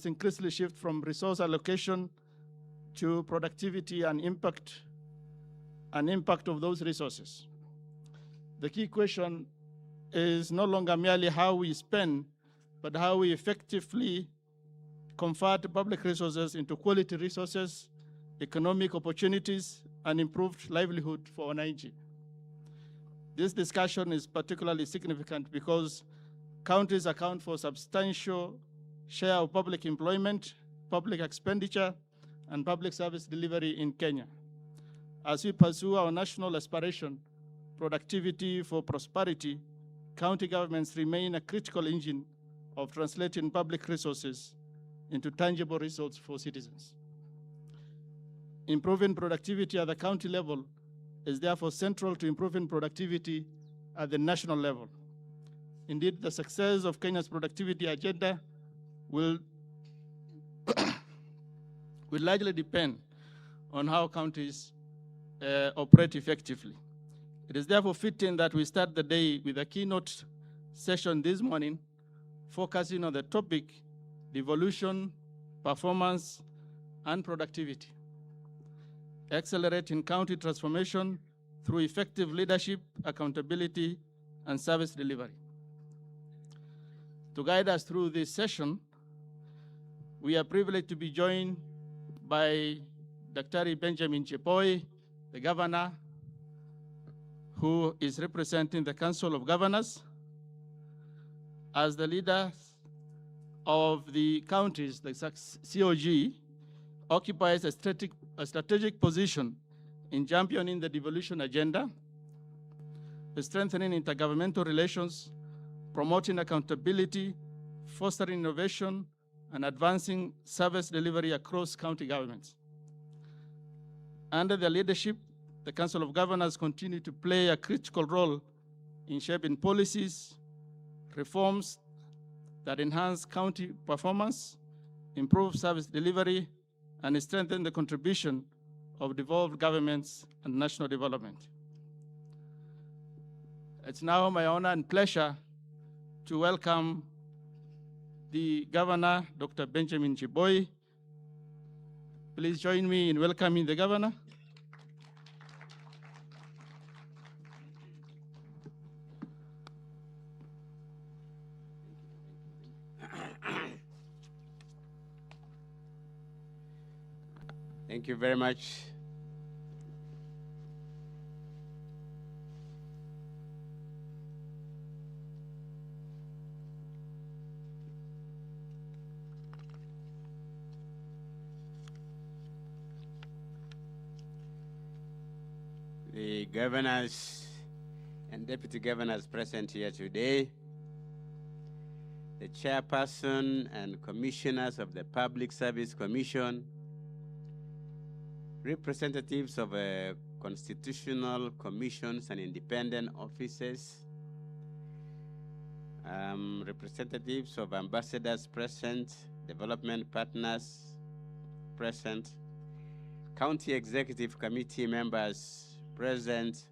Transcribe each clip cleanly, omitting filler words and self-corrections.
increasingly shift from resource allocation to productivity and impact of those resources. The key question is no longer merely how we spend, but how we effectively convert public resources into quality resources, economic opportunities, and improved livelihood for Wananchi. This discussion is particularly significant because counties account for a substantial share of public employment, public expenditure, and public service delivery in Kenya. As we pursue our national aspiration, productivity for prosperity, county governments remain a critical engine of translating public resources into tangible results for citizens. Improving productivity at the county level is therefore central to improving productivity at the national level. Indeed, the success of Kenya's productivity agenda will largely depend on how counties operate effectively. It is therefore fitting that we start the day with a keynote session this morning, focusing on the topic, devolution, performance, and productivity. Accelerating county transformation through effective leadership, accountability, and service delivery. To guide us through this session, we are privileged to be joined by Dr. Benjamin Chepoi, the governor, who is representing the Council of Governors. As the leader of the counties, the COG occupies a strategic position in championing the devolution agenda, strengthening intergovernmental relations, promoting accountability, fostering innovation, and advancing service delivery across county governments. Under their leadership, the Council of Governors continue to play a critical role in shaping policies, reforms that enhance county performance, improve service delivery, and strengthen the contribution of devolved governments and national development. It's now my honor and pleasure to welcome the Governor, Dr. Benjamin Chepoi. Please join me in welcoming the Governor. Thank you very much. The governors and deputy governors present here today, the chairperson and commissioners of the Public Service Commission, representatives of constitutional commissions and independent offices, representatives of ambassadors present, development partners present, county executive committee members present,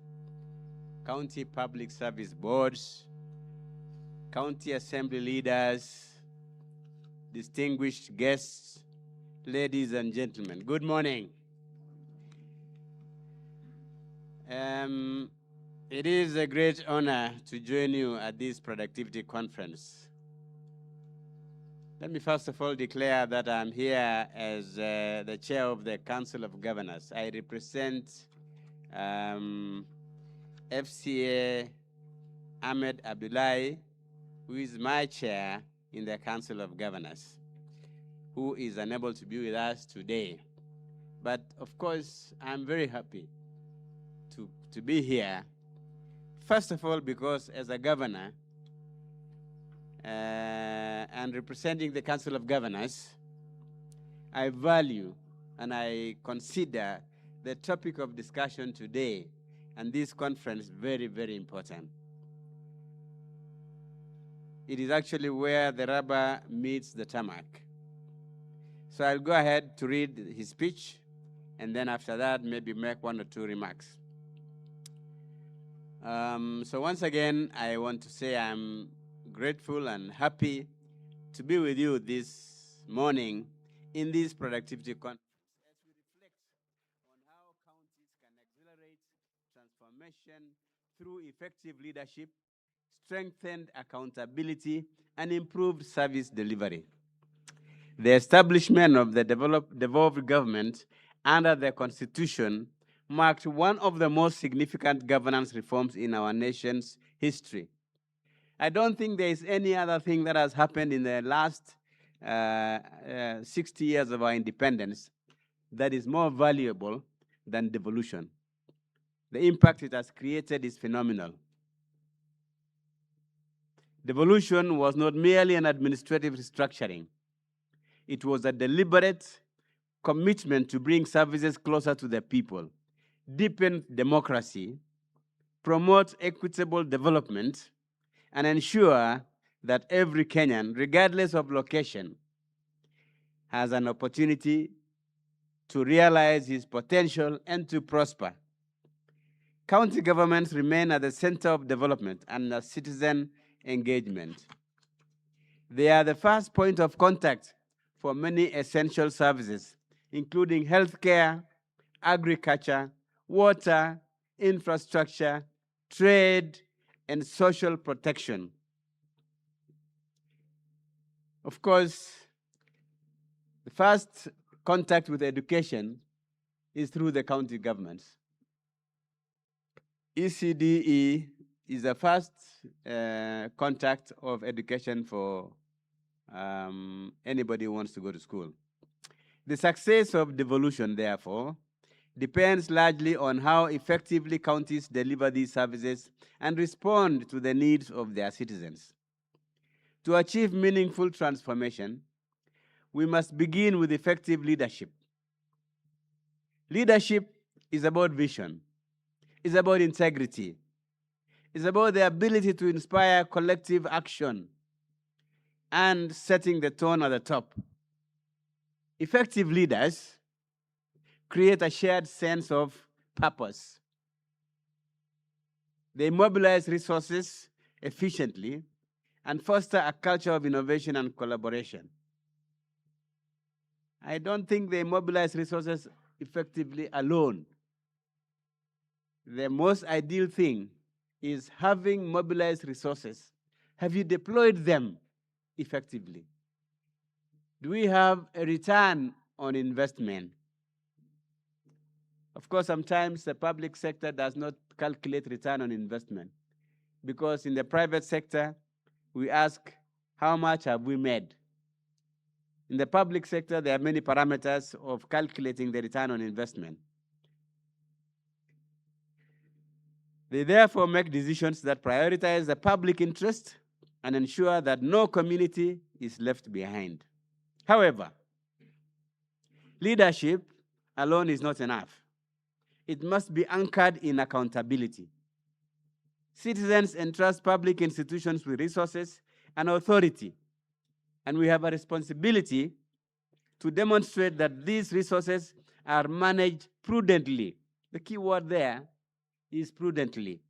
county public service boards, county assembly leaders, distinguished guests, ladies and gentlemen, good morning. It is a great honor to join you at this productivity conference. Let me first of all declare that I'm here as the chair of the Council of Governors. I represent FCA Ahmed Abdullahi, who is my chair in the Council of Governors, who is unable to be with us today. But of course, I'm very happy to be here. First of all, because as a governor and representing the Council of Governors, I value and I consider the topic of discussion today and this conference very, very important. It is actually where the rubber meets the tarmac. So I'll go ahead to read his speech, and then after that, maybe make one or two remarks. So once again, I want to say I'm grateful and happy to be with you this morning in this productivity conference as we reflect on how counties can accelerate transformation through effective leadership, strengthened accountability, and improved service delivery. The establishment of the devolved government under the Constitution marked one of the most significant governance reforms in our nation's history. I don't think there is any other thing that has happened in the last 60 years of our independence that is more valuable than devolution. The impact it has created is phenomenal. Devolution was not merely an administrative restructuring. It was a deliberate commitment to bring services closer to the people, deepen democracy, promote equitable development, and ensure that every Kenyan, regardless of location, has an opportunity to realize his potential and to prosper. County governments remain at the center of development and citizen engagement. They are the first point of contact for many essential services, including healthcare, agriculture, water, infrastructure, trade, and social protection. Of course, the first contact with education is through the county governments. ECDE is the first contact of education for anybody who wants to go to school. The success of devolution, therefore, depends largely on how effectively counties deliver these services and respond to the needs of their citizens. To achieve meaningful transformation, we must begin with effective leadership. Leadership is about vision. It's about integrity. It's about the ability to inspire collective action and setting the tone at the top. Effective leaders create a shared sense of purpose. They mobilize resources efficiently and foster a culture of innovation and collaboration. I don't think they mobilize resources effectively alone. The most ideal thing is having mobilized resources. Have you deployed them effectively? Do we have a return on investment? Of course, sometimes the public sector does not calculate return on investment because in the private sector, we ask, how much have we made? In the public sector, there are many parameters of calculating the return on investment. They therefore make decisions that prioritize the public interest and ensure that no community is left behind. However, leadership alone is not enough. It must be anchored in accountability. Citizens entrust public institutions with resources and authority, and we have a responsibility to demonstrate that these resources are managed prudently. The key word there is prudently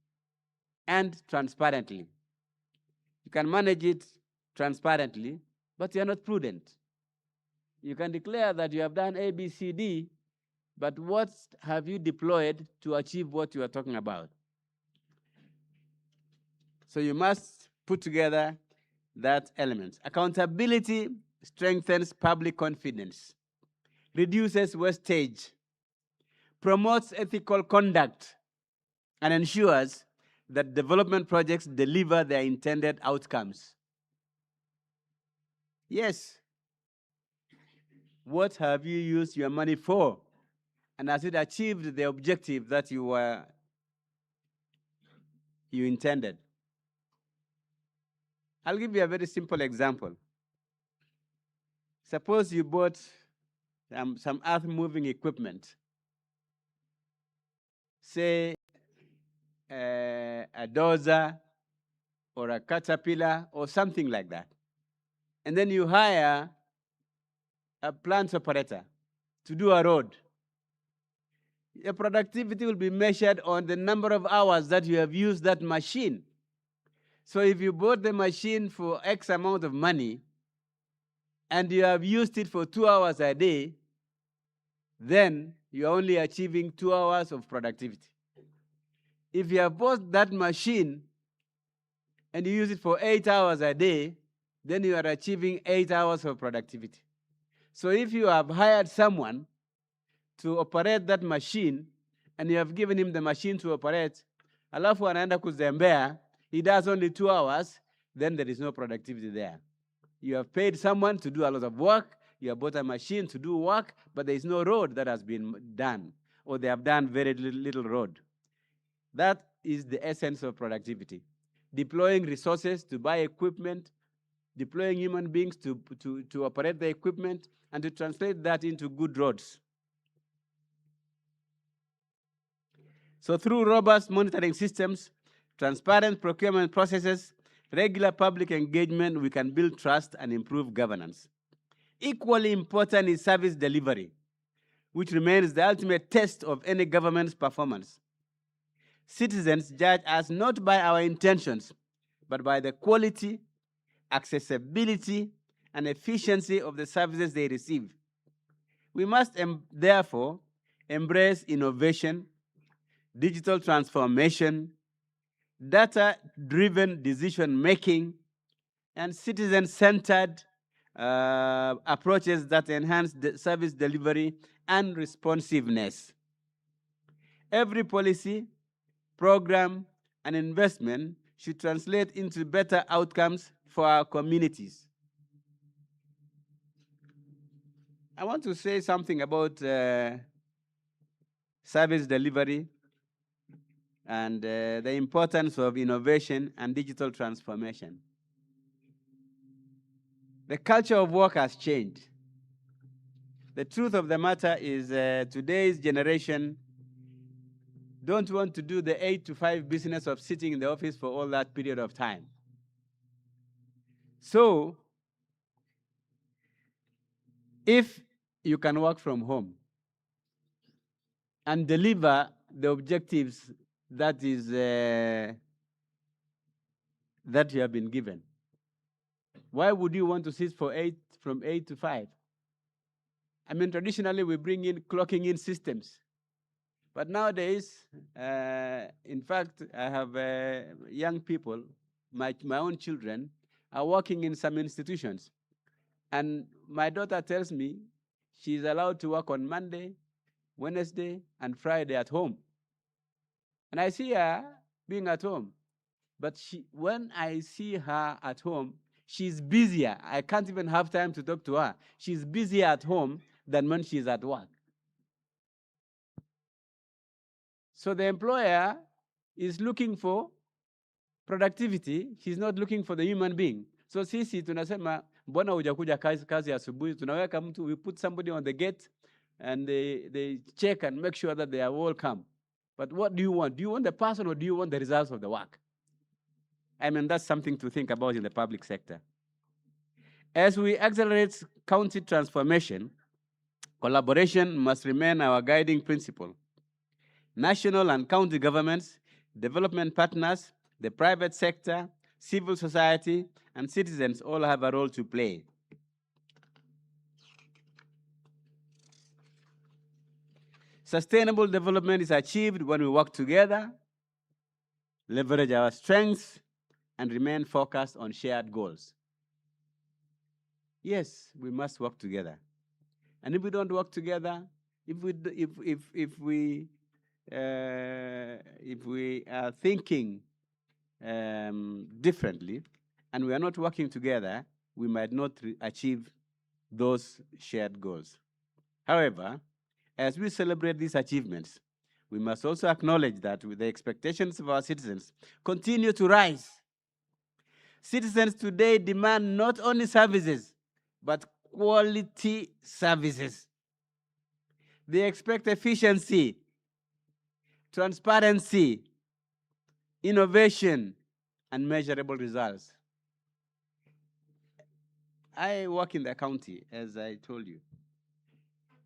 and transparently. You can manage it transparently, but you're not prudent. You can declare that you have done A, B, C, D, but what have you deployed to achieve what you are talking about? So you must put together that element. Accountability strengthens public confidence, reduces wastage, promotes ethical conduct, and ensures that development projects deliver their intended outcomes. Yes. What have you used your money for? And has it achieved the objective that you intended? I'll give you a very simple example. Suppose you bought some earth-moving equipment, say a dozer or a caterpillar or something like that. And then you hire a plant operator to do a road. Your productivity will be measured on the number of hours that you have used that machine. So if you bought the machine for X amount of money and you have used it for 2 hours a day, then you're only achieving 2 hours of productivity. If you have bought that machine and you use it for 8 hours a day, then you are achieving 8 hours of productivity. So if you have hired someone to operate that machine and you have given him the machine to operate, alafu anaenda kuzembea, he does only 2 hours, then there is no productivity there. You have paid someone to do a lot of work, you have bought a machine to do work, but there is no road that has been done, or they have done very little road. That is the essence of productivity. Deploying resources to buy equipment, deploying human beings to operate the equipment, and to translate that into good roads. So through robust monitoring systems, transparent procurement processes, regular public engagement, we can build trust and improve governance. Equally important is service delivery, which remains the ultimate test of any government's performance. Citizens judge us not by our intentions, but by the quality, accessibility, and efficiency of the services they receive. We must therefore embrace innovation, digital transformation, data-driven decision-making, and citizen-centered approaches that enhance the service delivery and responsiveness. Every policy, program, and investment should translate into better outcomes for our communities. I want to say something about service delivery and the importance of innovation and digital transformation. The culture of work has changed. The truth of the matter is today's generation don't want to do the 8 to 5 business of sitting in the office for all that period of time. So, if you can work from home and deliver the objectives that you have been given, why would you want to sit from 8 to 5? I mean, traditionally we bring in clocking in systems. But nowadays, in fact, I have young people, my own children, are working in some institutions. And my daughter tells me she's allowed to work on Monday, Wednesday, and Friday at home. And I see her being at home. But when I see her at home, she's busier. I can't even have time to talk to her. She's busier at home than when she's at work. So the employer is looking for productivity, he's not looking for the human being. So sisi tunasema mbona hujakuja kazi asubuhi, tunaweka mtu, we put somebody on the gate and they check and make sure that they are welcome. But what do you want? Do you want the person or do you want the results of the work? I mean, that's something to think about in the public sector. As we accelerate county transformation, collaboration must remain our guiding principle. National and county governments, development partners, the private sector, civil society, and citizens all have a role to play. Sustainable development is achieved when we work together, leverage our strengths, and remain focused on shared goals. Yes, we must work together. And if we don't work together, if we are thinking differently and we are not working together, we might not achieve those shared goals. However, as we celebrate these achievements, we must also acknowledge that the expectations of our citizens continue to rise. Citizens today demand not only services, but quality services. They expect efficiency, transparency, innovation, and measurable results. I work in the county, as I told you.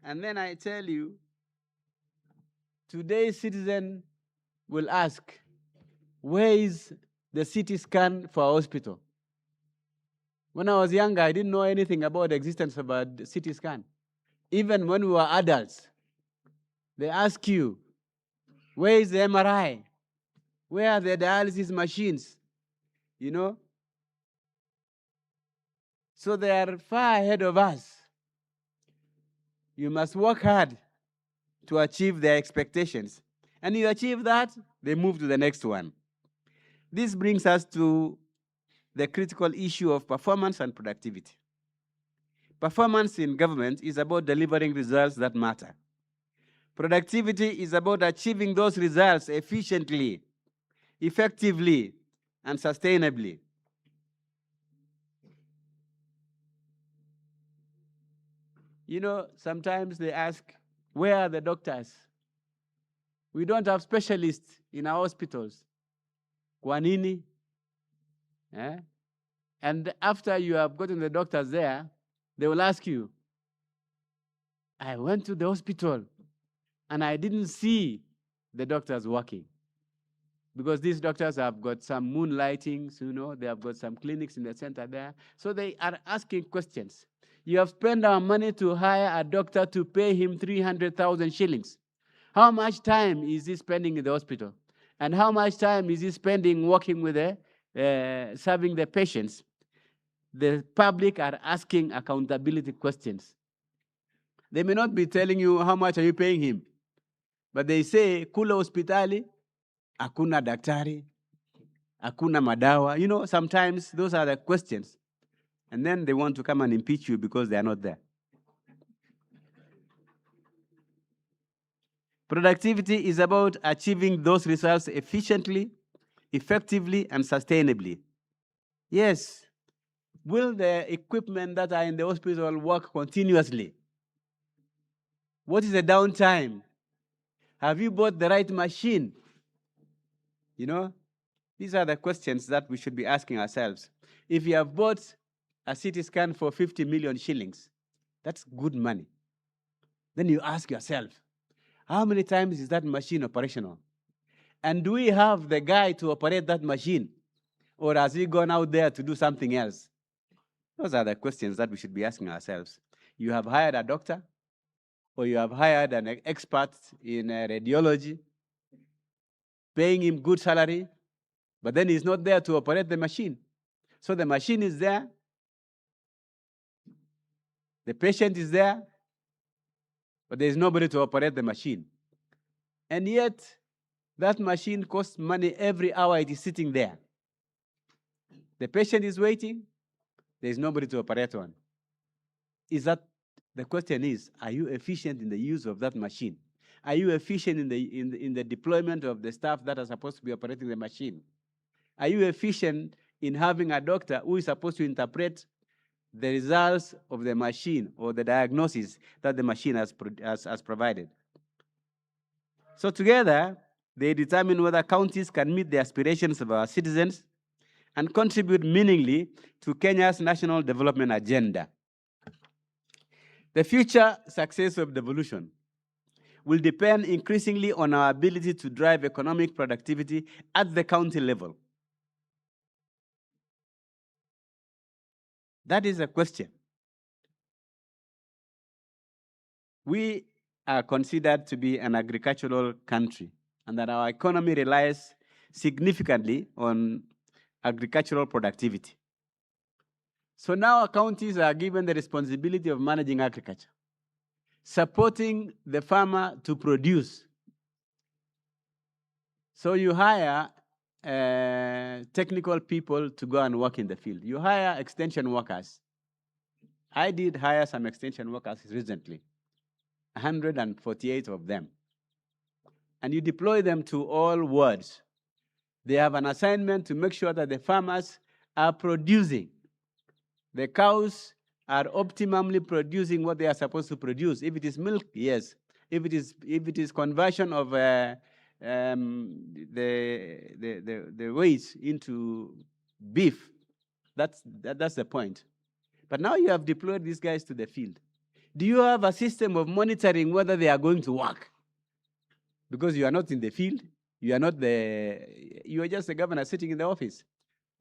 And then I tell you, today's citizen will ask, where is the CT scan for a hospital? When I was younger, I didn't know anything about the existence of a CT scan. Even when we were adults, they ask you, where is the MRI? Where are the dialysis machines? You know? So they are far ahead of us. You must work hard to achieve their expectations. And you achieve that, they move to the next one. This brings us to the critical issue of performance and productivity. Performance in government is about delivering results that matter. Productivity is about achieving those results efficiently, effectively, and sustainably. You know, sometimes they ask, where are the doctors? We don't have specialists in our hospitals. Kwa nini? Eh? And after you have gotten the doctors there, they will ask you, I went to the hospital and I didn't see the doctors working. Because these doctors have got some moonlightings, you know, they have got some clinics in the center there. So they are asking questions. You have spent our money to hire a doctor to pay him 300,000 shillings. How much time is he spending in the hospital? And how much time is he spending working with serving the patients? The public are asking accountability questions. They may not be telling you how much are you paying him, but they say, kula hospitali, hakuna daktari, hakuna madawa. You know, sometimes those are the questions. And then they want to come and impeach you because they are not there. Productivity is about achieving those results efficiently, effectively, and sustainably. Yes. Will the equipment that are in the hospital work continuously? What is the downtime? Have you bought the right machine? You know, these are the questions that we should be asking ourselves. If you have bought a CT scan for 50 million shillings, that's good money. Then you ask yourself, how many times is that machine operational? And do we have the guy to operate that machine? Or has he gone out there to do something else? Those are the questions that we should be asking ourselves. You have hired a doctor, or you have hired an expert in radiology, paying him good salary, but then he's not there to operate the machine. So the machine is there, the patient is there, but there's nobody to operate the machine. And yet, that machine costs money every hour it is sitting there. The patient is waiting, there's nobody to operate on. The question is, are you efficient in the use of that machine? Are you efficient in the deployment of the staff that are supposed to be operating the machine? Are you efficient in having a doctor who is supposed to interpret the results of the machine or the diagnosis that the machine has provided? So together, they determine whether counties can meet the aspirations of our citizens and contribute meaningfully to Kenya's national development agenda. The future success of devolution will depend increasingly on our ability to drive economic productivity at the county level. That is a question. We are considered to be an agricultural country, and that our economy relies significantly on agricultural productivity. So now our counties are given the responsibility of managing agriculture, supporting the farmer to produce. So you hire technical people to go and work in the field. You hire extension workers. I did hire some extension workers recently, 148 of them. And you deploy them to all wards. They have an assignment to make sure that the farmers are producing. The cows are optimally producing what they are supposed to produce. If it is milk, yes. If it is conversion of the waste into beef, that's the point. But now you have deployed these guys to the field. Do you have a system of monitoring whether they are going to work? Because you are not in the field, you are just a governor sitting in the office.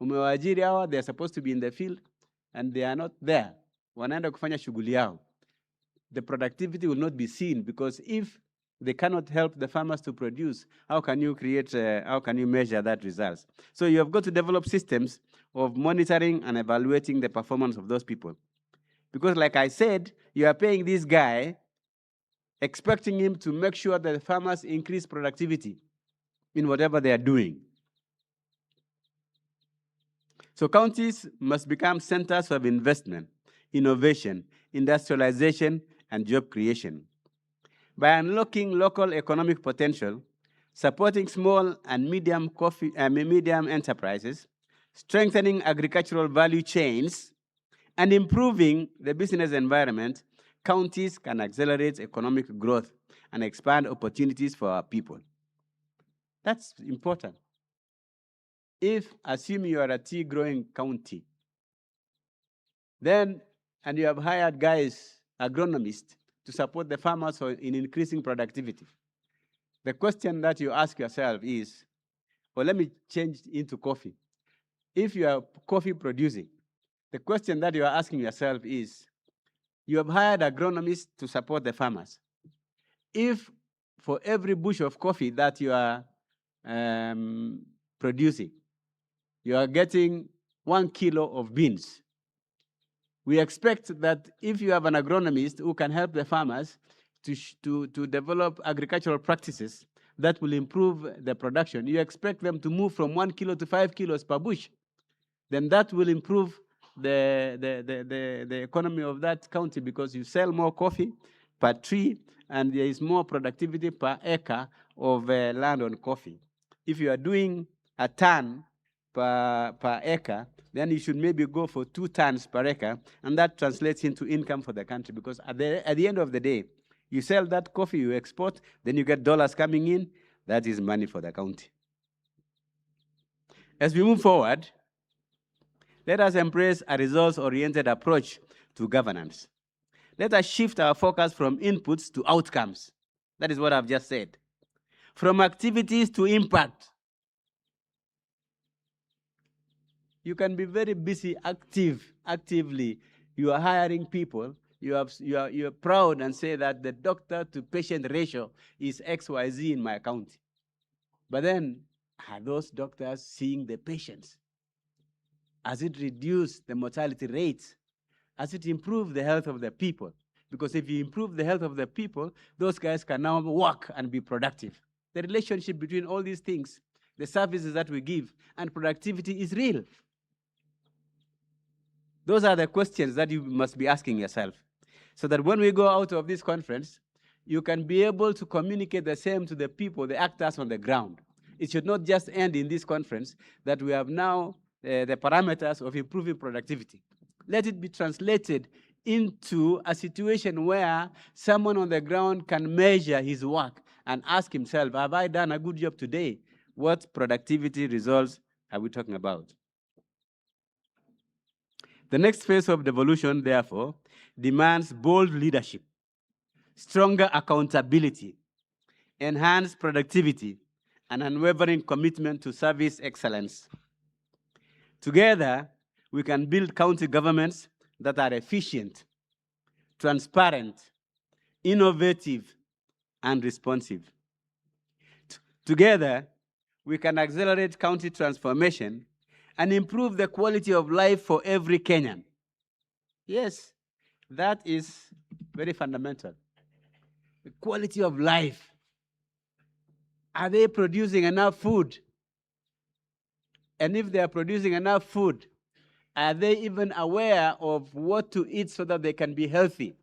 Umewaajiri hawa, they are supposed to be in the field, and they are not there, wanaenda kufanya shughuli yao, the productivity will not be seen, because if they cannot help the farmers to produce, how can you measure that results? So you have got to develop systems of monitoring and evaluating the performance of those people. Because like I said, you are paying this guy, expecting him to make sure that the farmers increase productivity in whatever they are doing. So counties must become centers of investment, innovation, industrialization, and job creation. By unlocking local economic potential, supporting small and medium enterprises, strengthening agricultural value chains, and improving the business environment, counties can accelerate economic growth and expand opportunities for our people. That's important. If, assume you are a tea growing county, then, and you have hired guys, agronomists, to support the farmers in increasing productivity, the question that you ask yourself is, well, let me change into coffee. If you are coffee producing, the question that you are asking yourself is, you have hired agronomists to support the farmers. If for every bush of coffee that you are producing, you are getting 1 kilo of beans, we expect that if you have an agronomist who can help the farmers to develop agricultural practices that will improve the production, you expect them to move from 1 kilo to 5 kilos per bush. Then that will improve the economy of that county, because you sell more coffee per tree and there is more productivity per acre of land on coffee. If you are doing a ton per acre, then you should maybe go for 2 tons per acre, and that translates into income for the country, because at the end of the day, you sell that coffee, you export, then you get dollars coming in, that is money for the county. As we move forward, let us embrace a results-oriented approach to governance. Let us shift our focus from inputs to outcomes. That is what I've just said. From activities to impact. You can be very busy, actively. You are hiring people. You are proud and say that the doctor to patient ratio is XYZ in my county. But then, are those doctors seeing the patients? Has it reduced the mortality rates? Has it improved the health of the people? Because if you improve the health of the people, those guys can now work and be productive. The relationship between all these things, the services that we give, and productivity is real. Those are the questions that you must be asking yourself, so that when we go out of this conference, you can be able to communicate the same to the people, the actors on the ground. It should not just end in this conference that we have now the parameters of improving productivity. Let it be translated into a situation where someone on the ground can measure his work and ask himself, have I done a good job today? What productivity results are we talking about? The next phase of devolution, therefore, demands bold leadership, stronger accountability, enhanced productivity, and unwavering commitment to service excellence. Together, we can build county governments that are efficient, transparent, innovative, and responsive. Together, we can accelerate county transformation and improve the quality of life for every Kenyan. Yes, that is very fundamental. The quality of life. Are they producing enough food? And if they are producing enough food, are they even aware of what to eat so that they can be healthy?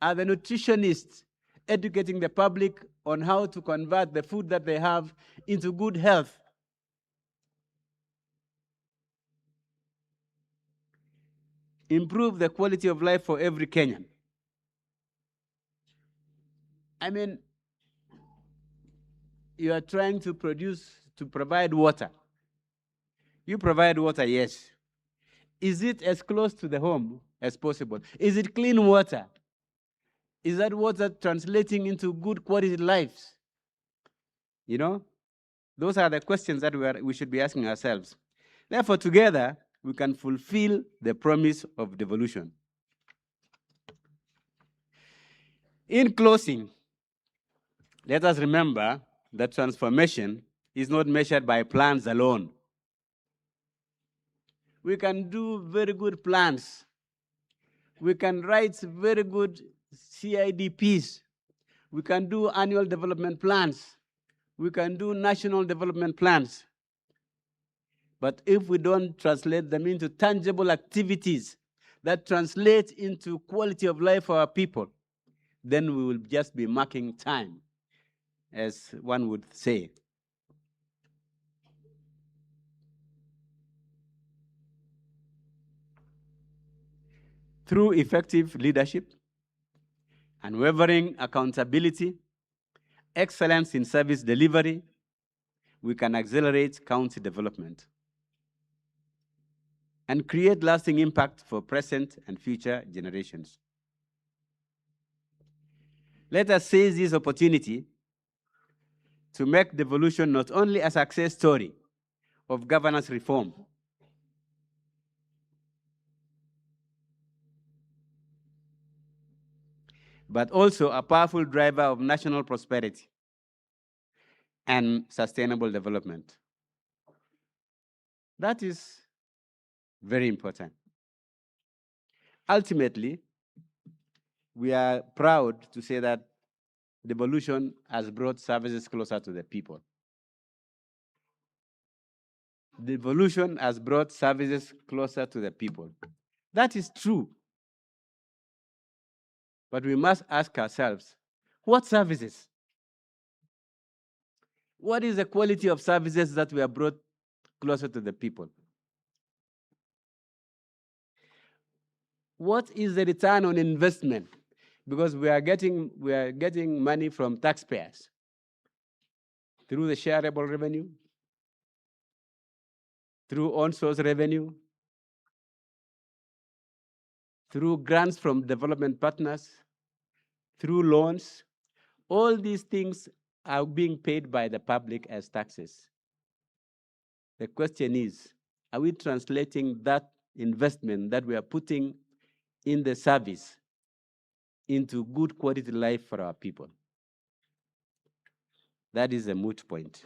Are the nutritionists educating the public on how to convert the food that they have into good health? Improve the quality of life for every Kenyan. I mean, you are trying to provide water. You provide water, yes. Is it as close to the home as possible? Is it clean water? Is that water translating into good quality lives? You know, those are the questions that we should be asking ourselves. Therefore, together, we can fulfill the promise of devolution. In closing, let us remember that transformation is not measured by plans alone. We can do very good plans. We can write very good CIDPs. We can do annual development plans. We can do national development plans. But if we don't translate them into tangible activities that translate into quality of life for our people, then we will just be marking time, as one would say. Through effective leadership, unwavering accountability, excellence in service delivery, we can accelerate county development and create lasting impact for present and future generations. Let us seize this opportunity to make devolution not only a success story of governance reform, but also a powerful driver of national prosperity and sustainable development. That is very important. Ultimately, we are proud to say that devolution has brought services closer to the people. Devolution has brought services closer to the people. That is true. But we must ask ourselves, what services? What is the quality of services that we have brought closer to the people? What is the return on investment? Because we are getting money from taxpayers through the shareable revenue, through on-source revenue, through grants from development partners, through loans. All these things are being paid by the public as taxes. The question is, are we translating that investment that we are putting in the service into good quality life for our people? That is a moot point.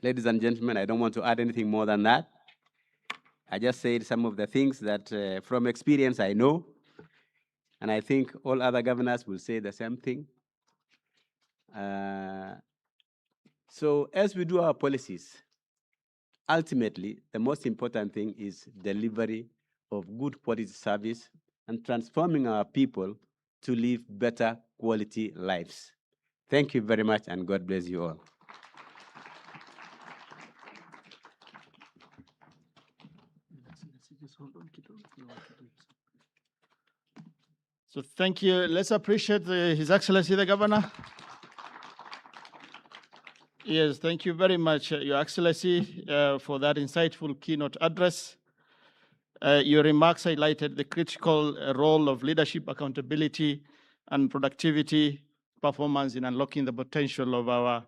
Ladies and gentlemen, I don't want to add anything more than that. I just said some of the things that from experience I know, and I think all other governors will say the same thing. So as we do our policies, ultimately, the most important thing is delivery of good quality service and transforming our people to live better quality lives. Thank you very much, and God bless you all. So thank you. Let's appreciate His Excellency the Governor. Yes, thank you very much, Your Excellency, for that insightful keynote address. Your remarks highlighted the critical role of leadership, accountability, and productivity performance in unlocking the potential of our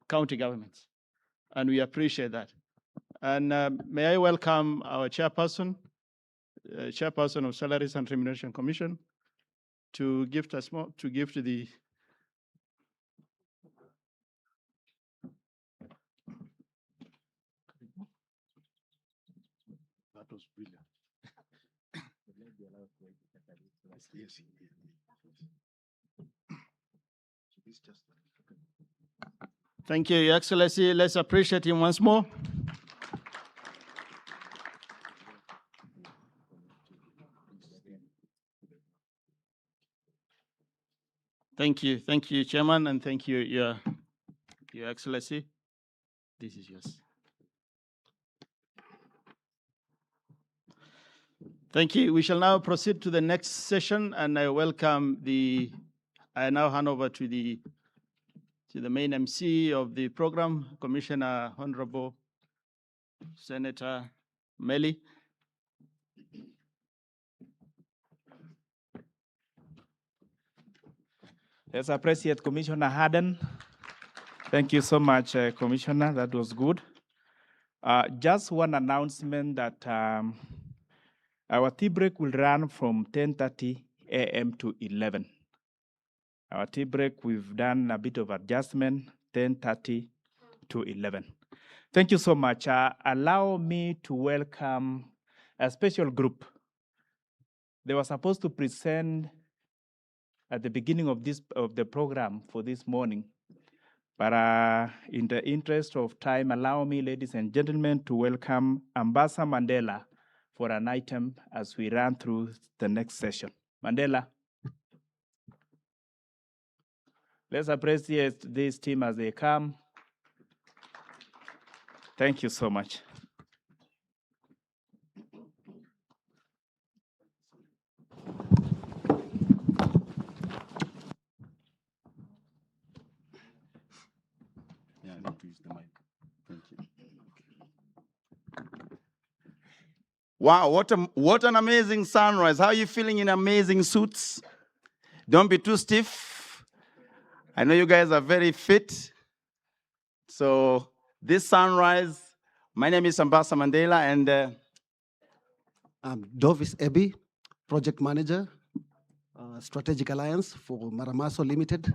county governments. And we appreciate that. And may I welcome our chairperson, chairperson of Salaries and Remuneration Commission, to give to the that was brilliant. Yes. Thank you, Your Excellency. Let's appreciate him once more. Thank you, Chairman, and thank you, Your Excellency. This is yours. Thank you. We shall now proceed to the next session, and I now hand over to the main MC of the program, Commissioner Honorable Senator Meli. Let's appreciate Commissioner Harden. Thank you so much, Commissioner. That was good. Just one announcement that our tea break will run from 10:30 a.m. to 11. Our tea break, we've done a bit of adjustment, 10:30 to 11. Thank you so much. Allow me to welcome a special group. They were supposed to present at the beginning of the program for this morning. But in the interest of time, allow me, ladies and gentlemen, to welcome Ambassador Mandela for an item as we run through the next session. Mandela. Let's appreciate this team as they come. Thank you so much. Yeah, I need to use the mic. Thank you. Wow, what an amazing sunrise. How are you feeling in amazing suits? Don't be too stiff. I know you guys are very fit. So this sunrise, my name is Ambassador Mandela, and I'm Dovis Ebi, Project Manager, Strategic Alliance for Maramaso Limited.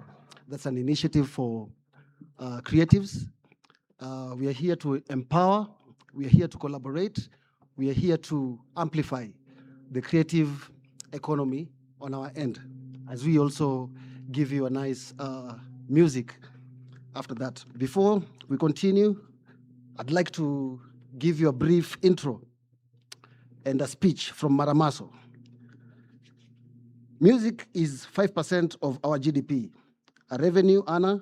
That's an initiative for creatives. We are here to empower, we are here to collaborate, we are here to amplify the creative economy on our end, as we also give you a nice music after that. Before we continue, I'd like to give you a brief intro and a speech from Maramaso. Music is 5% of our GDP, a revenue earner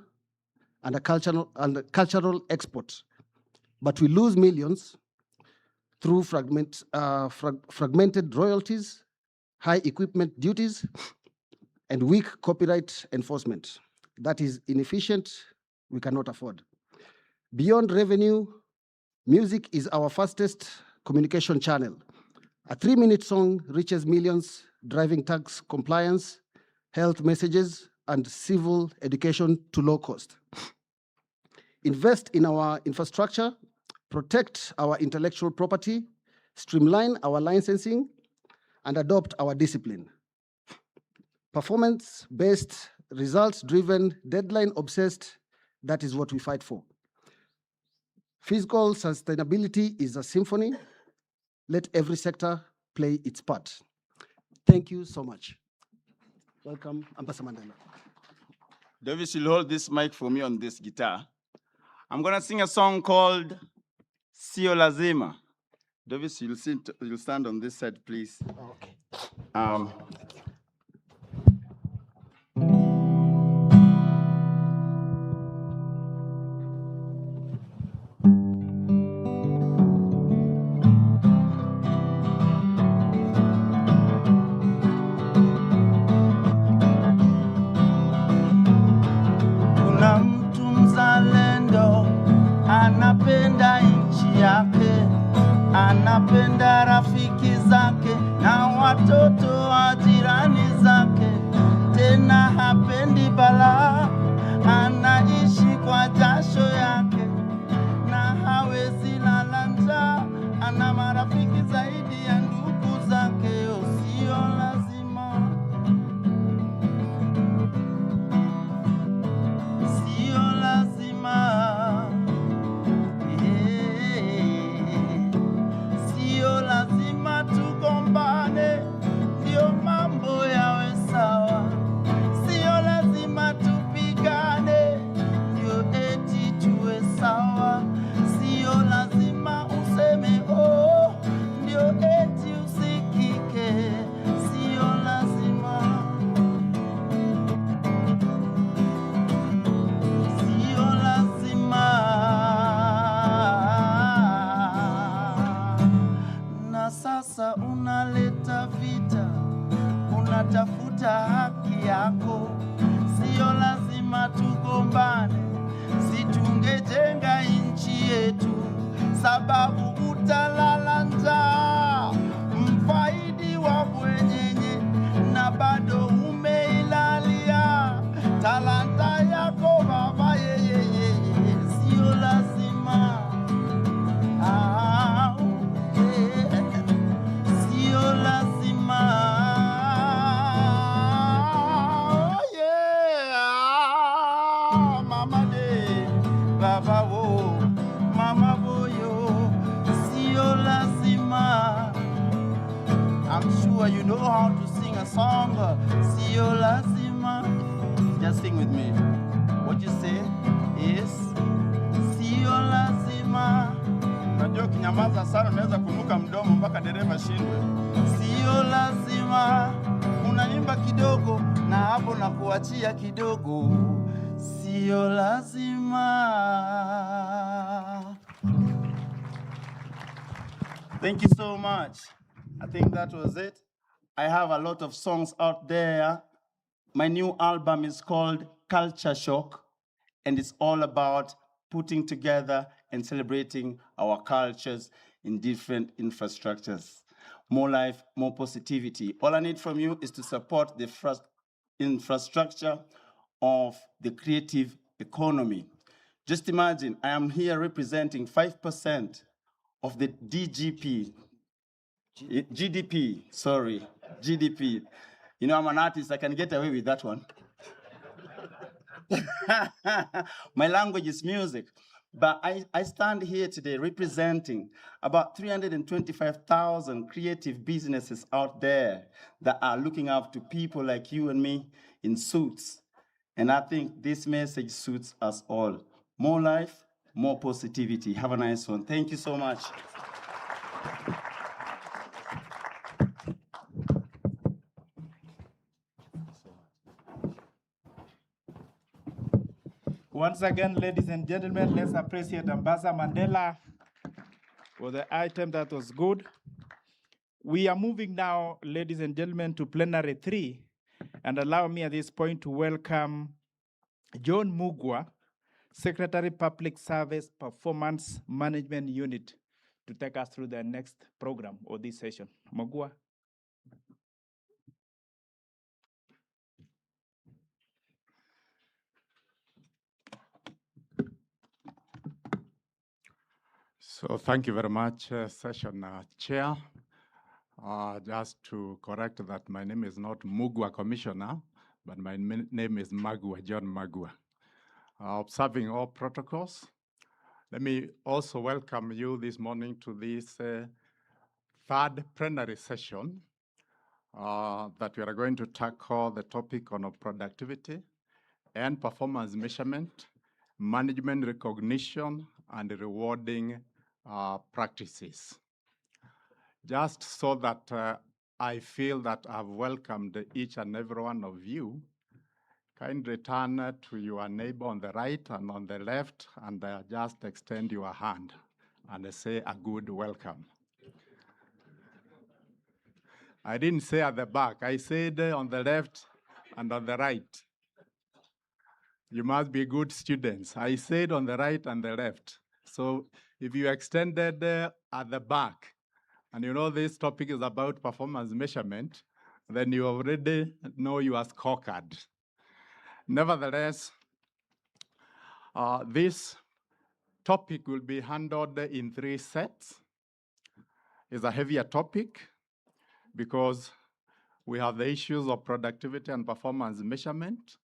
and a cultural export. But we lose millions through fragmented royalties, high equipment duties, and weak copyright enforcement. That is inefficient, we cannot afford. Beyond revenue, music is our fastest communication channel. A 3-minute song reaches millions, driving tax compliance, health messages, and civil education to low cost. Invest in our infrastructure, protect our intellectual property, streamline our licensing, and adopt our discipline. Performance-based, results-driven, deadline-obsessed, that is what we fight for. Fiscal sustainability is a symphony. Let every sector play its part. Thank you so much. Welcome, Ambassador Mandela. Davis will hold this mic for me on this guitar. I'm gonna sing a song called Sio Lazima. Davis, you'll stand on this side, please. Okay. Kuna mtu mzalendo anapenda nchi yake, anapenda rafiki zake na watoto wa jirani zake, tena hapendi balaa, anaishi kwa jasho yake na hawezi lala njaa, ana marafiki zaidi ya ndugu zake. Sio lazima, sio lazima, sio lazima tugombane ndio mambo yawe sawa, sio lazima tupigane ndio eti tuwe sawa, sio lazima useme oh ndio eti usikike, sio lazima, sio lazima. Na sasa unaleta vita, unatafuta haki yako, sio lazima tugombane, si tungejenga nchi yetu, sababu utalala njaa, mfaidi wa bwenyenye na bado umeilalia talanta yako baba, yeye sio lazima. sure you know how to sing a song. Sio lazima. Just sing with me. What you say is sio lazima. Unajua ukinyamaza sana unaweza kunuka mdomo mpaka dereva shindwe. Sio lazima. Unaimba kidogo na hapo na kuachia kidogo. Sio lazima. Thank you so much. I think that was it. I have a lot of songs out there. My new album is called Culture Shock, and it's all about putting together and celebrating our cultures in different infrastructures. More life, more positivity. All I need from you is to support the infrastructure of the creative economy. Just imagine, I am here representing 5% of the GDP. You know, I'm an artist, I can get away with that one. My language is music. But I stand here today representing about 325,000 creative businesses out there that are looking after people like you and me in suits. And I think this message suits us all. More life, more positivity. Have a nice one. Thank you so much. Once again, ladies and gentlemen, let's appreciate Ambassador Mandela for the item that was good. We are moving now, ladies and gentlemen, to plenary 3. And allow me at this point to welcome John Mugwa, Secretary Public Service Performance Management Unit, to take us through the next program or this session. Mugwa. So thank you very much, Session Chair. Just to correct that, my name is not Mugwa Commissioner, but my name is Magua, John Magua. Observing all protocols, let me also welcome you this morning to this third plenary session that we are going to tackle the topic on productivity and performance measurement, management recognition, and rewarding practices. Just so that I feel that I've welcomed each and every one of you, kindly turn to your neighbor on the right and on the left and just extend your hand and say a good welcome. I didn't say at the back, I said on the left and on the right. You must be good students. I said on the right and the left. So if you extended at the back, and you know this topic is about performance measurement, then you already know your scorecard. Nevertheless, this topic will be handled in 3 sets. It's a heavier topic because we have the issues of productivity and performance measurement.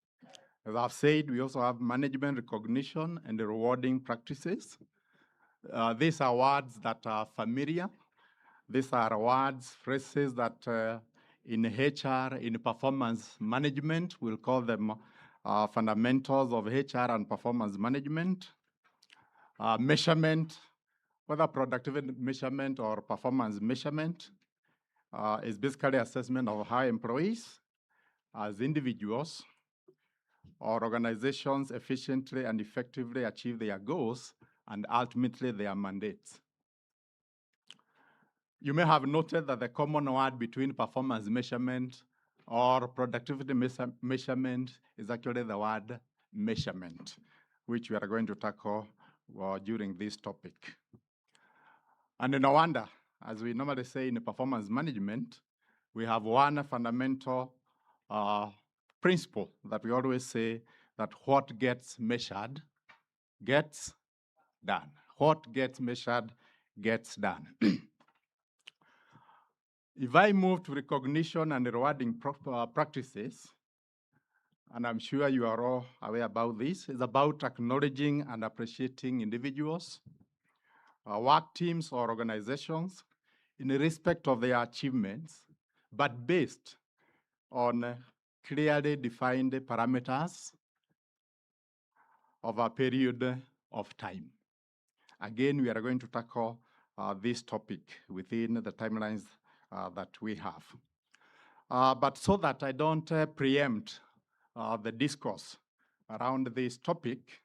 As I've said, we also have management recognition and rewarding practices. These are words that are familiar. These are words, phrases that in HR, in performance management, we'll call them fundamentals of HR and performance management. Measurement, whether productivity measurement or performance measurement, is basically assessment of how employees as individuals or organizations efficiently and effectively achieve their goals and ultimately their mandates. You may have noted that the common word between performance measurement or productivity measurement is actually the word measurement, which we are going to tackle during this topic. And no wonder, as we normally say in performance management, we have one fundamental principle that we always say, that what gets measured gets done. What gets measured gets done. If I move to recognition and rewarding practices, and I'm sure you are all aware about this, it's about acknowledging and appreciating individuals, work teams or organizations in respect of their achievements but based on clearly defined parameters of a period of time. Again, we are going to tackle this topic within the timelines that we have. But so that I don't preempt the discourse around this topic,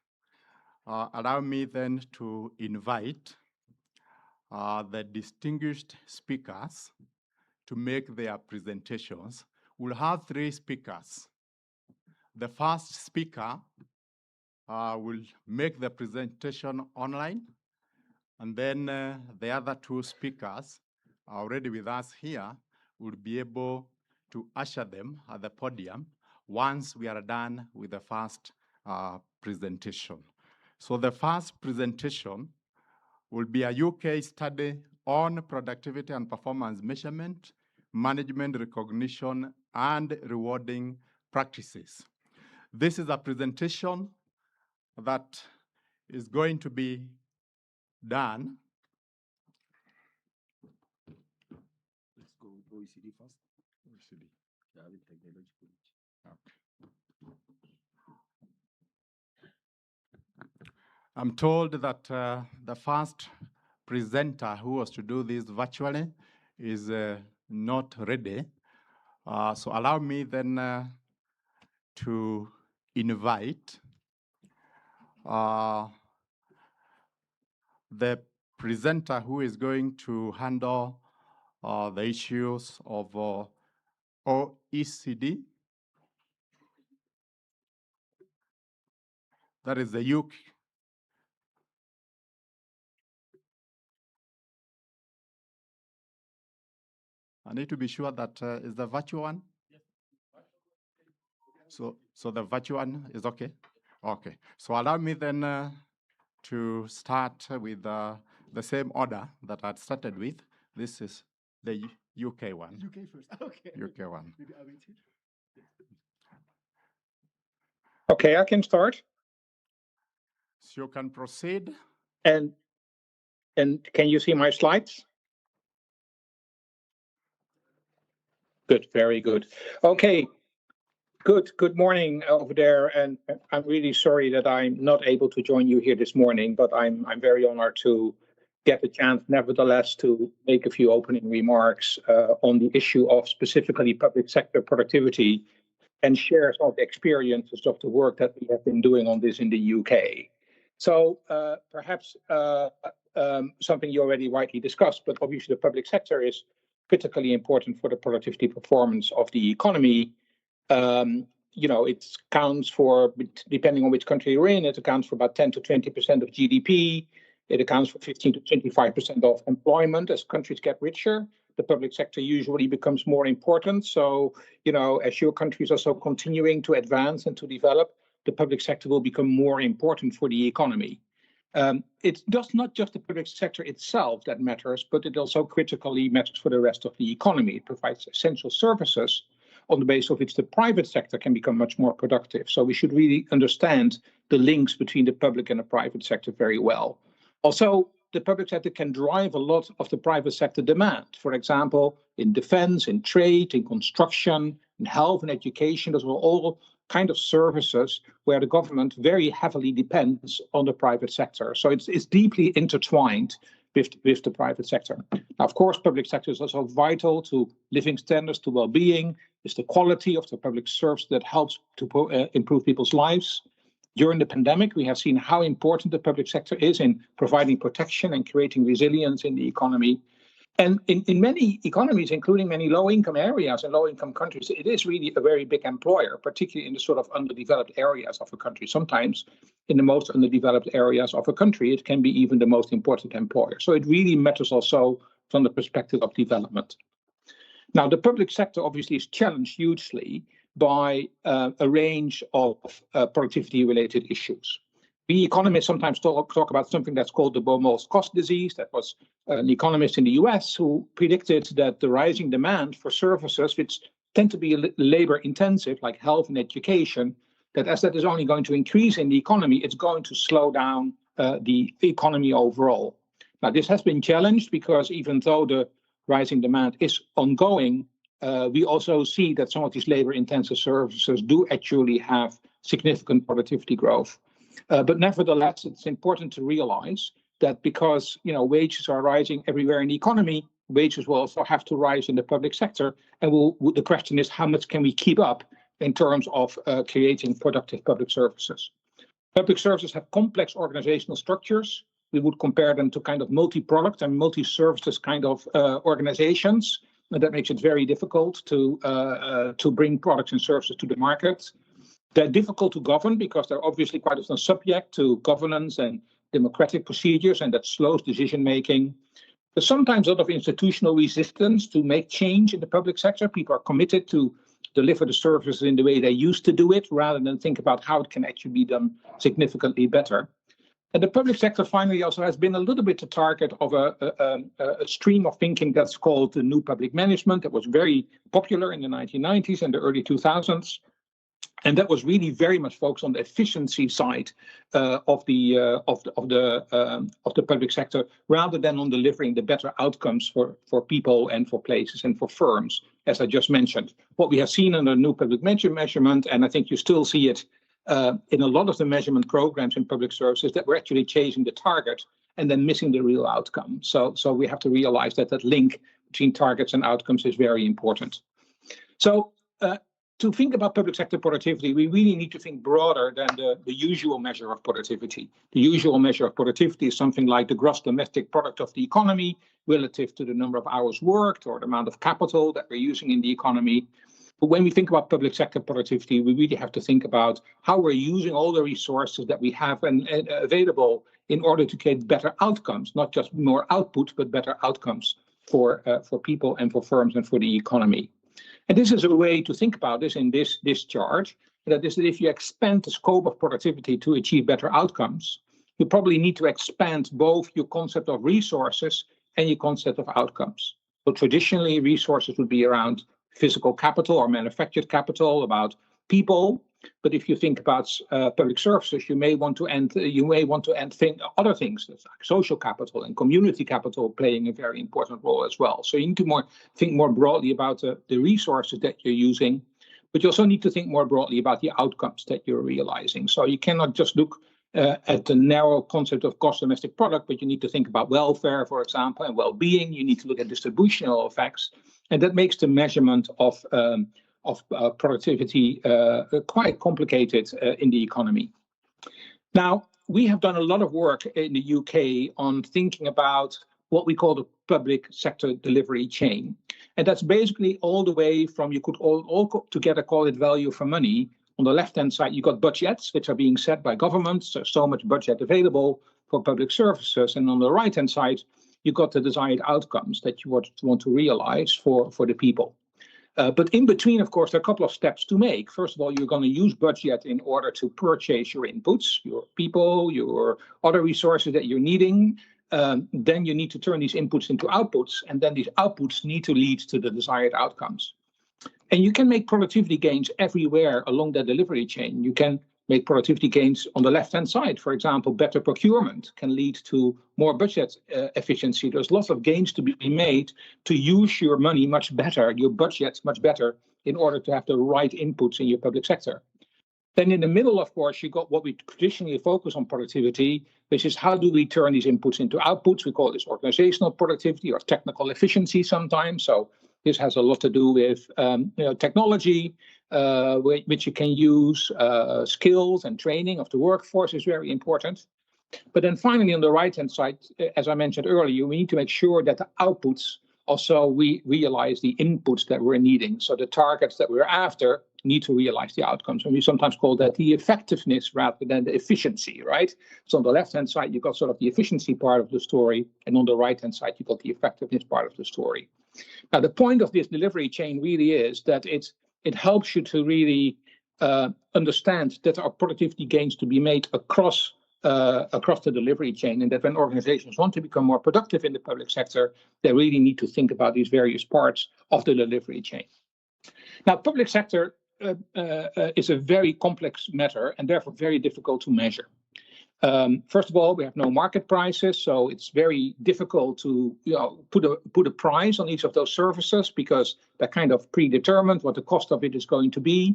allow me then to invite the distinguished speakers to make their presentations. We'll have 3 speakers. The first speaker will make the presentation online, and then the other 2 speakers are already with us here. Will be able to usher them at the podium once we are done with the first presentation. So the first presentation will be a UK study on productivity and performance measurement, management recognition, and rewarding practices. This is a presentation that is going to be done. Let's go OECD first. OECD. Yeah, I will take the logical. Okay. I'm told that the first presenter who was to do this virtually is not ready. So allow me then to invite the presenter who is going to handle the issues of OECD. That is the UK. I need to be sure that is the virtual one. Yes. So the virtual one is okay. Okay. So allow me then to start with the same order that I'd started with. This is the UK one. UK first. Okay. UK one. Maybe I wait here. Okay, I can start. So you can proceed. And can you see my slides? Good, very good. Okay, good morning over there. And I'm really sorry that I'm not able to join you here this morning, but I'm very honored to get the chance, nevertheless, to make a few opening remarks on the issue of specifically public sector productivity and share some of the experiences of the work that we have been doing on this in the UK. So perhaps something you already rightly discussed, but obviously the public sector is critically important for the productivity performance of the economy. It counts for, depending on which country you're in, it accounts for about 10 to 20% of GDP. It accounts for 15 to 25% of employment. As countries get richer, the public sector usually becomes more important. So, as your countries are also continuing to advance and to develop, the public sector will become more important for the economy. It's not just the public sector itself that matters, but it also critically matters for the rest of the economy. It provides essential services on the basis of which the private sector can become much more productive. So we should really understand the links between the public and the private sector very well. Also, the public sector can drive a lot of the private sector demand. For example, in defense, in trade, in construction, in health and education, those are all kind of services where the government very heavily depends on the private sector. So it's deeply intertwined with the private sector. Now, of course, public sector is also vital to living standards, to well-being. It's the quality of the public service that helps to improve people's lives. During the pandemic, we have seen how important the public sector is in providing protection and creating resilience in the economy. And in many economies, including many low-income areas and low-income countries, it is really a very big employer, particularly in the sort of underdeveloped areas of a country. Sometimes in the most underdeveloped areas of a country, it can be even the most important employer. So it really matters also from the perspective of development. Now, the public sector obviously is challenged hugely by a range of productivity-related issues. We economists sometimes talk about something that's called the Baumol's cost disease. That was an economist in the US who predicted that the rising demand for services, which tend to be labor-intensive, like health and education, that as that is only going to increase in the economy, it's going to slow down the economy overall. Now, this has been challenged because even though the rising demand is ongoing, we also see that some of these labor-intensive services do actually have significant productivity growth. But nevertheless, it's important to realize that because wages are rising everywhere in the economy, wages will also have to rise in the public sector. And the question is, how much can we keep up in terms of creating productive public services? Public services have complex organizational structures. We would compare them to kind of multi-product and multi-services kind of organizations. And that makes it very difficult to bring products and services to the market. They're difficult to govern because they're obviously quite often subject to governance and democratic procedures, and that slows decision making. There's sometimes a lot of institutional resistance to make change in the public sector. People are committed to deliver the services in the way they used to do it, rather than think about how it can actually be done significantly better. And the public sector finally also has been a little bit the target of a stream of thinking that's called the New Public Management, that was very popular in the 1990s and the early 2000s. And that was really very much focused on the efficiency side of the public sector, rather than on delivering the better outcomes for people and for places and for firms, as I just mentioned. What we have seen in the New Public Measurement, and I think you still see it in a lot of the measurement programs in public services, that we're actually chasing the target and then missing the real outcome. So we have to realize that link between targets and outcomes is very important. So to think about public sector productivity, we really need to think broader than the usual measure of productivity. The usual measure of productivity is something like the gross domestic product of the economy relative to the number of hours worked or the amount of capital that we're using in the economy. But when we think about public sector productivity, we really have to think about how we're using all the resources that we have and available in order to get better outcomes, not just more output, but better outcomes for people and for firms and for the economy. And this is a way to think about this in this chart, that is that if you expand the scope of productivity to achieve better outcomes, you probably need to expand both your concept of resources and your concept of outcomes. So traditionally, resources would be around physical capital or manufactured capital, about people. But if you think about public services, you may want to think other things like social capital and community capital playing a very important role as well. So you need to think more broadly about the resources that you're using, but you also need to think more broadly about the outcomes that you're realizing. So you cannot just look at the narrow concept of gross domestic product, but you need to think about welfare, for example, and well-being. You need to look at distributional effects, and that makes the measurement of productivity quite complicated in the economy. Now, we have done a lot of work in the UK on thinking about what we call the public sector delivery chain. And that's basically all the way from, you could all together call it value for money. On the left-hand side, you got budgets, which are being set by governments, so much budget available for public services. And on the right-hand side, you got the desired outcomes that you want to realize for the people. But in between, of course, there are a couple of steps to make. First of all, you're going to use budget in order to purchase your inputs, your people, your other resources that you're needing. Then you need to turn these inputs into outputs, and then these outputs need to lead to the desired outcomes. And you can make productivity gains everywhere along the delivery chain. You can make productivity gains on the left-hand side. For example, better procurement can lead to more budget efficiency. There's lots of gains to be made to use your money much better, your budget much better, in order to have the right inputs in your public sector. Then in the middle, of course, you got what we traditionally focus on productivity, which is how do we turn these inputs into outputs? We call this organizational productivity or technical efficiency sometimes. So this has a lot to do with technology, which you can use, skills and training of the workforce is very important. But then finally, on the right-hand side, as I mentioned earlier, we need to make sure that the outputs also we realize the inputs that we're needing. So the targets that we're after need to realize the outcomes. And we sometimes call that the effectiveness rather than the efficiency, right? So on the left-hand side, you've got sort of the efficiency part of the story. And on the right-hand side, you've got the effectiveness part of the story. Now, the point of this delivery chain really is that it helps you to really understand that there are productivity gains to be made across the delivery chain, and that when organizations want to become more productive in the public sector, they really need to think about these various parts of the delivery chain. Now, public sector is a very complex matter and therefore very difficult to measure. First of all, we have no market prices, so it's very difficult to put a price on each of those services because they're kind of predetermined what the cost of it is going to be.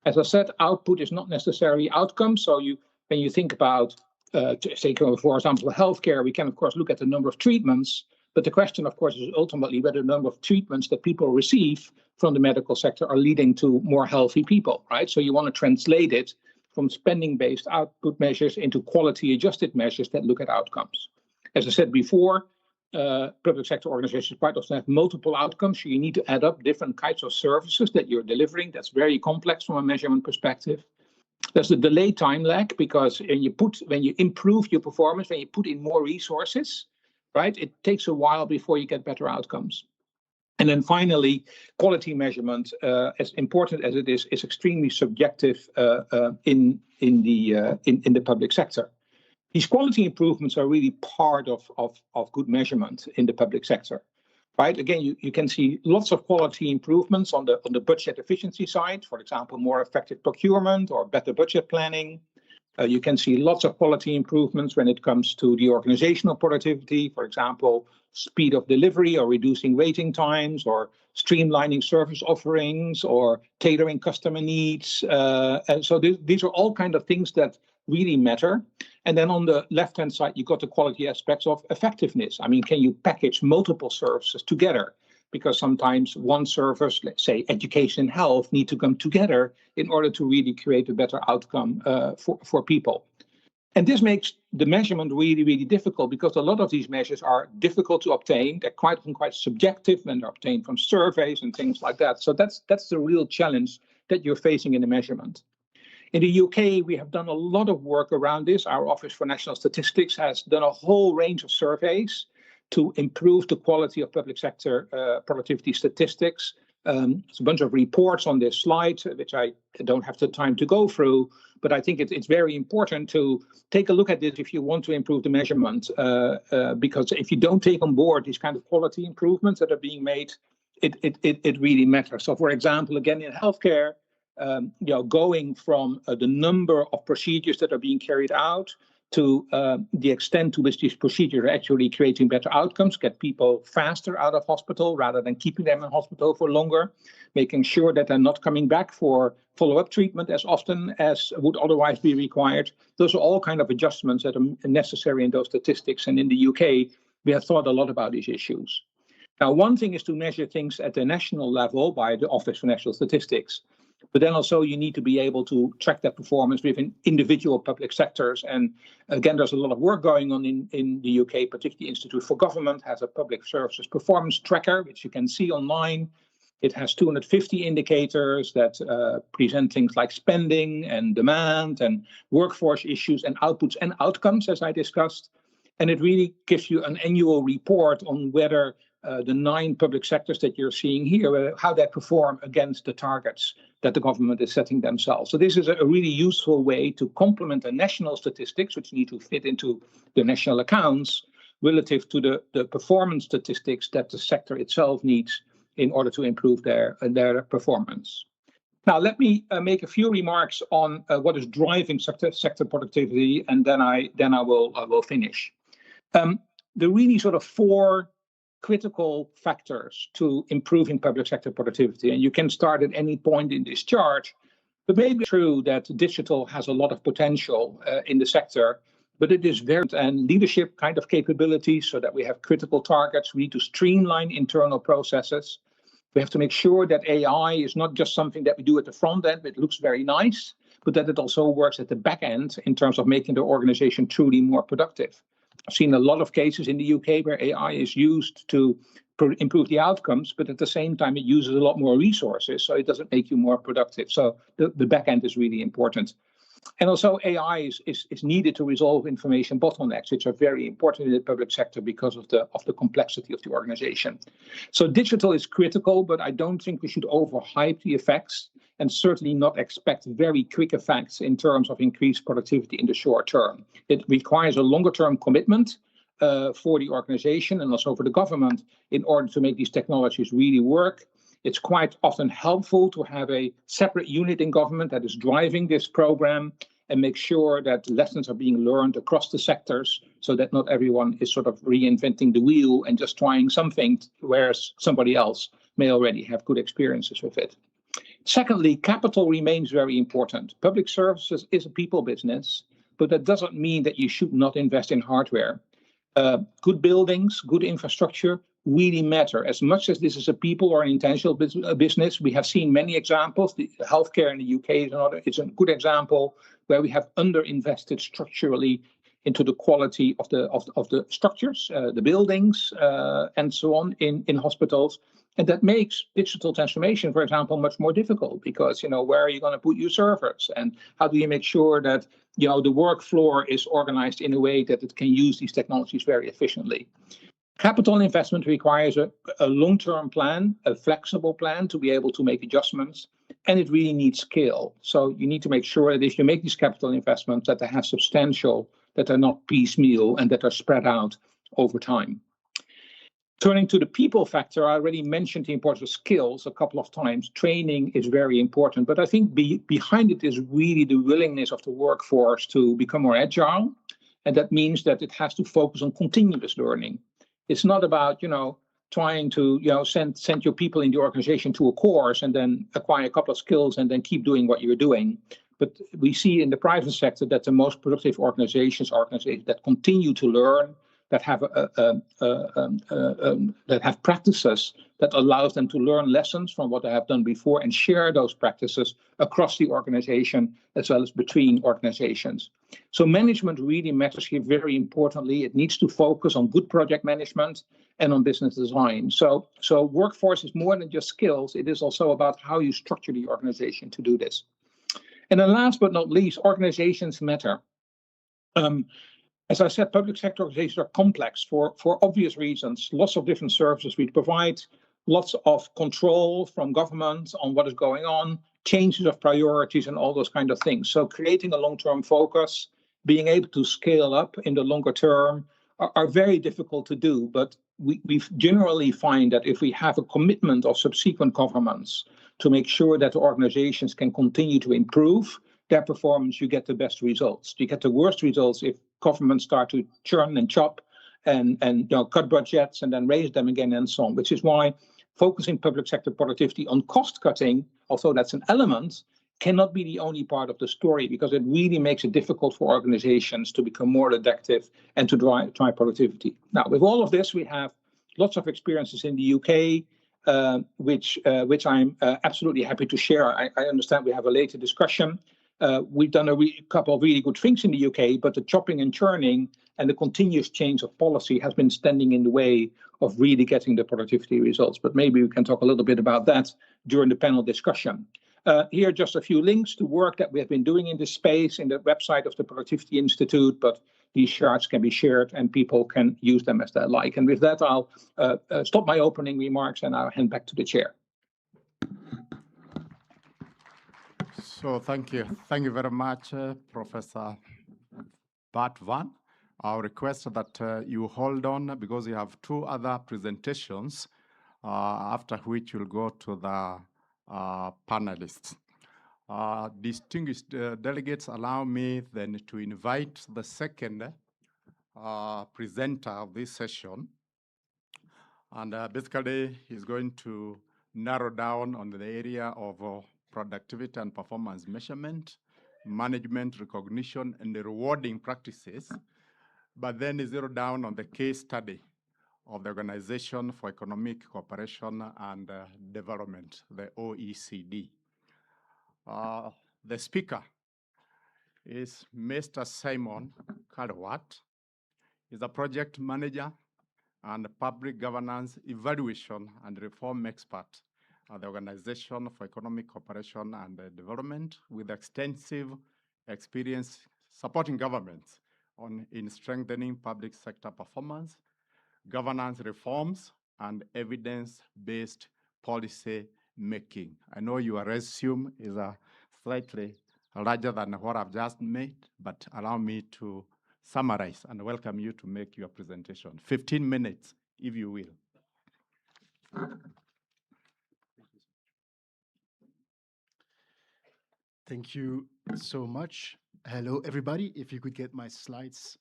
As I said, output is not necessarily outcome. So when you think about, say, for example, healthcare, we can of course look at the number of treatments, but the question, of course, is ultimately whether the number of treatments that people receive from the medical sector are leading to more healthy people, right? So you want to translate it from spending-based output measures into quality-adjusted measures that look at outcomes. As I said before, public sector organizations quite often have multiple outcomes. So you need to add up different kinds of services that you're delivering. That's very complex from a measurement perspective. There's a delay time lag because when you improve your performance, when you put in more resources, right, it takes a while before you get better outcomes. And then finally, quality measurement, as important as it is extremely subjective in the public sector. These quality improvements are really part of good measurement in the public sector, right? Again, you can see lots of quality improvements on the budget efficiency side, for example, more effective procurement or better budget planning. You can see lots of quality improvements when it comes to the organizational productivity, for example, speed of delivery or reducing waiting times or streamlining service offerings or tailoring customer needs. And so these are all kind of things that really matter. And then on the left-hand side, you got the quality aspects of effectiveness. I mean, can you package multiple services together? Because sometimes one service, let's say education and health, need to come together in order to really create a better outcome for people. And this makes the measurement really, really difficult because a lot of these measures are difficult to obtain. They're quite often quite subjective when they're obtained from surveys and things like that. So that's the real challenge that you're facing in the measurement. In the UK, we have done a lot of work around this. Our Office for National Statistics has done a whole range of surveys to improve the quality of public sector productivity statistics. There's a bunch of reports on this slide, which I don't have the time to go through, but I think it's very important to take a look at this if you want to improve the measurement, because if you don't take on board these kind of quality improvements that are being made, it really matters. So, for example, again, in healthcare, going from the number of procedures that are being carried out to the extent to which these procedures are actually creating better outcomes, get people faster out of hospital rather than keeping them in hospital for longer, making sure that they're not coming back for follow-up treatment as often as would otherwise be required. Those are all kind of adjustments that are necessary in those statistics. And in the UK, we have thought a lot about these issues. Now, one thing is to measure things at the national level by the Office for National Statistics. But then also you need to be able to track that performance within individual public sectors. And again, there's a lot of work going on in the UK, particularly the Institute for Government has a public services performance tracker, which you can see online. It has 250 indicators that present things like spending and demand and workforce issues and outputs and outcomes, as I discussed. And it really gives you an annual report on whether the 9 public sectors that you're seeing here, how they perform against the targets that the government is setting themselves. So this is a really useful way to complement the national statistics, which need to fit into the national accounts, relative to the performance statistics that the sector itself needs in order to improve their performance. Now, let me make a few remarks on what is driving sector productivity, and then I will finish. The really sort of 4 critical factors to improving public sector productivity, and you can start at any point in this chart, but maybe it's true that digital has a lot of potential in the sector, but it is very and leadership kind of capabilities so that we have critical targets. We need to streamline internal processes. We have to make sure that AI is not just something that we do at the front end, but it looks very nice, but that it also works at the back end in terms of making the organization truly more productive. I've seen a lot of cases in the UK where AI is used to improve the outcomes, but at the same time, it uses a lot more resources, so it doesn't make you more productive. So the back end is really important. And also AI is needed to resolve information bottlenecks, which are very important in the public sector because of the complexity of the organization. So digital is critical, but I don't think we should overhype the effects and certainly not expect very quick effects in terms of increased productivity in the short term. It requires a longer term commitment for the organization and also for the government in order to make these technologies really work. It's quite often helpful to have a separate unit in government that is driving this program and make sure that lessons are being learned across the sectors so that not everyone is sort of reinventing the wheel and just trying something, whereas somebody else may already have good experiences with it. Secondly, capital remains very important. Public services is a people business, but that doesn't mean that you should not invest in hardware. Good buildings, good infrastructure really matter. As much as this is a people or an intangible business, we have seen many examples. The healthcare in the UK is a good example where we have underinvested structurally into the quality of the structures, the buildings, and so on in hospitals. And that makes digital transformation, for example, much more difficult because, where are you going to put your servers? And how do you make sure that, the work floor is organized in a way that it can use these technologies very efficiently? Capital investment requires a long-term plan, a flexible plan to be able to make adjustments, and it really needs scale. So you need to make sure that if you make these capital investments, that they have substantial, that they're not piecemeal, and that are spread out over time. Turning to the people factor, I already mentioned the importance of skills a couple of times. Training is very important, but I think behind it is really the willingness of the workforce to become more agile. And that means that it has to focus on continuous learning. It's not about, trying to, send your people in the organization to a course and then acquire a couple of skills and then keep doing what you're doing. But we see in the private sector that the most productive organizations are organizations that continue to learn, that have that have practices that allows them to learn lessons from what they have done before and share those practices across the organization as well as between organizations. So management really matters here very importantly. It needs to focus on good project management and on business design. So workforce is more than just skills. It is also about how you structure the organization to do this. And then last but not least, organizations matter. As I said, public sector organizations are complex for obvious reasons. Lots of different services we provide, lots of control from government on what is going on, changes of priorities and all those kind of things. So creating a long-term focus, being able to scale up in the longer term are very difficult to do. But we generally find that if we have a commitment of subsequent governments to make sure that organizations can continue to improve their performance, you get the best results. You get the worst results if governments start to churn and chop and cut budgets and then raise them again and so on, which is why focusing public sector productivity on cost cutting, although that's an element, cannot be the only part of the story because it really makes it difficult for organizations to become more adaptive and to drive productivity. Now, with all of this, we have lots of experiences in the UK, which I'm absolutely happy to share. I understand we have a later discussion. We've done a couple of really good things in the UK, but the chopping and churning and the continuous change of policy has been standing in the way of really getting the productivity results. But maybe we can talk a little bit about that during the panel discussion. Here are just a few links to work that we have been doing in this space in the website of the Productivity Institute, but these charts can be shared and people can use them as they like. And with that, I'll stop my opening remarks and I'll hand back to the chair. So thank you. Thank you very much, Professor Bart Van. I'll request that you hold on because you have two other presentations, after which you'll go to the panelists. Distinguished delegates, allow me then to invite the second presenter of this session. And basically, he's going to narrow down on the area of productivity and performance measurement, management recognition, and the rewarding practices, but then zero down on the case study of the Organization for Economic Cooperation and Development, the OECD. The speaker is Mr. Simon Calwat. He's a project manager and public governance evaluation and reform expert at the Organization for Economic Cooperation and Development with extensive experience supporting governments in strengthening public sector performance, governance reforms, and evidence-based policy making. I know your resume is slightly larger than what I've just made, but allow me to summarize and welcome you to make your presentation. 15 minutes, if you will. Thank you so much. Hello, everybody. If you could get my slides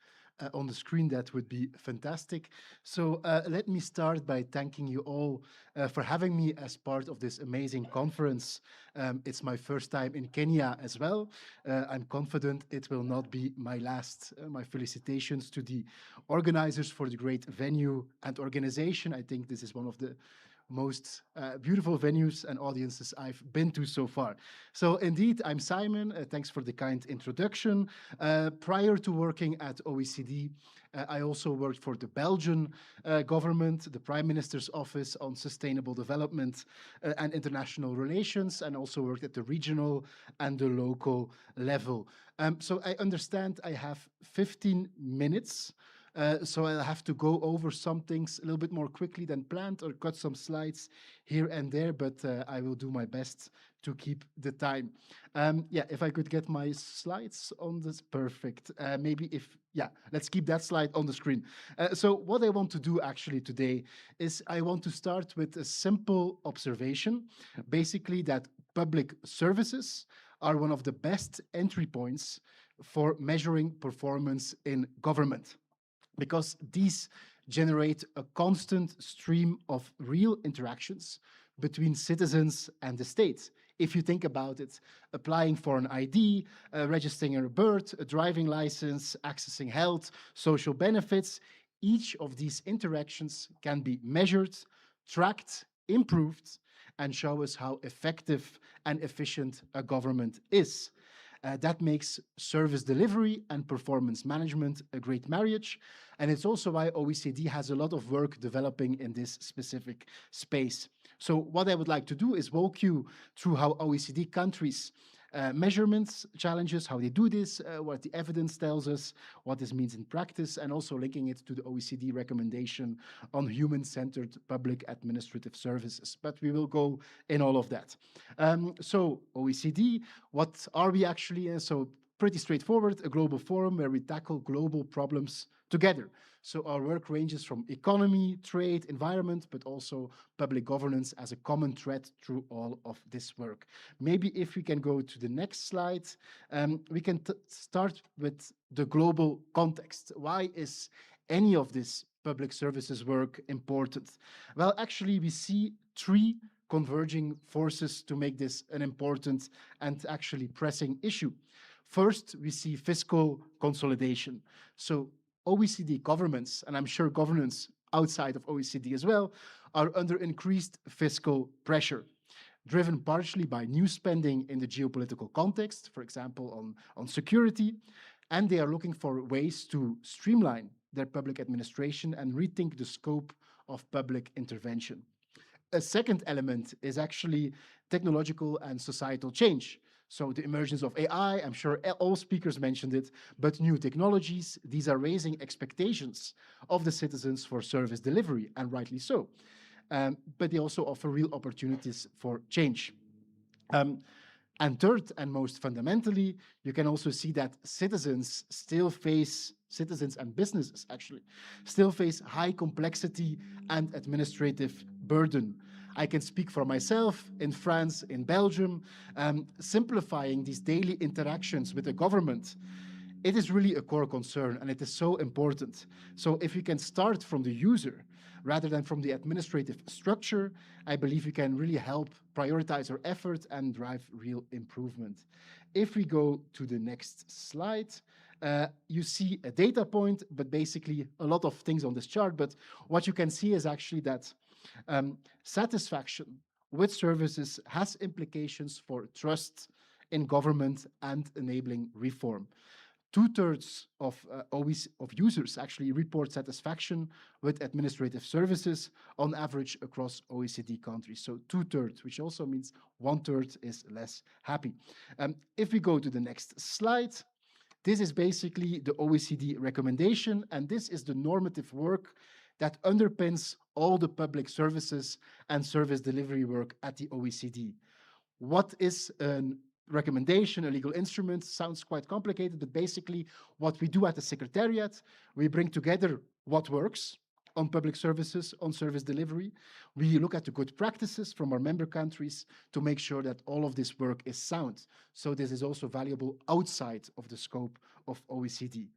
on the screen, that would be fantastic. So let me start by thanking you all for having me as part of this amazing conference. It's my first time in Kenya as well. I'm confident it will not be my last. My felicitations to the organizers for the great venue and organization. I think this is one of the most beautiful venues and audiences I've been to so far. So indeed, I'm Simon. Thanks for the kind introduction. Prior to working at OECD, I also worked for the Belgian government, the Prime Minister's Office on Sustainable Development and International Relations, and also worked at the regional and the local level. So I understand I have 15 minutes. So I'll have to go over some things a little bit more quickly than planned or cut some slides here and there, but I will do my best to keep the time. Yeah, if I could get my slides on this, perfect. Let's keep that slide on the screen. So what I want to do actually today is I want to start with a simple observation, basically that public services are one of the best entry points for measuring performance in government, because these generate a constant stream of real interactions between citizens and the state. If you think about it, applying for an ID, registering a birth, a driving license, accessing health, social benefits, each of these interactions can be measured, tracked, improved, and show us how effective and efficient a government is. That makes service delivery and performance management a great marriage. And it's also why OECD has a lot of work developing in this specific space. So what I would like to do is walk you through how OECD countries measurements, challenges, how they do this, what the evidence tells us, what this means in practice, and also linking it to the OECD recommendation on human-centered public administrative services. But we will go in all of that. So OECD, what are we actually? So pretty straightforward, a global forum where we tackle global problems together. So our work ranges from economy, trade, environment, but also public governance as a common thread through all of this work. Maybe if we can go to the next slide, we can start with the global context. Why is any of this public services work important? Well, actually, we see three converging forces to make this an important and actually pressing issue. First, we see fiscal consolidation. So OECD governments, and I'm sure governments outside of OECD as well, are under increased fiscal pressure, driven partially by new spending in the geopolitical context, for example, on security, and they are looking for ways to streamline their public administration and rethink the scope of public intervention. A second element is actually technological and societal change. So the emergence of AI, I'm sure all speakers mentioned it, but new technologies, these are raising expectations of the citizens for service delivery, and rightly so. But they also offer real opportunities for change. And third, and most fundamentally, you can also see that citizens and businesses actually, still face high complexity and administrative burden. I can speak for myself in France, in Belgium, simplifying these daily interactions with the government. It is really a core concern, and it is so important. So if we can start from the user rather than from the administrative structure, I believe we can really help prioritize our effort and drive real improvement. If we go to the next slide, you see a data point, but basically a lot of things on this chart. But what you can see is actually that satisfaction with services has implications for trust in government and enabling reform. 2/3 of users actually report satisfaction with administrative services on average across OECD countries. So 2/3, which also means 1/3 is less happy. If we go to the next slide, this is basically the OECD recommendation, and this is the normative work that underpins all the public services and service delivery work at the OECD. What is a recommendation, a legal instrument? Sounds quite complicated, but basically what we do at the Secretariat, we bring together what works, on public services, on service delivery. We look at the good practices from our member countries to make sure that all of this work is sound. So this is also valuable outside of the scope of OECD.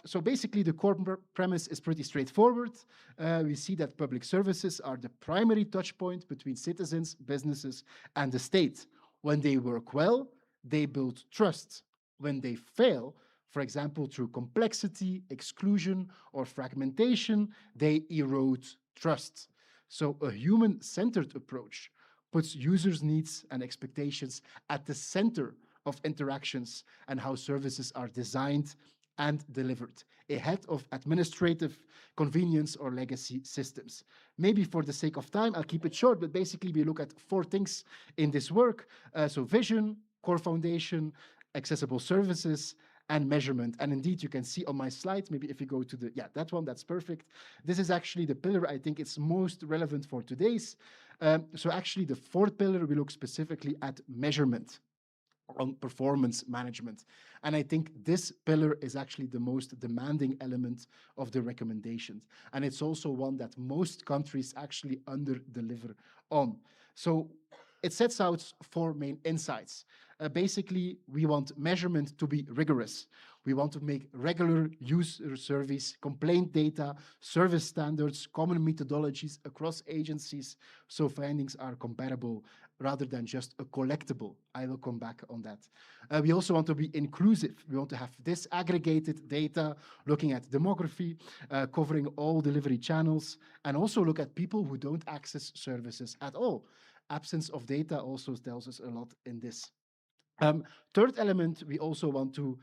So basically, the core premise is pretty straightforward. We see that public services are the primary touch point between citizens, businesses, and the state. When they work well, they build trust. When they fail, for example, through complexity, exclusion, or fragmentation, they erode trust. So a human-centered approach puts users' needs and expectations at the center of interactions and how services are designed and delivered, ahead of administrative convenience or legacy systems. Maybe for the sake of time, I'll keep it short, but basically we look at 4 things in this work. So vision, core foundation, accessible services, and measurement. And indeed, you can see on my slide, maybe if you go to that one, that's perfect. This is actually the pillar I think it's most relevant for today's. So actually the 4th pillar, we look specifically at measurement, on performance management. And I think this pillar is actually the most demanding element of the recommendations. And it's also one that most countries actually under-deliver on. So it sets out 4 main insights. Basically, we want measurement to be rigorous. We want to make regular user surveys, complaint data, service standards, common methodologies across agencies, so findings are comparable rather than just a collectible. I will come back on that. We also want to be inclusive. We want to have disaggregated data, looking at demography, covering all delivery channels, and also look at people who don't access services at all. Absence of data also tells us a lot in this. 3rd element, we also want to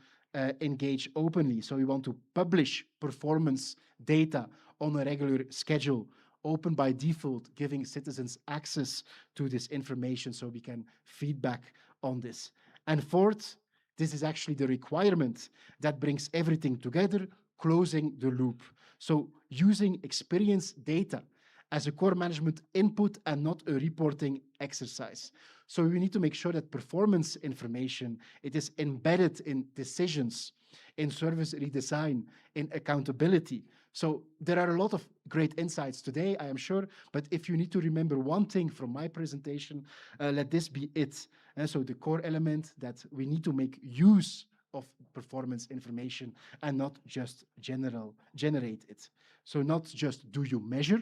engage openly. So we want to publish performance data on a regular schedule, open by default, giving citizens access to this information so we can feedback on this. And 4th, this is actually the requirement that brings everything together, closing the loop. So using experience data as a core management input and not a reporting exercise. So we need to make sure that performance information, it is embedded in decisions, in service redesign, in accountability. So there are a lot of great insights today, I am sure, but if you need to remember one thing from my presentation, let this be it. And so the core element that we need to make use of performance information and not just generate it. So not just do you measure,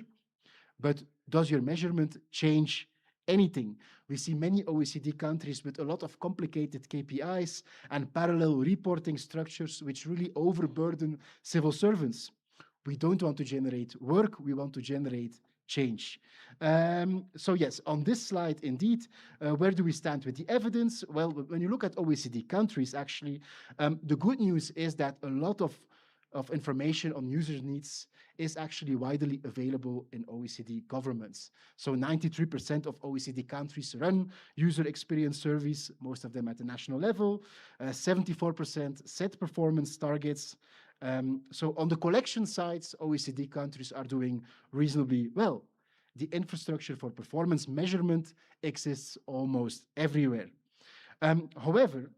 but does your measurement change anything? We see many OECD countries with a lot of complicated KPIs and parallel reporting structures which really overburden civil servants. We don't want to generate work, we want to generate change. So yes, on this slide, indeed, where do we stand with the evidence? Well, when you look at OECD countries, actually, the good news is that a lot of information on user needs is actually widely available in OECD governments. So 93% of OECD countries run user experience surveys, most of them at the national level. 74% set performance targets. So on the collection sides, OECD countries are doing reasonably well. The infrastructure for performance measurement exists almost everywhere. However,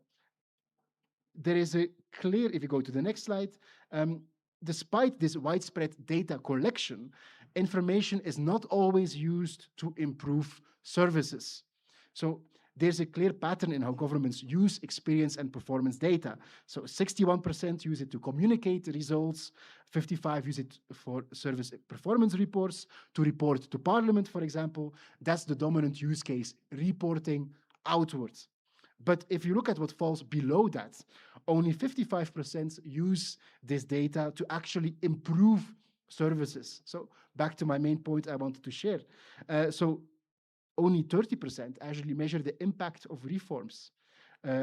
there is a clear, if you go to the next slide, despite this widespread data collection, information is not always used to improve services. So there's a clear pattern in how governments use experience and performance data. So 61% use it to communicate results, 55% use it for service performance reports, to report to Parliament, for example. That's the dominant use case, reporting outwards. But if you look at what falls below that, only 55% use this data to actually improve services. So back to my main point I wanted to share. So only 30% actually measure the impact of reforms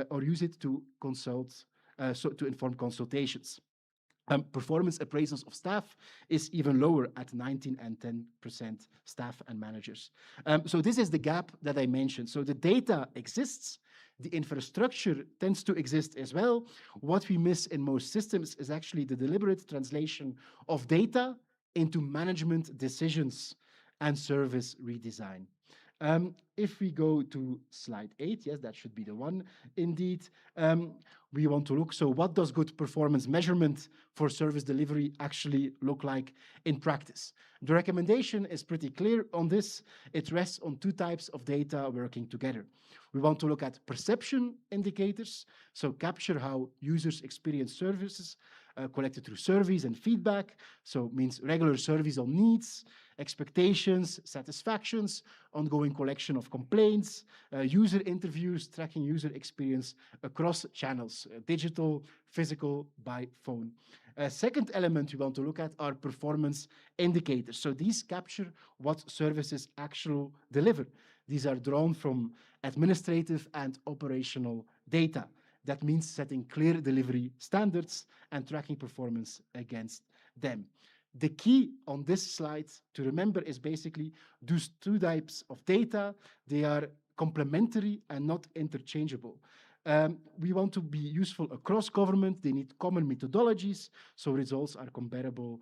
or use it to consult, to inform consultations. Performance appraisals of staff is even lower at 19% and 10% staff and managers. So this is the gap that I mentioned. So the data exists, the infrastructure tends to exist as well. What we miss in most systems is actually the deliberate translation of data into management decisions and service redesign. If we go to slide 8, yes, that should be the one indeed. We want to look, so what does good performance measurement for service delivery actually look like in practice? The recommendation is pretty clear on this. It rests on two types of data working together. We want to look at perception indicators, so capture how users experience services collected through surveys and feedback. So it means regular surveys on needs, expectations, satisfactions, ongoing collection of complaints, user interviews, tracking user experience across channels, digital, physical, by phone. Second element we want to look at are performance indicators. So these capture what services actually deliver. These are drawn from administrative and operational data. That means setting clear delivery standards and tracking performance against them. The key on this slide to remember is basically those two types of data, they are complementary and not interchangeable. We want to be useful across government. They need common methodologies, so results are comparable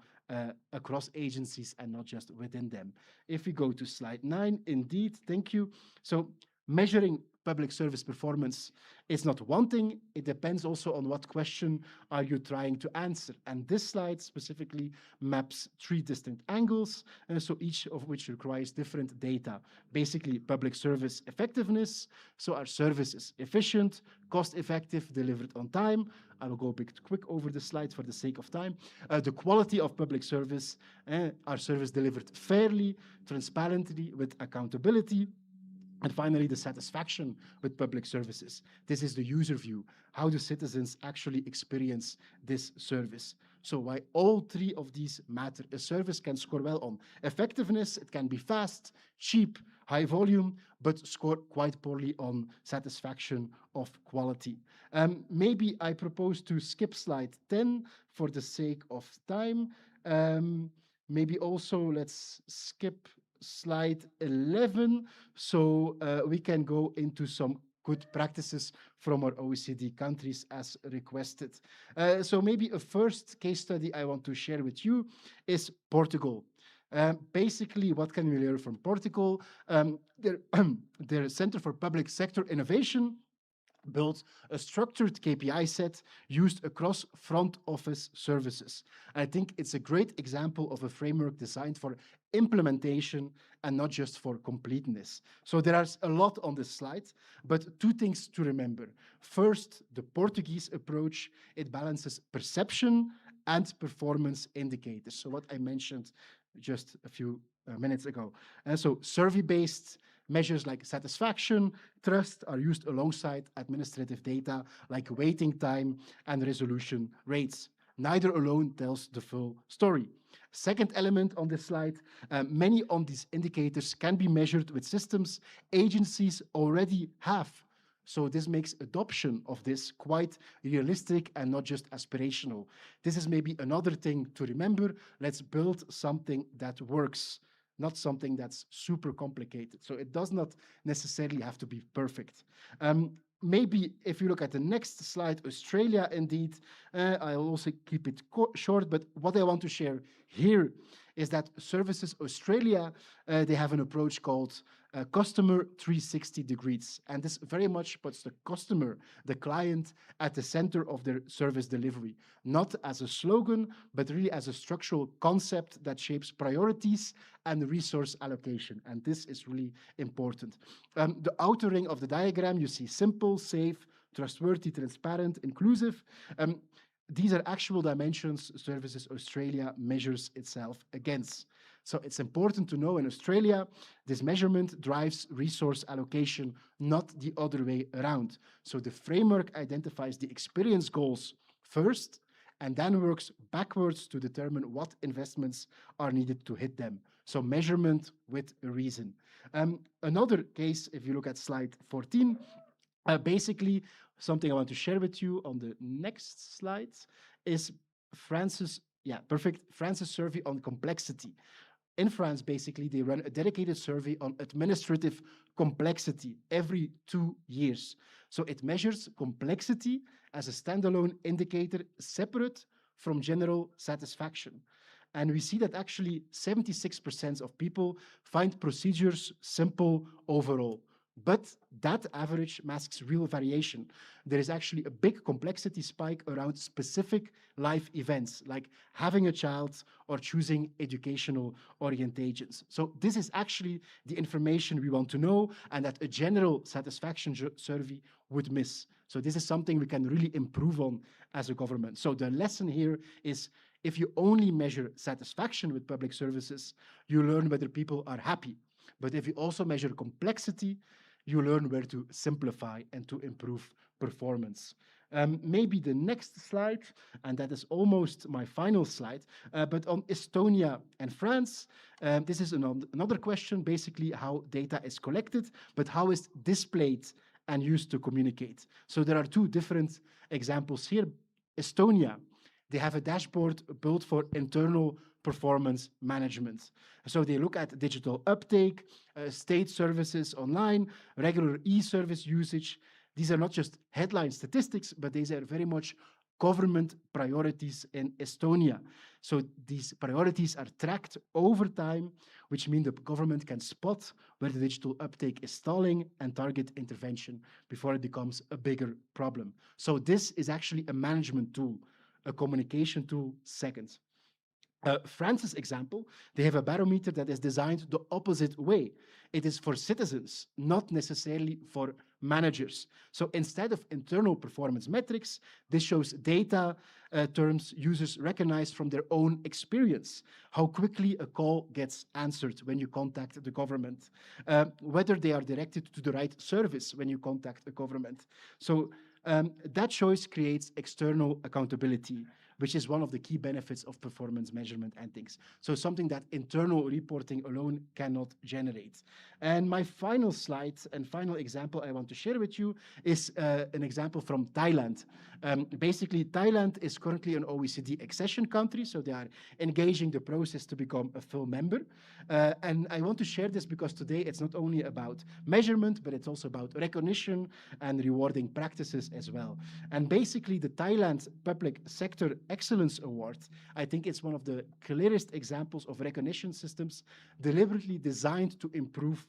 across agencies and not just within them. If we go to slide 9, indeed, thank you. So measuring public service performance is not one thing. It depends also on what question are you trying to answer. And this slide specifically maps 3 distinct angles, so each of which requires different data. Basically, public service effectiveness, so are services efficient, cost-effective, delivered on time. I will go a bit quick over the slide for the sake of time. The quality of public service, are service delivered fairly, transparently, with accountability. And finally, the satisfaction with public services. This is the user view. How do citizens actually experience this service? So why all 3 of these matter. A service can score well on effectiveness. It can be fast, cheap, high volume, but score quite poorly on satisfaction of quality. Maybe I propose to skip slide 10 for the sake of time. Maybe also let's skip slide 11, so we can go into some good practices from our OECD countries as requested. So maybe a first case study I want to share with you is Portugal. Basically, what can we learn from Portugal? Their Center for Public Sector Innovation built a structured KPI set used across front office services. I think it's a great example of a framework designed for implementation and not just for completeness. So there is a lot on this slide, but 2 things to remember. First, the Portuguese approach, it balances perception and performance indicators. So what I mentioned just a few minutes ago. And so survey-based measures like satisfaction, trust are used alongside administrative data like waiting time and resolution rates. Neither alone tells the full story. Second element on this slide, many of these indicators can be measured with systems agencies already have. So this makes adoption of this quite realistic and not just aspirational. This is maybe another thing to remember. Let's build something that works, not something that's super complicated. So it does not necessarily have to be perfect. Maybe if you look at the next slide, Australia, indeed, I'll also keep it short, but what I want to share here is that Services Australia, they have an approach called Customer 360 Degrees. And this very much puts the customer, the client, at the center of their service delivery, not as a slogan, but really as a structural concept that shapes priorities and resource allocation. And this is really important. The outer ring of the diagram, you see simple, safe, trustworthy, transparent, inclusive. These are actual dimensions Services Australia measures itself against. So it's important to know in Australia, this measurement drives resource allocation, not the other way around. So the framework identifies the experience goals first, and then works backwards to determine what investments are needed to hit them. So measurement with a reason. Another case, if you look at slide 14, basically, something I want to share with you on the next slide is France's survey on complexity. In France, basically, they run a dedicated survey on administrative complexity every 2 years. So it measures complexity as a standalone indicator separate from general satisfaction. And we see that actually 76% of people find procedures simple overall. But that average masks real variation. There is actually a big complexity spike around specific life events, like having a child or choosing educational orientations. So this is actually the information we want to know and that a general satisfaction survey would miss. So this is something we can really improve on as a government. So the lesson here is if you only measure satisfaction with public services, you learn whether people are happy. But if you also measure complexity, you learn where to simplify and to improve performance. Maybe the next slide, and that is almost my final slide, but on Estonia and France, this is another question, basically how data is collected, but how is displayed and used to communicate. So there are two different examples here. Estonia, they have a dashboard built for internal performance management. So they look at digital uptake, state services online, regular e-service usage. These are not just headline statistics, but these are very much government priorities in Estonia. So these priorities are tracked over time, which means the government can spot where the digital uptake is stalling and target intervention before it becomes a bigger problem. So this is actually a management tool, a communication tool second. France's example, they have a barometer that is designed the opposite way. It is for citizens, not necessarily for managers. So instead of internal performance metrics, this shows data terms users recognize from their own experience. How quickly a call gets answered when you contact the government, whether they are directed to the right service when you contact the government. So that choice creates external accountability, which is one of the key benefits of performance measurement and things. So something that internal reporting alone cannot generate. And my final slide and final example I want to share with you is an example from Thailand. Basically, Thailand is currently an OECD accession country, so they are engaging the process to become a full member. And I want to share this because today it's not only about measurement, but it's also about recognition and rewarding practices as well. And basically, the Thailand Public Sector Excellence Award, I think it's one of the clearest examples of recognition systems deliberately designed to improve,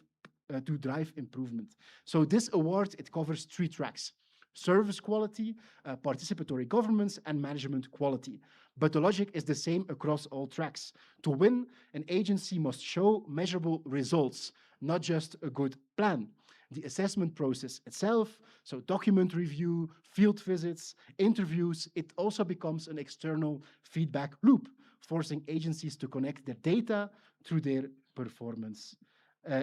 to drive improvement. So this award, it covers 3 tracks: service quality, participatory governance, and management quality. But the logic is the same across all tracks. To win, an agency must show measurable results, not just a good plan. The assessment process itself, so document review, field visits, interviews, it also becomes an external feedback loop, forcing agencies to connect their data through their performance.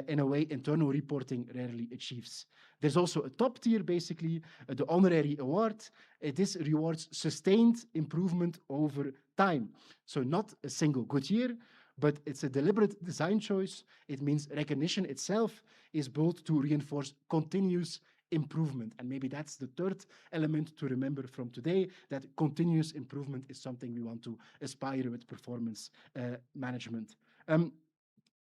In a way internal reporting rarely achieves. There's also a top tier, basically, the honorary award. This rewards sustained improvement over time. So not a single good year, but it's a deliberate design choice. It means recognition itself is built to reinforce continuous improvement. And maybe that's the third element to remember from today, that continuous improvement is something we want to aspire with performance management.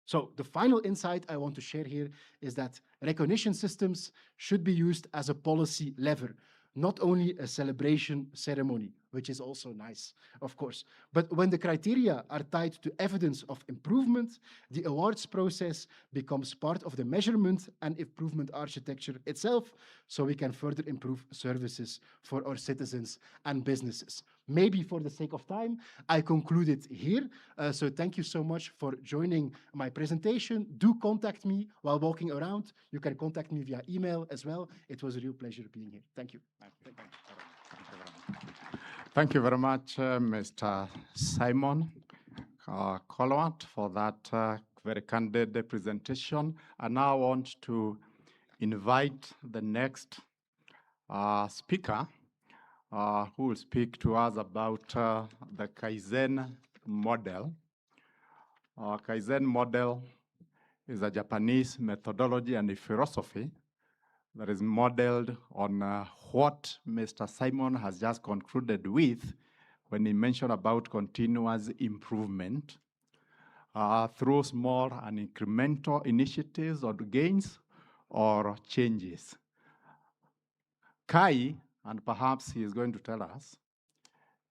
So the final insight I want to share here is that recognition systems should be used as a policy lever, not only a celebration ceremony, which is also nice, of course. But when the criteria are tied to evidence of improvement, the awards process becomes part of the measurement and improvement architecture itself, so we can further improve services for our citizens and businesses. Maybe for the sake of time, I concluded here. So thank you so much for joining my presentation. Do contact me while walking around. You can contact me via email as well. It was a real pleasure being here. Thank you. Thank you very much, Mr. Simon Colwart, for that very candid presentation. I now want to invite the next speaker who will speak to us about the Kaizen model. Kaizen model is a Japanese methodology and a philosophy that is modeled on what Mr. Simon has just concluded with when he mentioned about continuous improvement through small and incremental initiatives or gains or changes. Kai, and perhaps he is going to tell us,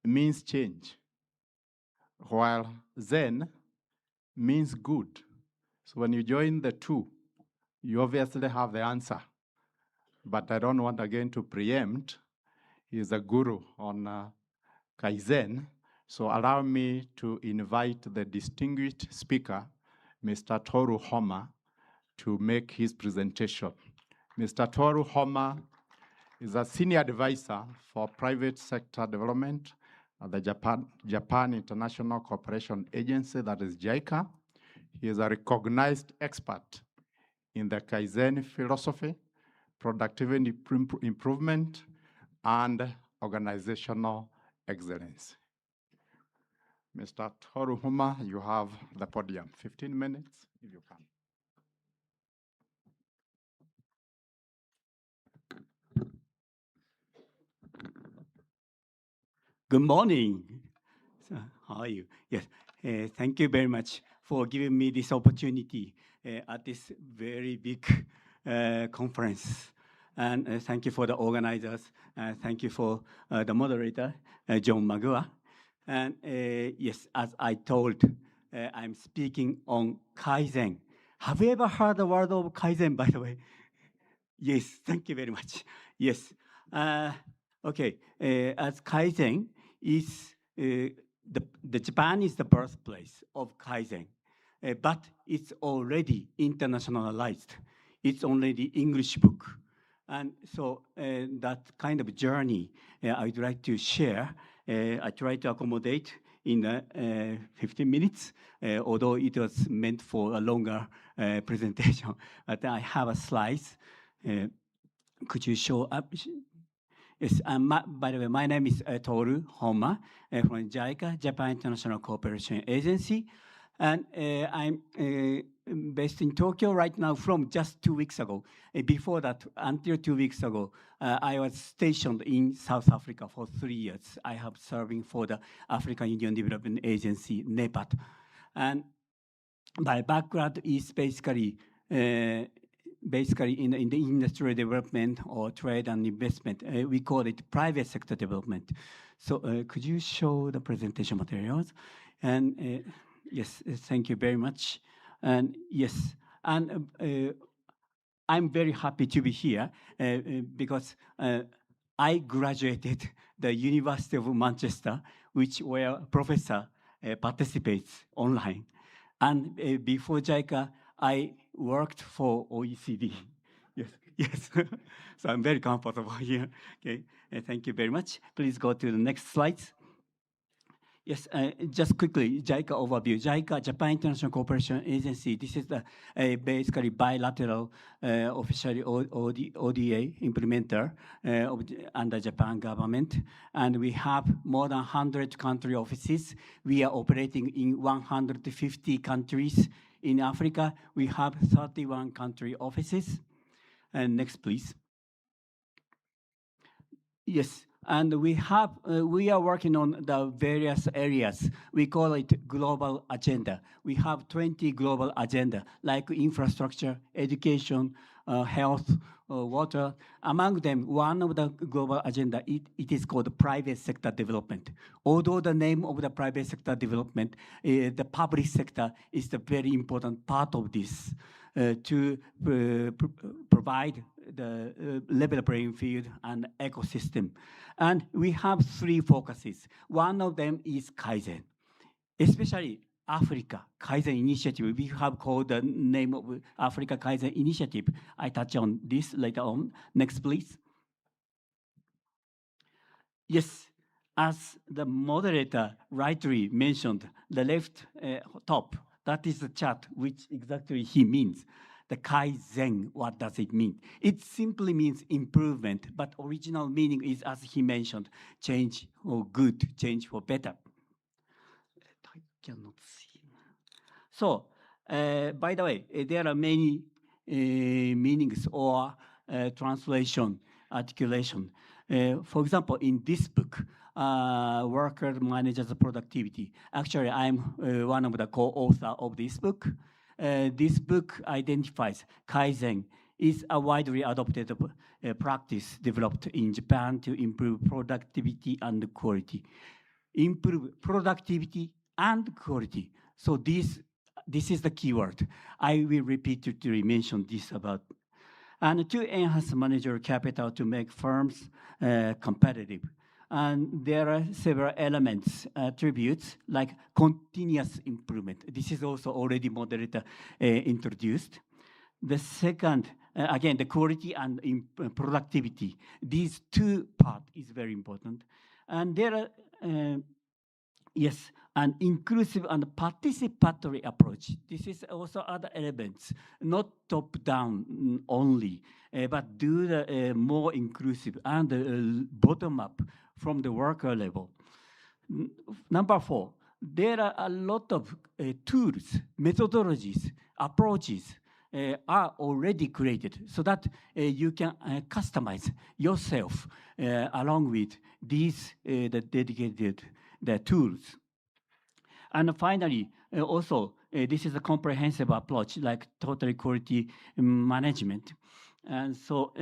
means change. while Zen means good. So when you join the two, you obviously have the answer. But I don't want again to preempt. He's a guru on Kaizen. So allow me to invite the distinguished speaker, Mr. Toru Homa, to make his presentation. Mr. Toru Homa is a senior advisor for private sector development at the Japan International Cooperation Agency, that is JICA. He is a recognized expert in the Kaizen philosophy, productivity improvement, and organizational excellence. Mr. Toru Homa, you have the podium. 15 minutes, if you can. Good morning. So, how are you? Yes, thank you very much for giving me this opportunity at this very big conference. And thank you for the organizers. Thank you for the moderator, John Magua. And yes, as I told, I'm speaking on Kaizen. Have you ever heard the word of Kaizen, by the way? Yes, thank you very much. Yes. Okay, as Kaizen is, the Japan is the birthplace of Kaizen, but it's already internationalized. It's already English book. And so that kind of journey I'd like to share. I try to accommodate in 15 minutes, although it was meant for a longer presentation. But I have a slides. Could you show up? Yes, by the way, my name is Toru Homa from JICA, Japan International Cooperation Agency. And I'm based in Tokyo right now from just 2 weeks ago. Before that, until 2 weeks ago, I was stationed in South Africa for 3 years. I have serving for the African Union Development Agency, NEPAD. And my background is basically in the industrial development or trade and investment. We call it private sector development. So could you show the presentation materials? And yes, thank you very much. And yes, and I'm very happy to be here because I graduated the University of Manchester, where a professor participates online. And before JICA, I worked for OECD. Yes, yes. So I'm very comfortable here. Okay, thank you very much. Please go to the next slides. Yes, just quickly, JICA overview. JICA, Japan International Cooperation Agency. This is the basically bilateral officially ODA implementer under Japan government. And we have more than 100 country offices. We are operating in 150 countries. In Africa, we have 31 country offices. And next, please. Yes, and we are working on the various areas. We call it global agenda. We have 20 global agenda, like infrastructure, education, health, water. Among them, one of the global agenda, it is called private sector development. Although the name of the private sector development, the public sector is the very important part of this to provide the level playing field and ecosystem. And we have 3 focuses. One of them is Kaizen, especially Africa Kaizen Initiative. We have called the name of Africa Kaizen Initiative. I touch on this later on. Next, please. Yes, as the moderator rightly mentioned, the left top, that is the chart which exactly he means. The Kaizen, what does it mean? It simply means improvement, but original meaning is, as he mentioned, change for good, change for better. I cannot see. So, by the way, there are many meanings or translation, articulation. For example, in this book, Worker Managers Productivity. Actually, I'm one of the co-authors of this book. This book identifies Kaizen is a widely adopted practice developed in Japan to improve productivity and quality. Improve productivity and quality. So this is the keyword. I will repeatedly mention this about. And to enhance manager capital to make firms competitive. And there are several elements, attributes, like continuous improvement. This is also already moderator introduced. The second, again, the quality and productivity. These two parts is very important. And there are, yes, an inclusive and participatory approach. This is also other elements, not top-down only, but do the more inclusive and bottom-up from the worker level. Number 4, there are a lot of tools, methodologies, approaches are already created so that you can customize yourself along with these the dedicated tools. And finally, also, this is a comprehensive approach like total quality management. And so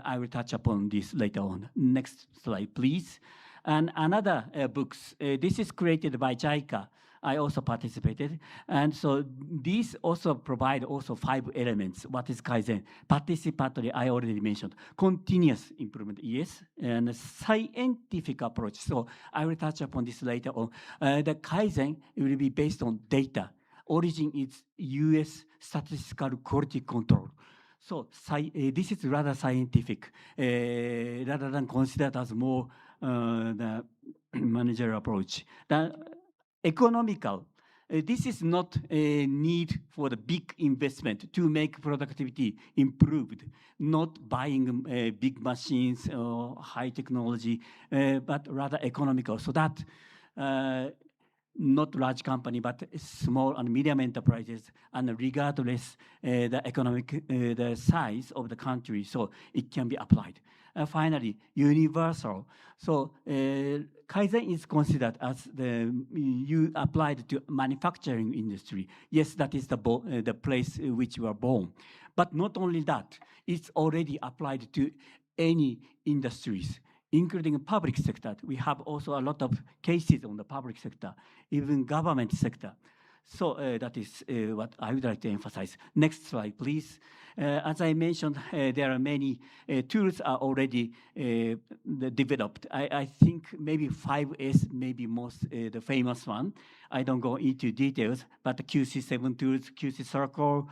I will touch upon this later on. Next slide, please. And another books, this is created by JICA. I also participated. And so these also provide also 5 elements. What is Kaizen? Participatory, I already mentioned. Continuous improvement, yes. And scientific approach. So I will touch upon this later on. The Kaizen will be based on data. Origin is US statistical quality control. So this is rather scientific, rather than considered as more the managerial approach. The economical, this is not a need for the big investment to make productivity improved, not buying big machines or high technology, but rather economical. So that not large company, but small and medium enterprises, and regardless the economic the size of the country, so it can be applied. Finally, universal. So Kaizen is considered as you applied to manufacturing industry. Yes, that is the place which you are born. But not only that, it's already applied to any industries, including public sector. We have also a lot of cases on the public sector, even government sector. So that is what I would like to emphasize. Next slide, please. As I mentioned, there are many tools are already developed. I think maybe 5S may be most the famous one. I don't go into details, but the QC7 tools, QC Circle,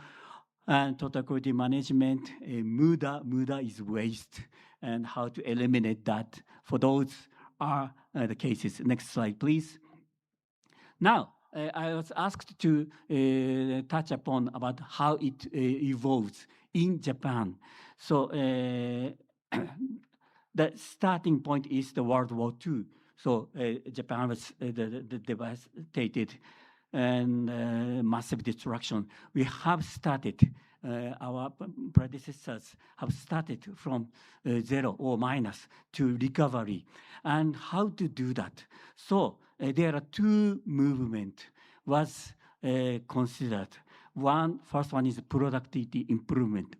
and total quality management, MUDA is waste, and how to eliminate that. For those are the cases. Next slide, please. Now, I was asked to touch upon about how it evolves in Japan. So the starting point is the World War II. So Japan was devastated and massive destruction. We have started, our predecessors have started from 0 or minus to recovery. And how to do that? So there are 2 movements was considered. First one is productivity improvement.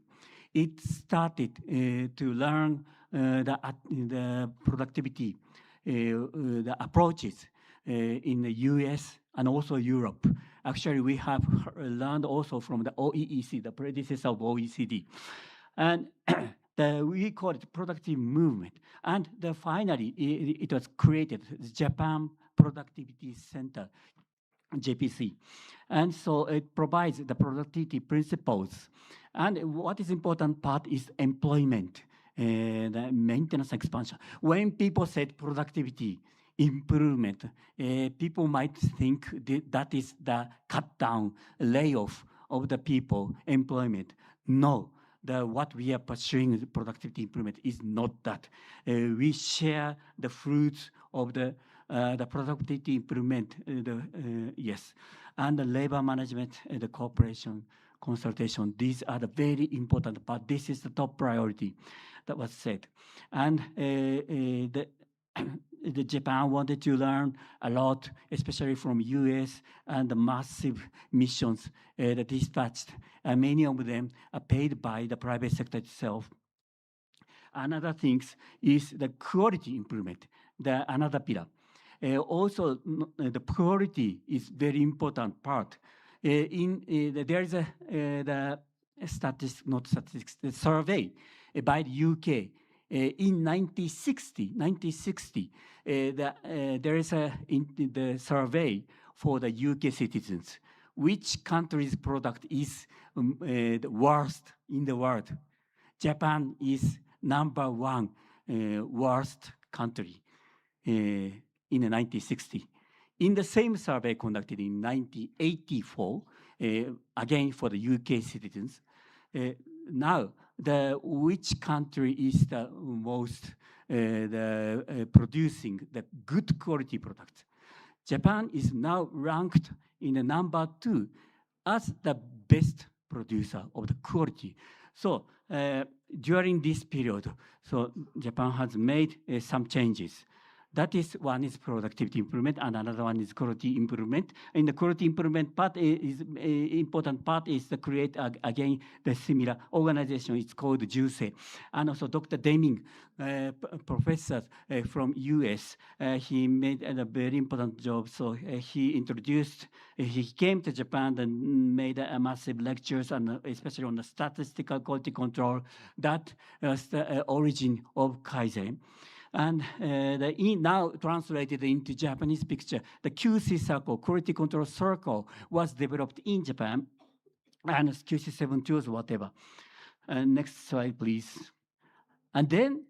It started to learn the productivity, the approaches in the US and also Europe. Actually, we have learned also from the OEEC, the predecessor of OECD. And we call it productive movement. And finally, it was created, the Japan Productivity Center, JPC. And so it provides the productivity principles. And what is important part is employment, the maintenance expansion. When people said productivity improvement, people might think that is the cut down, layoff of the people, employment. No, what we are pursuing productivity improvement is not that. We share the fruits of the productivity improvement, yes, and the labor management, the cooperation, consultation. These are the very important part. This is the top priority that was said. And the Japan wanted to learn a lot, especially from US and the massive missions that dispatched. Many of them are paid by the private sector itself. Another thing is the quality improvement, another pillar. Also, the quality is very important part. There is the the survey by the UK. In 1960, there is the survey for the UK citizens. Which country's product is the worst in the world? Japan is #1 worst country in the 1960. In the same survey conducted in 1984, again for the UK citizens, now which country is the most producing the good quality products? Japan is now ranked in the #2 as the best producer of the quality. So during this period, so Japan has made some changes. That is, one is productivity improvement, and another one is quality improvement. In the quality improvement part, important part is to create again the similar organization. It's called JUSE, and also Dr. Deming, professor from US, he made a very important job. So he came to Japan and made massive lectures, and especially on the statistical quality control. That is the origin of Kaizen. And now translated into Japanese picture, the QC circle, quality control circle, was developed in Japan, and QC7 tools, whatever. Next slide, please. And then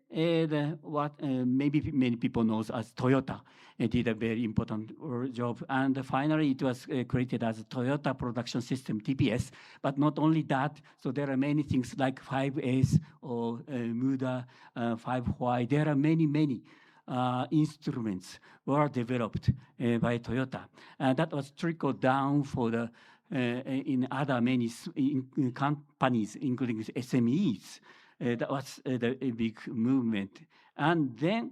what maybe many people knows as Toyota did a very important job. And finally, it was created as a Toyota Production System, TPS. But not only that, so there are many things like 5S or MUDA, 5Y. There are many instruments were developed by Toyota. And that was trickled down for the in other many companies, including SMEs. That was the big movement. And then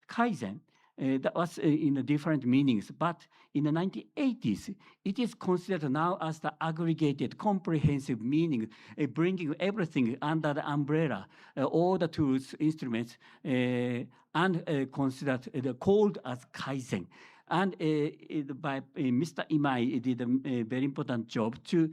Kaizen, that was in the different meanings. But in the 1980s, it is considered now as the aggregated, comprehensive meaning, bringing everything under the umbrella, all the tools, instruments, and considered called as Kaizen. And by Mr. Imai did a very important job to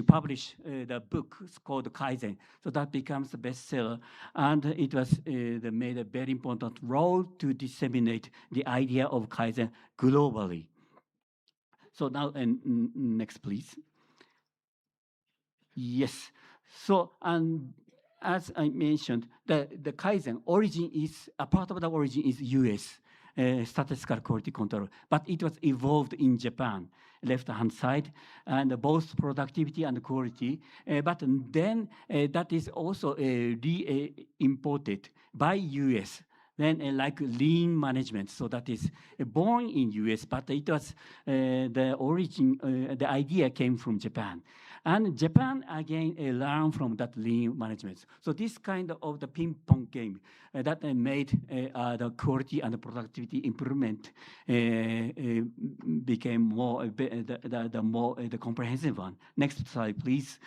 publish the book called Kaizen. So that becomes the bestseller. And it was made a very important role to disseminate the idea of Kaizen globally. So now, next, please. Yes. So, and as I mentioned, the Kaizen origin is, a part of the origin is US. Statistical quality control, but it was evolved in Japan, left-hand side, and both productivity and quality. But then that is also re-imported by US. Then like lean management, so that is born in US, but it was the origin, the idea came from Japan. And Japan, again, learned from that lean management. So this kind of the ping-pong game that made the quality and the productivity improvement became more, the comprehensive one. Next slide, please.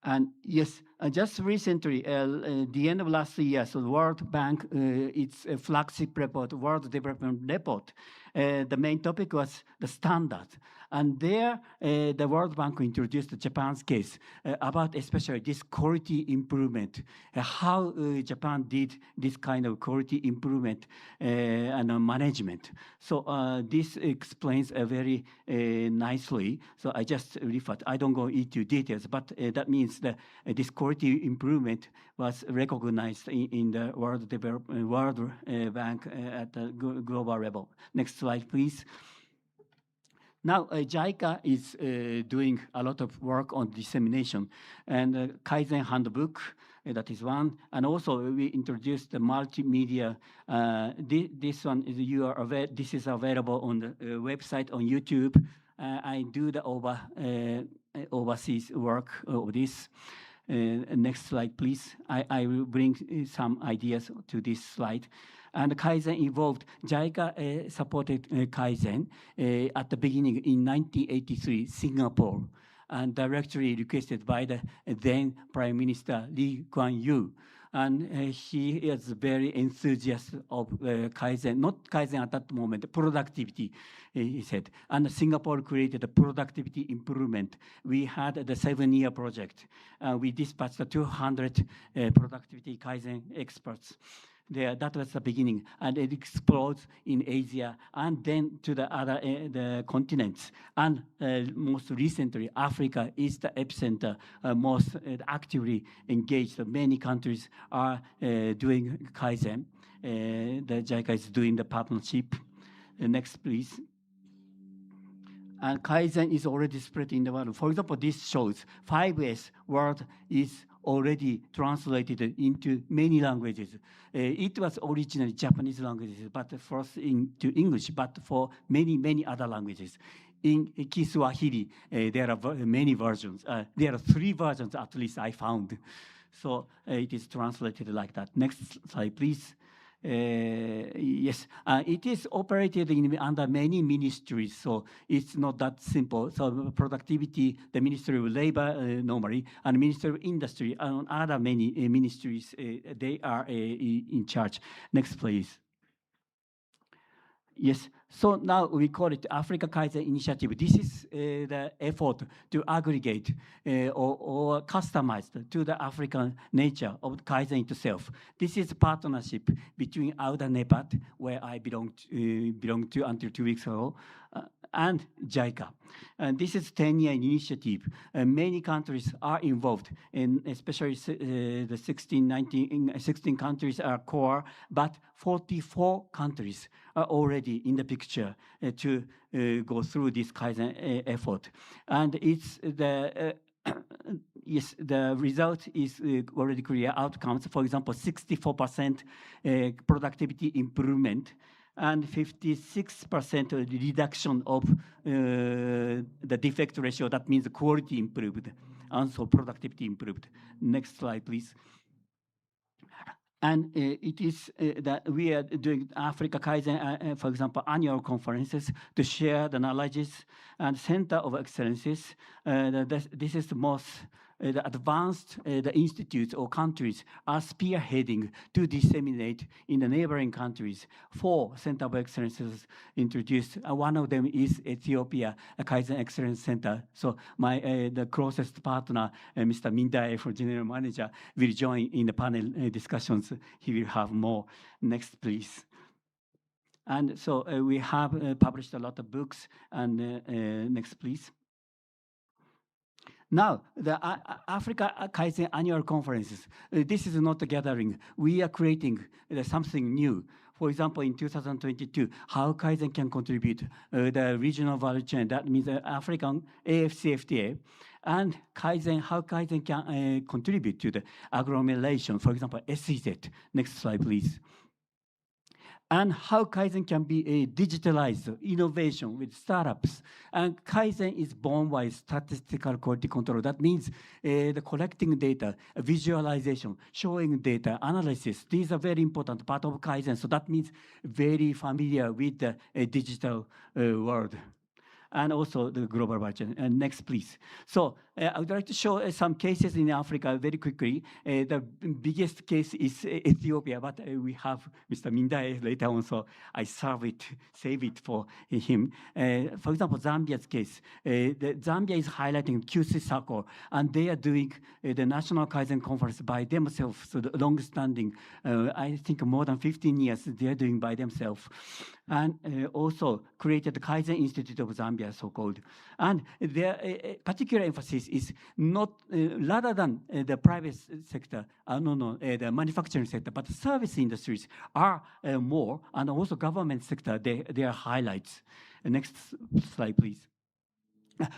And yes, just recently, the end of last year, so the World Bank, its flagship report, World Development Report, the main topic was the standard. And there, the World Bank introduced Japan's case about especially this quality improvement, how Japan did this kind of quality improvement and management. So this explains very nicely. So I just referred, I don't go into details, but that means that this quality improvement was recognized in the World Bank at the global level. Next slide, please. Now, JICA is doing a lot of work on dissemination, and Kaizen handbook, that is one. And also, we introduced the multimedia. This one is this is available on the website on YouTube. I do the overseas work of this. Next slide, please. I will bring some ideas to this slide. And Kaizen evolved. JICA supported Kaizen at the beginning in 1983, Singapore. and directly requested by the then Prime Minister Lee Kuan Yew. And he is very enthusiastic of Kaizen, not Kaizen at that moment, productivity, he said. And Singapore created a productivity improvement. We had the 7-year project. We dispatched 200 productivity Kaizen experts. There, that was the beginning, and it explodes in Asia and then to the other the continents. And most recently, Africa is the epicenter, most actively engaged. Many countries are doing Kaizen. The JICA is doing the partnership. Next, please. And Kaizen is already spread in the world. For example, this shows 5S word is already translated into many languages. It was originally Japanese languages, but first into English, but for many, many other languages. In Kiswahili, there are many versions. There are 3 versions, at least I found. So it is translated like that. Next slide, please. Yes, it is operated under many ministries, so it's not that simple. So productivity, the Ministry of Labor normally, and Ministry of Industry, and other many ministries, they are in charge. Next, please. Yes, so now we call it Africa Kaizen Initiative. This is the effort to aggregate or customize to the African nature of Kaizen itself. This is a partnership between Auda Nepad, where I belonged to until 2 weeks ago, and JICA. And this is a 10-year initiative. Many countries are involved, and especially the 16 countries are core, but 44 countries are already in the picture to go through this Kaizen effort. And it's the yes, the result is already clear outcomes. For example, 64% productivity improvement and 56% reduction of the defect ratio. That means the quality improved, and so productivity improved. Next slide, please. And it is that we are doing Africa Kaizen, for example, annual conferences to share the knowledges and center of excellences. This is the most the advanced the institutes or countries are spearheading to disseminate in the neighboring countries. 4 center of excellences introduced. One of them is Ethiopia, a Kaizen Excellence Center. So my the closest partner, Mr. Mindae, for General Manager, will join in the panel discussions. He will have more. Next, please. And so we have published a lot of books. And next, please. Now, the Africa Kaizen annual conferences, this is not a gathering. We are creating something new. For example, in 2022, how Kaizen can contribute the regional value chain, that means the African AFCFTA, and Kaizen, how Kaizen can contribute to the agglomeration, for example, SEZ. Next slide, please. And how Kaizen can be a digitalized innovation with startups. And Kaizen is born by statistical quality control. That means the collecting data, visualization, showing data, analysis. These are very important part of Kaizen. So that means very familiar with the digital world. And also the global budget. Next, please. So I would like to show some cases in Africa very quickly. The biggest case is Ethiopia, but we have Mr. Mindae later on, so I save it for him. For example, Zambia's case. Zambia is highlighting QC Circle, and they are doing the National Kaizen Conference by themselves, so the long-standing, I think more than 15 years, they are doing by themselves. And also created the Kaizen Institute of Zambia, so-called. And their particular emphasis is not, rather than the private sector, the manufacturing sector, but the service industries are more, and also government sector, they are highlights. Next slide, please.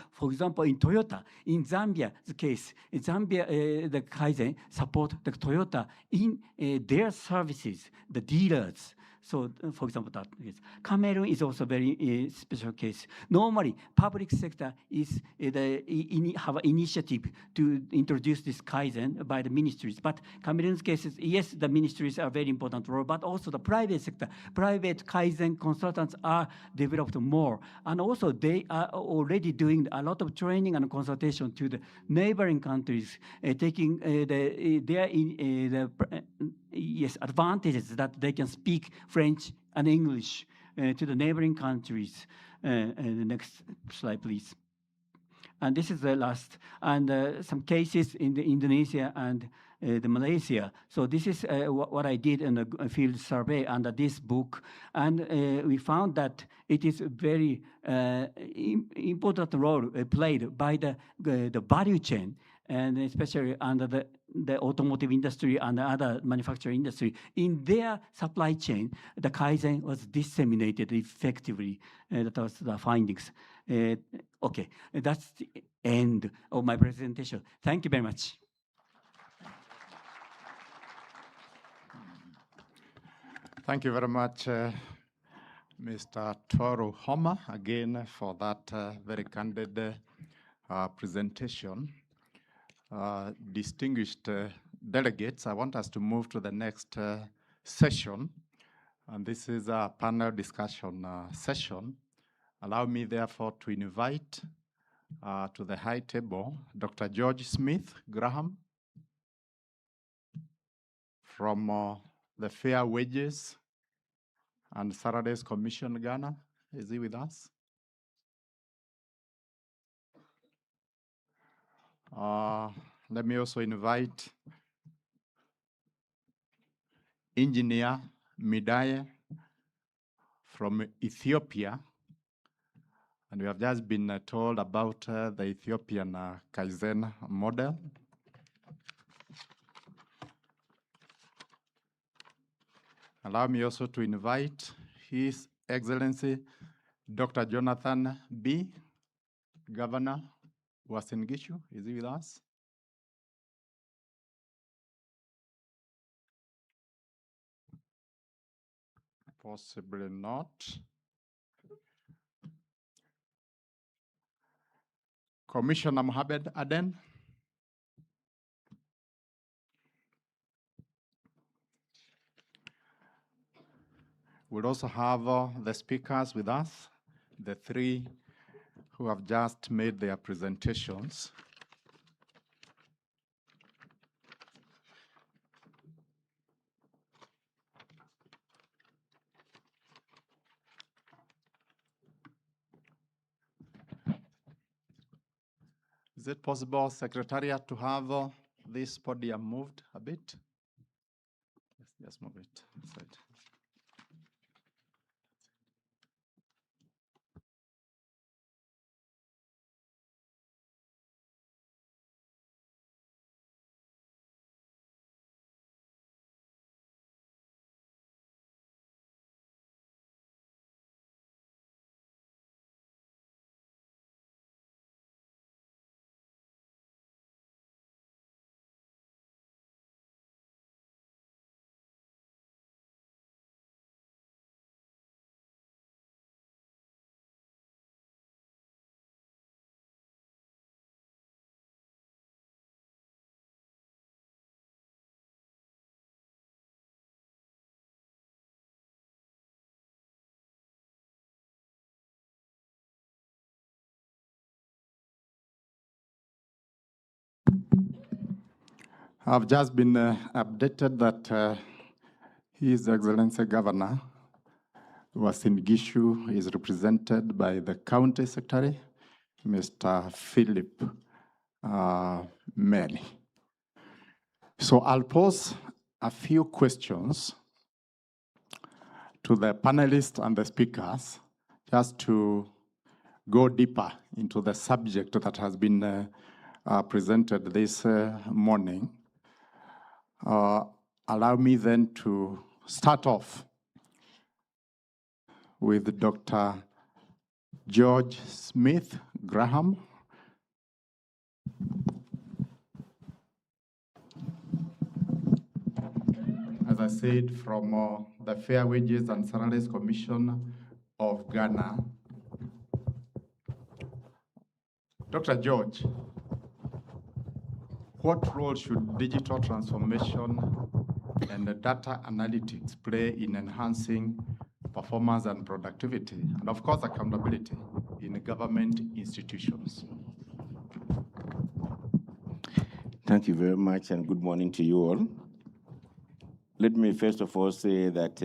For example, in Toyota, in Zambia's case, Zambia, the Kaizen support the Toyota in their services, the dealers. So, for example, that is. Cameroon is also a very special case. Normally, public sector is have an initiative to introduce this Kaizen by the ministries. But Cameroon's case is, yes, the ministries are very important role, but also the private sector. Private Kaizen consultants are developed more. And also, they are already doing doing a lot of training and consultation to the neighboring countries, taking advantages that they can speak French and English to the neighboring countries. The next slide, please. And this is the last, and some cases in the Indonesia and the Malaysia. So this is what I did in a field survey under this book, and we found that it is a very important role played by the value chain, and especially under the automotive industry and the other manufacturing industry. In their supply chain, the Kaizen was disseminated effectively. That was the findings. Okay, that's the end of my presentation. Thank you very much. Thank you very much, Mr. Toru Homer, again for that very candid presentation. Distinguished delegates, I want us to move to the next session, and this is a panel discussion session. Allow me, therefore, to invite to the high table Dr. George Smith Graham from the Fair Wages and Salaries Commission, Ghana. Is he with us? Let me also invite Engineer Midaye from Ethiopia. And we have just been told about the Ethiopian Kaizen model. Allow me also to invite His Excellency Dr. Jonathan B., Governor Uasin Gishu. Is he with us? Possibly not. Commissioner Mohamed Aden. We'll also have the speakers with us, the three who have just made their presentations. Is it possible, Secretariat, to have this podium moved a bit? Yes, just move it aside. I've just been updated that His Excellency Governor Uasin Gishu is represented by the County Secretary, Mr. Philip Meli. So I'll pose a few questions to the panelists and the speakers just to go deeper into the subject that has been presented this morning. Allow me then to start off with Dr. George Smith Graham. As I said, from the Fair Wages and Salaries Commission of Ghana. Dr. George, what role should digital transformation and data analytics play in enhancing performance and productivity, and of course accountability in government institutions. Thank you very much, and good morning to you all. Let me first of all say that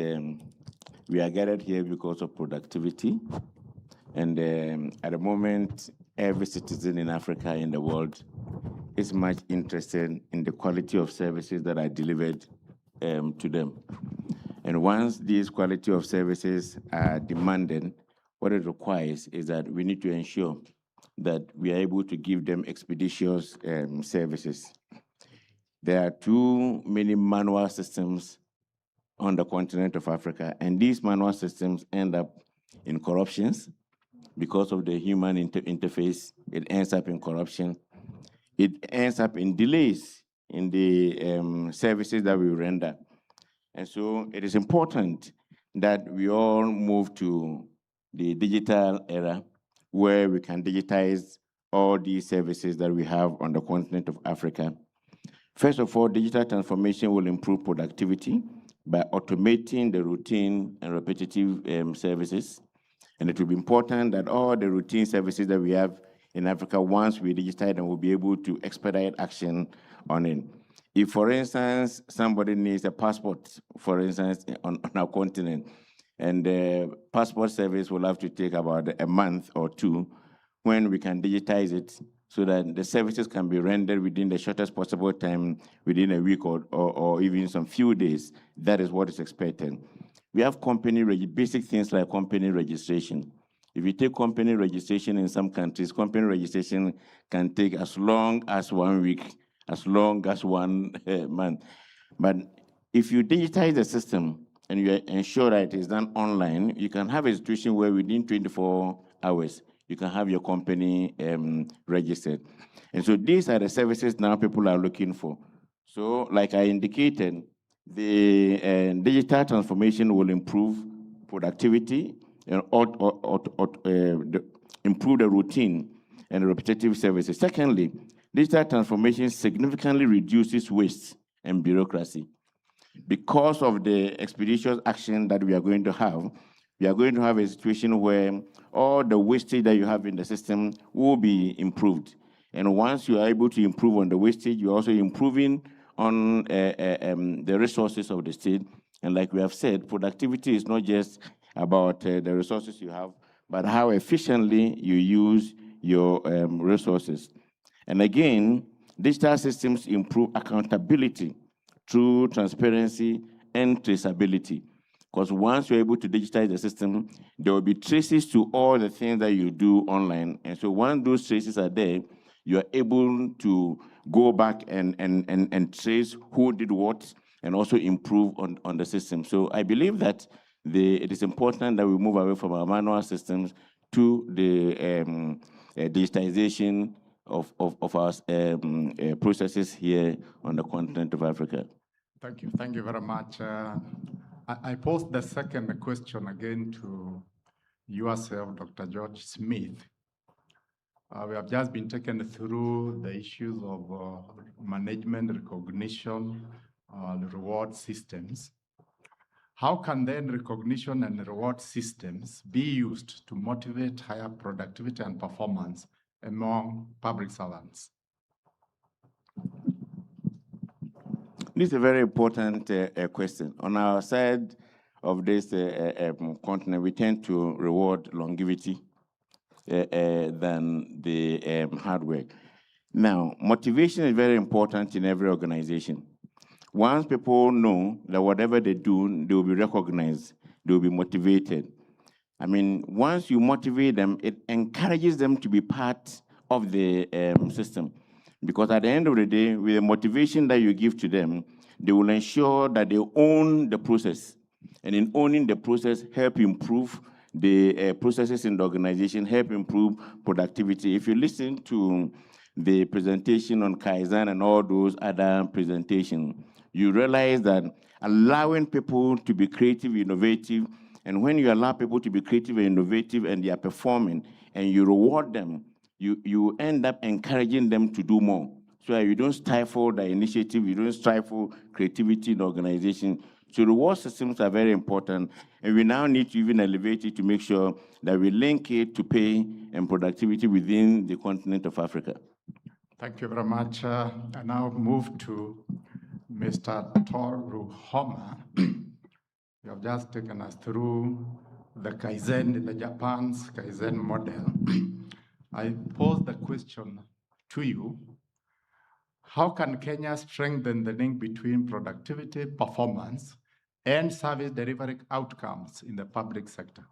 we are gathered here because of productivity. And at the moment, every citizen in Africa, in the world, is much interested in the quality of services that are delivered to them. And once these quality of services are demanded, what it requires is that we need to ensure that we are able to give them expeditious services. There are too many manual systems on the continent of Africa, and these manual systems end up in corruptions because of the human interface. It ends up in corruption. It ends up in delays in the services that we render. And so it is important that we all move to the digital era where we can digitize all these services that we have on the continent of Africa. First of all, digital transformation will improve productivity by automating the routine and repetitive services. And it will be important that all the routine services that we have in Africa, once we digitize them, we'll be able to expedite action on it. If, for instance, somebody needs a passport, for instance, on our continent, and the passport service will have to take about a month or two, when we can digitize it so that the services can be rendered within the shortest possible time, within a week or even some few days, that is what is expected. We have basic things like company registration. If you take company registration in some countries, company registration can take as long as 1 week, as long as 1 month. But if you digitize the system and you ensure that it is done online, you can have a situation where within 24 hours, you can have your company registered. And so these are the services now people are looking for. So like I indicated, the digital transformation will improve productivity and improve the routine and repetitive services. Secondly, digital transformation significantly reduces waste and bureaucracy. Because of the expeditious action that we are going to have a situation where all the wastage that you have in the system will be improved. And once you are able to improve on the wastage, you're also improving on the resources of the state. And like we have said, productivity is not just about the resources you have, but how efficiently you use your resources. And again, digital systems improve accountability through transparency and traceability. Because once you're able to digitize the system, there will be traces to all the things that you do online. And so once those traces are there, you're able to go back and trace who did what and also improve on the system. So I believe that it is important that we move away from our manual systems to the digitization of our processes here on the continent of Africa. Thank you. Thank you very much. I pose the second question again to yourself, Dr. George Smith. We have just been taken through the issues of management, recognition, reward systems. How can then recognition and reward systems be used to motivate higher productivity and performance among public servants? This is a very important question. On our side of this continent, we tend to reward longevity than the hard work. Now, motivation is very important in every organization. Once people know that whatever they do, they will be recognized, they will be motivated. I mean, once you motivate them, it encourages them to be part of the system. Because at the end of the day, with the motivation that you give to them, they will ensure that they own the process. And in owning the process, help improve the processes in the organization, help improve productivity. If you listen to the presentation on Kaizen and all those other presentations, you realize that allowing people to be creative, innovative, and when you allow people to be creative and innovative and they are performing and you reward them, you end up encouraging them to do more. So you don't stifle the initiative, you don't stifle creativity in the organization. So reward systems are very important, and we now need to even elevate it to make sure that we link it to pay and productivity within the continent of Africa. Thank you very much. I now move to Mr. Toru Homa. You have just taken us through the Kaizen, the Japan's Kaizen model. I pose the question to you. How can Kenya strengthen the link between productivity, performance, and service delivery outcomes in the public sector?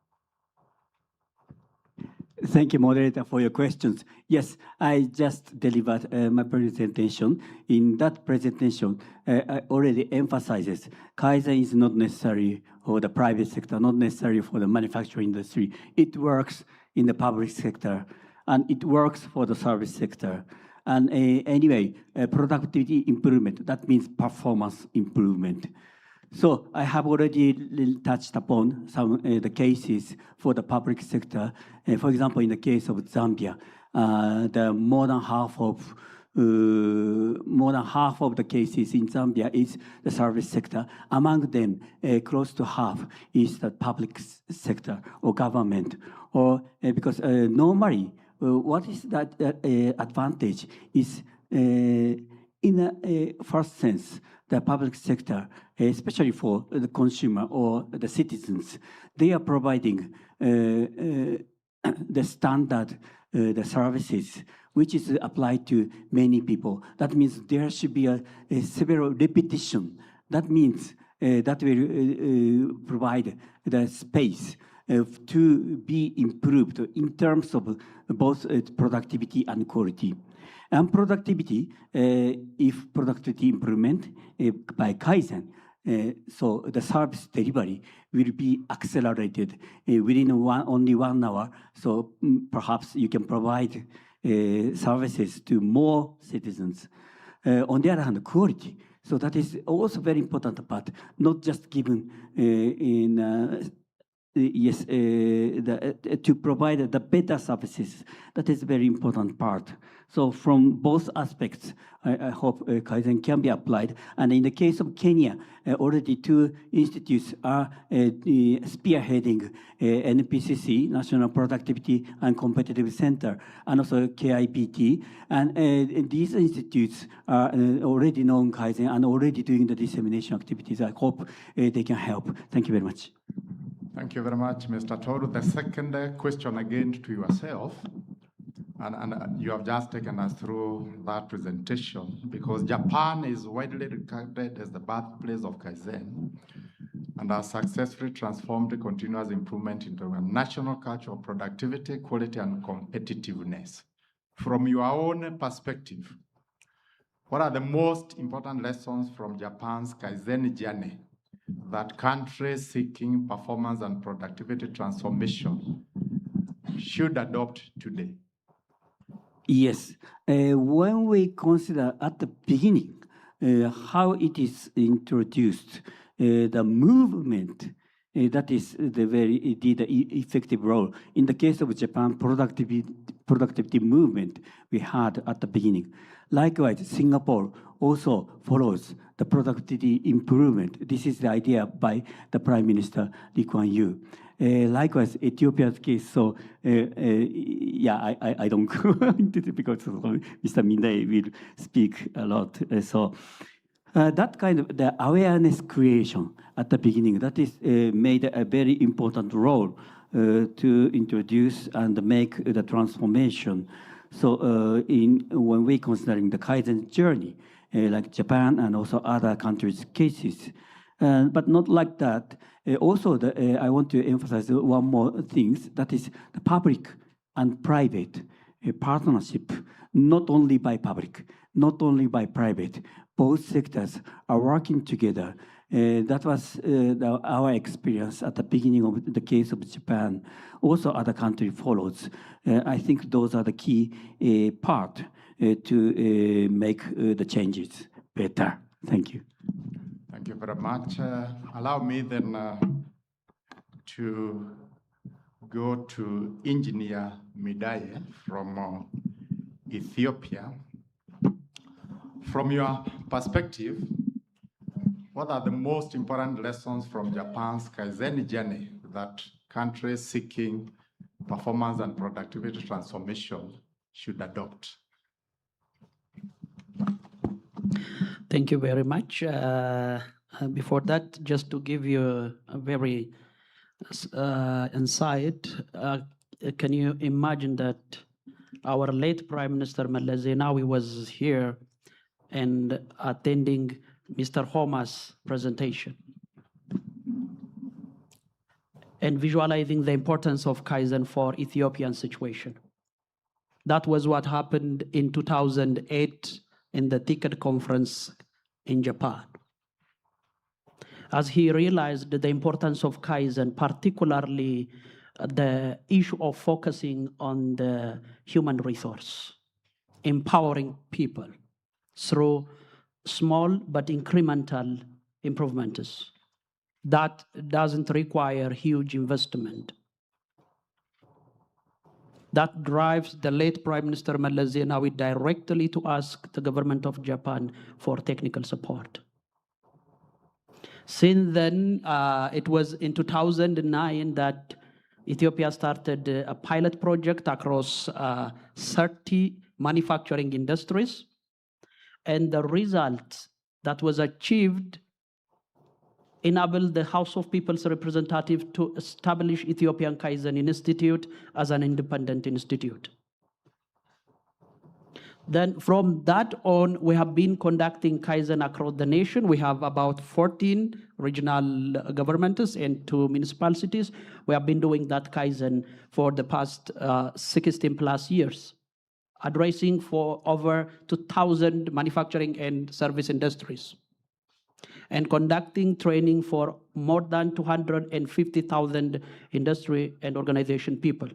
Thank you, moderator, for your questions. Yes, I just delivered my presentation. In that presentation, I already emphasizes Kaizen is not necessary for the private sector, not necessary for the manufacturing industry. It works in the public sector, and it works for the service sector. And anyway, productivity improvement, that means performance improvement. So I have already touched upon some the cases for the public sector. For example, in the case of Zambia, the more than half of the cases in Zambia is the service sector. Among them, close to half is the public sector or government. Or because normally, what is that advantage is in a first sense, the public sector, especially for the consumer or the citizens, they are providing the standard, the services, which is applied to many people. That means there should be a several repetition. That means that will provide the space to be improved in terms of both productivity and quality. And productivity, if productivity improvement by Kaizen, so the service delivery will be accelerated within only 1 hour. So perhaps you can provide services to more citizens. On the other hand, quality. So that is also very important part, not just given to provide the better services. That is a very important part. So from both aspects, I hope Kaizen can be applied. And in the case of Kenya, already 2 institutes are spearheading NPCC, National Productivity and Competitive Center, and also KIPT. And these institutes are already known Kaizen and already doing the dissemination activities. I hope they can help. Thank you very much. Thank you very much, Mr. Toru. The second question again to yourself, and you have just taken us through that presentation, because Japan is widely regarded as the birthplace of Kaizen and has successfully transformed continuous improvement into a national culture of productivity, quality, and competitiveness. From your own perspective, what are the most important lessons from Japan's Kaizen journey that countries seeking performance and productivity transformation should adopt today? Yes. When we consider at the beginning how it is introduced, the movement that is the effective role. In the case of Japan, productivity movement we had at the beginning. Likewise, Singapore also follows the productivity improvement. This is the idea by the Prime Minister Lee Kuan Yew. Likewise, Ethiopia's case. So, I don't go into it because Mr. Mindai will speak a lot. That kind of the awareness creation at the beginning, that is made a very important role to introduce and make the transformation. So when we considering the Kaizen journey, like Japan and also other countries' cases, but not like that. Also, I want to emphasize one more thing, that is the public and private partnership, not only by public, not only by private. Both sectors are working together. That was our experience at the beginning of the case of Japan. Also, other country follows. I think those are the key part to make the changes better. Thank you. Thank you very much. Allow me then to go to Engineer Midaye from Ethiopia. From your perspective, what are the most important lessons from Japan's Kaizen journey that countries seeking performance and productivity transformation should adopt? Thank you very much. Before that, just to give you a very insight, can you imagine that our late Prime Minister Meles Zenawi was here and attending Mr. Homa's presentation and visualizing the importance of Kaizen for Ethiopian situation. That was what happened in 2008 in the TICAD conference in Japan. As he realized the importance of Kaizen, particularly the issue of focusing on the human resource, empowering people through small but incremental improvements. That doesn't require huge investment. That drives the late Prime Minister Meles Zenawi directly to ask the government of Japan for technical support. Since then, it was in 2009 that Ethiopia started a pilot project across 30 manufacturing industries. And the result that was achieved enabled the House of People's Representative to establish Ethiopian Kaizen Institute as an independent institute. Then from that on, we have been conducting Kaizen across the nation. We have about 14 regional governments and 2 municipalities. We have been doing that Kaizen for the past 16 plus years, addressing for over 2,000 manufacturing and service industries, and conducting training for more than 250,000 industry and organization people,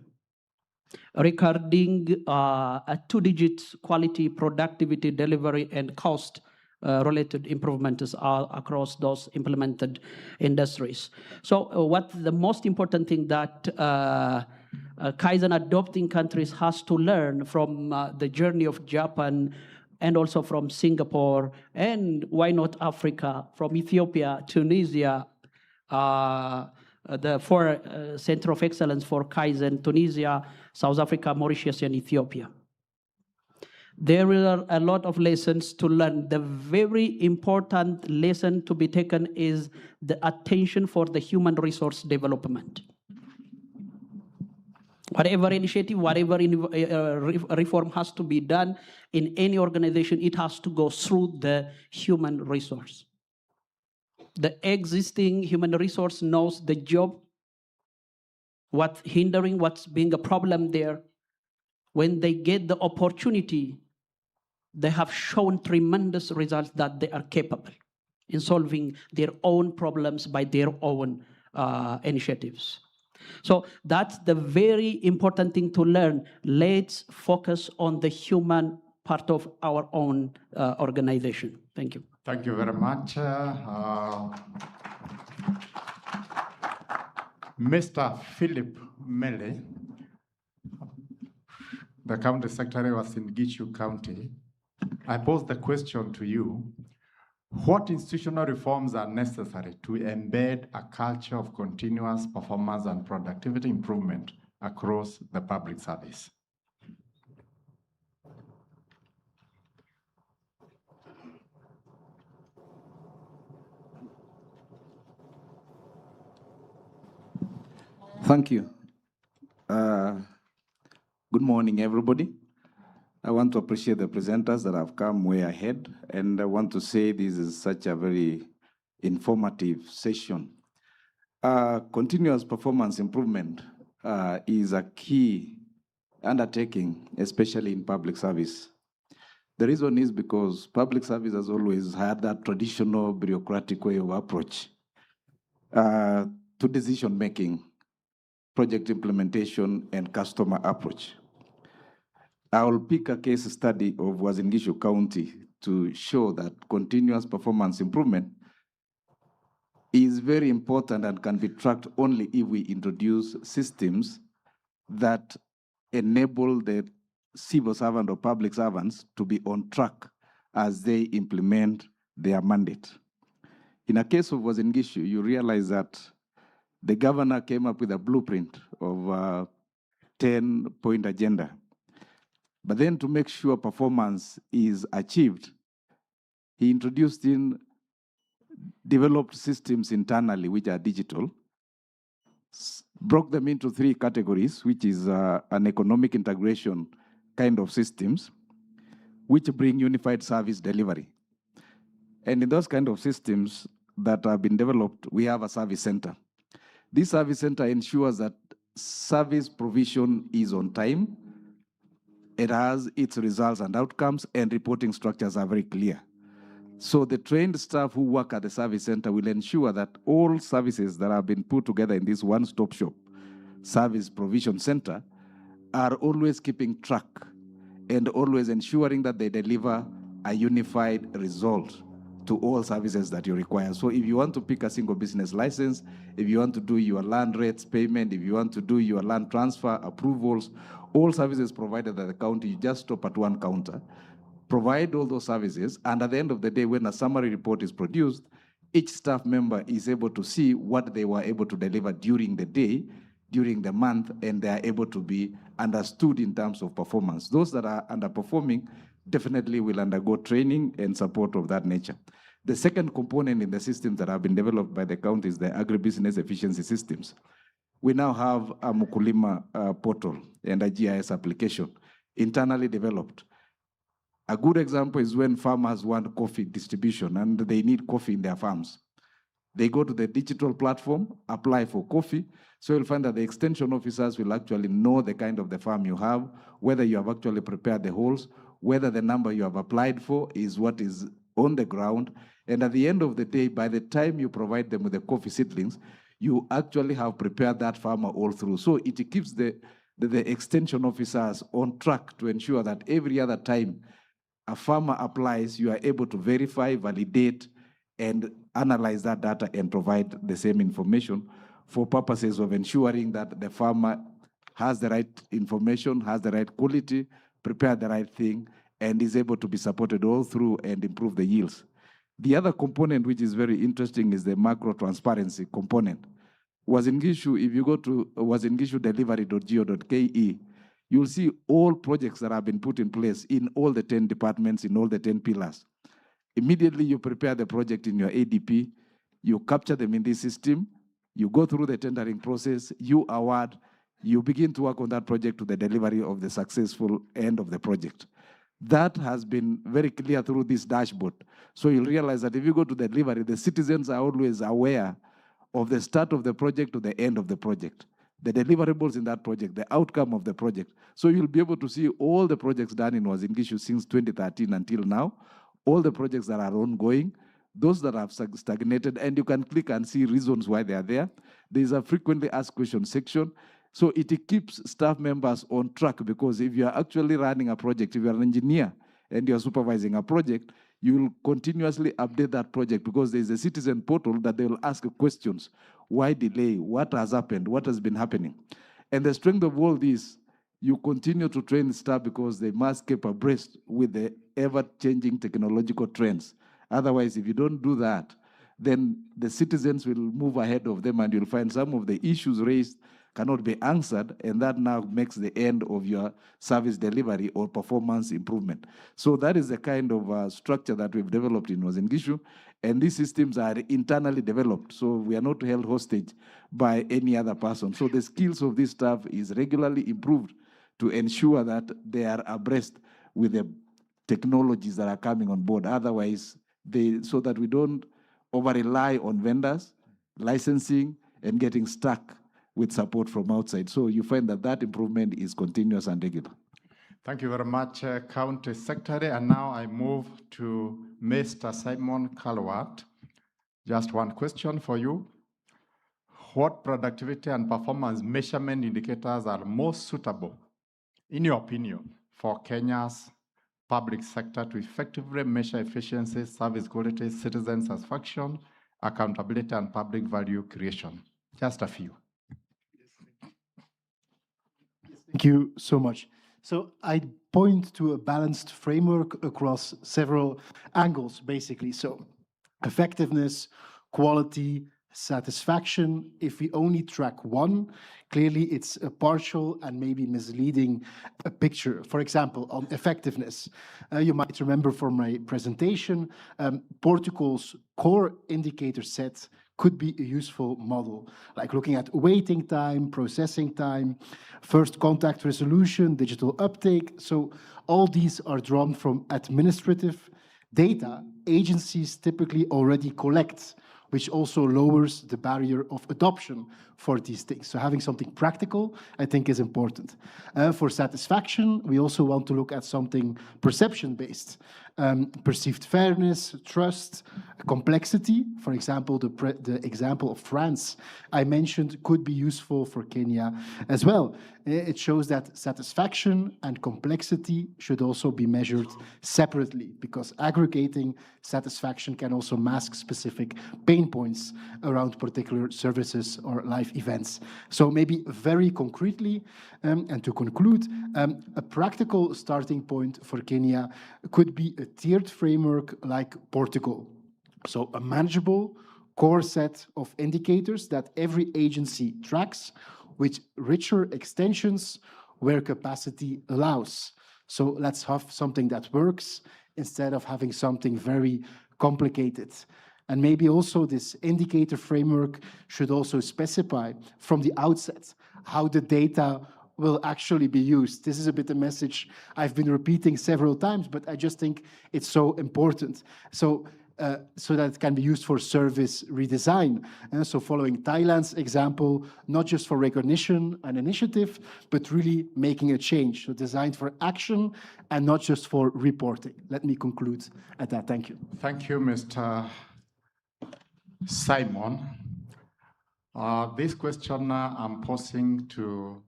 recording a 2-digit quality, productivity, delivery, and cost related improvements across those implemented industries. So what the most important thing that Kaizen adopting countries has to learn from the journey of Japan and also from Singapore, and why not Africa, from Ethiopia, Tunisia, the 4 Center of Excellence for Kaizen, Tunisia, South Africa, Mauritius, and Ethiopia. There are a lot of lessons to learn. The very important lesson to be taken is the attention for the human resource development. Whatever initiative, whatever reform has to be done in any organization, it has to go through the human resource. The existing human resource knows the job, what's hindering, what's being a problem there. When they get the opportunity, they have shown tremendous results that they are capable in solving their own problems by their own initiatives. So that's the very important thing to learn. Let's focus on the human part of our own organization. Thank you. Thank you very much. Mr. Philip Mele, the County Secretary was in Gishu County. I pose the question to you. What institutional reforms are necessary to embed a culture of continuous performance and productivity improvement across the public service? Thank you. Good morning, everybody. I want to appreciate the presenters that have come way ahead, and I want to say this is such a very informative session. Continuous performance improvement is a key undertaking, especially in public service. The reason is because public service has always had that traditional bureaucratic way of approach to decision-making, project implementation, and customer approach. I will pick a case study of Uasin Gishu County to show that continuous performance improvement is very important and can be tracked only if we introduce systems that enable the civil servant or public servants to be on track as they implement their mandate. In a case of Uasin Gishu, you realize that the governor came up with a blueprint of a 10-point agenda. But then to make sure performance is achieved, he introduced in developed systems internally, which are digital, broke them into 3 categories, which is an economic integration kind of systems, which bring unified service delivery. And in those kind of systems that have been developed, we have a service center. This service center ensures that service provision is on time, it has its results and outcomes, and reporting structures are very clear. So the trained staff who work at the service center will ensure that all services that have been put together in this one-stop shop service provision center are always keeping track and always ensuring that they deliver a unified result to all services that you require. So if you want to pick a single business license, if you want to do your land rates payment, if you want to do your land transfer approvals, all services provided at the county, you just stop at one counter, provide all those services, and at the end of the day, when a summary report is produced, each staff member is able to see what they were able to deliver during the day, during the month, and they are able to be understood in terms of performance. Those that are underperforming definitely will undergo training and support of that nature. The second component in the systems that have been developed by the county is the agribusiness efficiency systems. We now have a Mukulima portal and a GIS application internally developed. A good example is when farmers want coffee distribution and they need coffee in their farms. They go to the digital platform, apply for coffee. So you'll find that the extension officers will actually know the kind of the farm you have, whether you have actually prepared the holes, whether the number you have applied for is what is on the ground. And at the end of the day, by the time you provide them with the coffee seedlings, you actually have prepared that farmer all through. So it keeps the extension officers on track to ensure that every other time a farmer applies, you are able to verify, validate, and analyze that data and provide the same information for purposes of ensuring that the farmer has the right information, has the right quality, prepared the right thing, and is able to be supported all through and improve the yields. The other component which is very interesting is the macro transparency component. Uasin Gishu, if you go to uasingishudelivery.go.ke, you'll see all projects that have been put in place in all the 10 departments, in all the 10 pillars. Immediately you prepare the project in your ADP, you capture them in this system, you go through the tendering process, you award, you begin to work on that project to the delivery of the successful end of the project. That has been very clear through this dashboard. So you'll realize that if you go to the delivery, the citizens are always aware of the start of the project to the end of the project, the deliverables in that project, the outcome of the project. So you'll be able to see all the projects done in Uasin Gishu since 2013 until now, all the projects that are ongoing, those that have stagnated, and you can click and see reasons why they are there. There's a frequently asked questions section. So it keeps staff members on track, because if you are actually running a project, if you are an engineer and you're supervising a project, you will continuously update that project, because there's a citizen portal that they will ask questions. Why delay? What has happened? What has been happening? And the strength of all this, you continue to train staff because they must keep abreast with the ever-changing technological trends. Otherwise, if you don't do that, then the citizens will move ahead of them, and you'll find some of the issues raised cannot be answered, and that now makes the end of your service delivery or performance improvement. So that is the kind of structure that we've developed in Uasin Gishu, and these systems are internally developed, so we are not held hostage by any other person. So the skills of this staff is regularly improved to ensure that they are abreast with the technologies that are coming on board. Otherwise, so that we don't over-rely on vendors, licensing, and getting stuck with support from outside. So you find that that improvement is continuous and regular. Thank you very much, County Secretary. And now I move to Mr. Simon Calwart. Just one question for you. What productivity and performance measurement indicators are most suitable, in your opinion, for Kenya's public sector to effectively measure efficiency, service quality, citizen satisfaction, accountability, and public value creation? Just a few. Thank you so much. So I point to a balanced framework across several angles, basically. So effectiveness, quality, satisfaction. If we only track one, clearly it's a partial and maybe misleading picture. For example, on effectiveness, you might remember from my presentation, Portugal's core indicator set could be a useful model, like looking at waiting time, processing time, first contact resolution, digital uptake. So all these are drawn from administrative data agencies typically already collect, which also lowers the barrier of adoption for these things. So having something practical, I think, is important. For satisfaction, we also want to look at something perception-based. Perceived fairness, trust, complexity. For example, the example of France I mentioned could be useful for Kenya as well. It shows that satisfaction and complexity should also be measured separately, because aggregating satisfaction can also mask specific pain points around particular services or life events. So maybe very concretely, and to conclude, a practical starting point for Kenya could be a tiered framework like Portugal. So a manageable core set of indicators that every agency tracks, with richer extensions where capacity allows. So let's have something that works instead of having something very complicated. And maybe also this indicator framework should also specify from the outset how the data will actually be used. This is a bit a message I've been repeating several times, but I just think it's so important. So that it can be used for service redesign. So following Thailand's example, not just for recognition and initiative, but really making a change. So designed for action and not just for reporting. Let me conclude at that. Thank you. Thank you, Mr. Simon. This question I'm posing to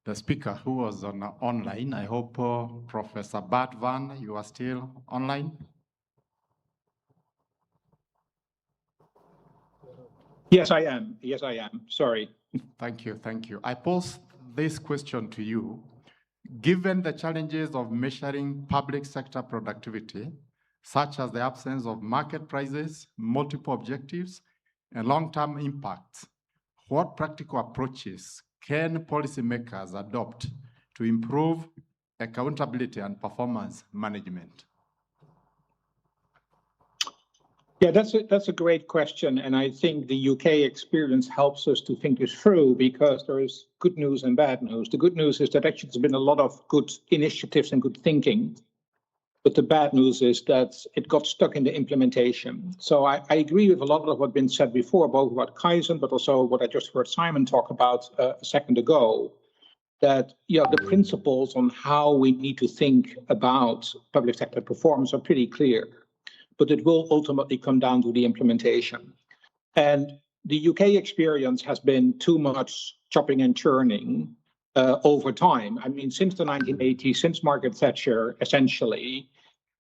the speaker who was online. I hope Professor Bart Van, you are still online. Yes, I am. Yes, I am. Sorry. Thank you. Thank you. I pose this question to you. Given the challenges of measuring public sector productivity, such as the absence of market prices, multiple objectives, and long-term impacts, what practical approaches can policymakers adopt to improve accountability and performance management? Yeah, that's a great question, and I think the UK experience helps us to think this through, because there is good news and bad news. The good news is that actually there's been a lot of good initiatives and good thinking, but the bad news is that it got stuck in the implementation. So I agree with a lot of what's been said before, both about Kaizen, but also what I just heard Simon talk about a second ago, that the principles on how we need to think about public sector performance are pretty clear. But it will ultimately come down to the implementation. And the UK experience has been too much chopping and churning over time. I mean, since the 1980s, since Margaret Thatcher, essentially,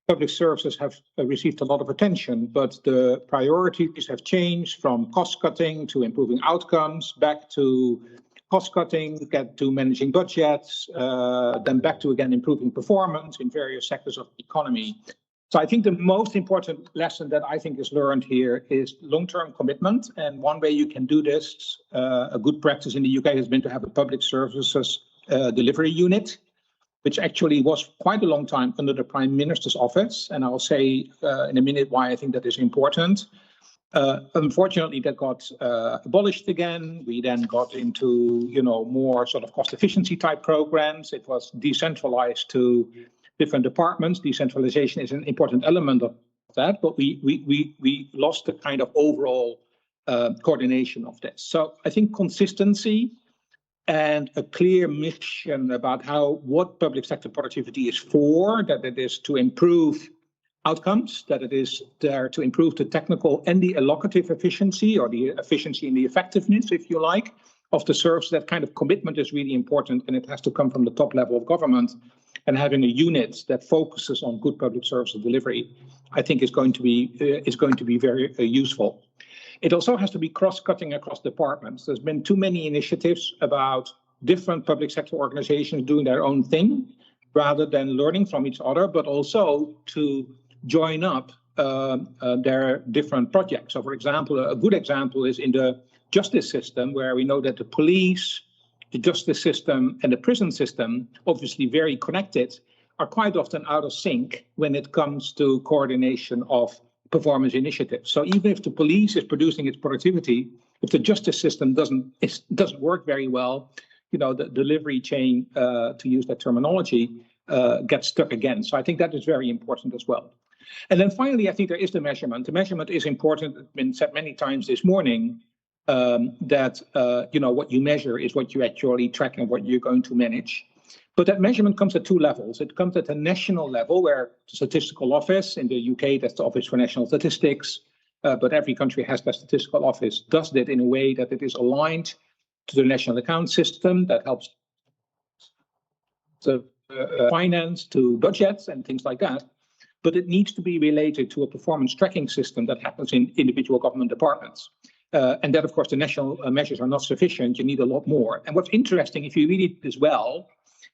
public services have received a lot of attention, but the priorities have changed from cost cutting to improving outcomes, back to cost cutting, get to managing budgets, then back to, again, improving performance in various sectors of the economy. So I think the most important lesson that I think is learned here is long-term commitment. And one way you can do this, a good practice in the UK has been to have a public services delivery unit, which actually was quite a long time under the Prime Minister's office. And I'll say in a minute why I think that is important. Unfortunately, that got abolished again. We then got into, more sort of cost efficiency type programs. It was decentralized to different departments. Decentralization is an important element of that, but we lost the kind of overall coordination of this. So I think consistency and a clear mission about what public sector productivity is for, that it is to improve outcomes, that it is there to improve the technical and the allocative efficiency, or the efficiency and the effectiveness, if you like, of the service. That kind of commitment is really important, and it has to come from the top level of government. And having a unit that focuses on good public service delivery, I think is going to be very useful. It also has to be cross-cutting across departments. There's been too many initiatives about different public sector organizations doing their own thing, rather than learning from each other, but also to join up their different projects. So, for example, a good example is in the justice system, where we know that the police, the justice system, and the prison system, obviously very connected, are quite often out of sync when it comes to coordination of performance initiatives. So even if the police is producing its productivity, if the justice system doesn't work very well, the delivery chain, to use that terminology, gets stuck again. So I think that is very important as well. And then finally, I think there is the measurement. The measurement is important. It's been said many times this morning that what you measure is what you actually track and what you're going to manage. But that measurement comes at two levels. It comes at the national level, where the statistical office, in the UK, that's the Office for National Statistics, but every country has their statistical office, does that in a way that it is aligned to the national account system that helps the finance to budgets and things like that. But it needs to be related to a performance tracking system that happens in individual government departments. And that, of course, the national measures are not sufficient. You need a lot more. And what's interesting, if you read it as well,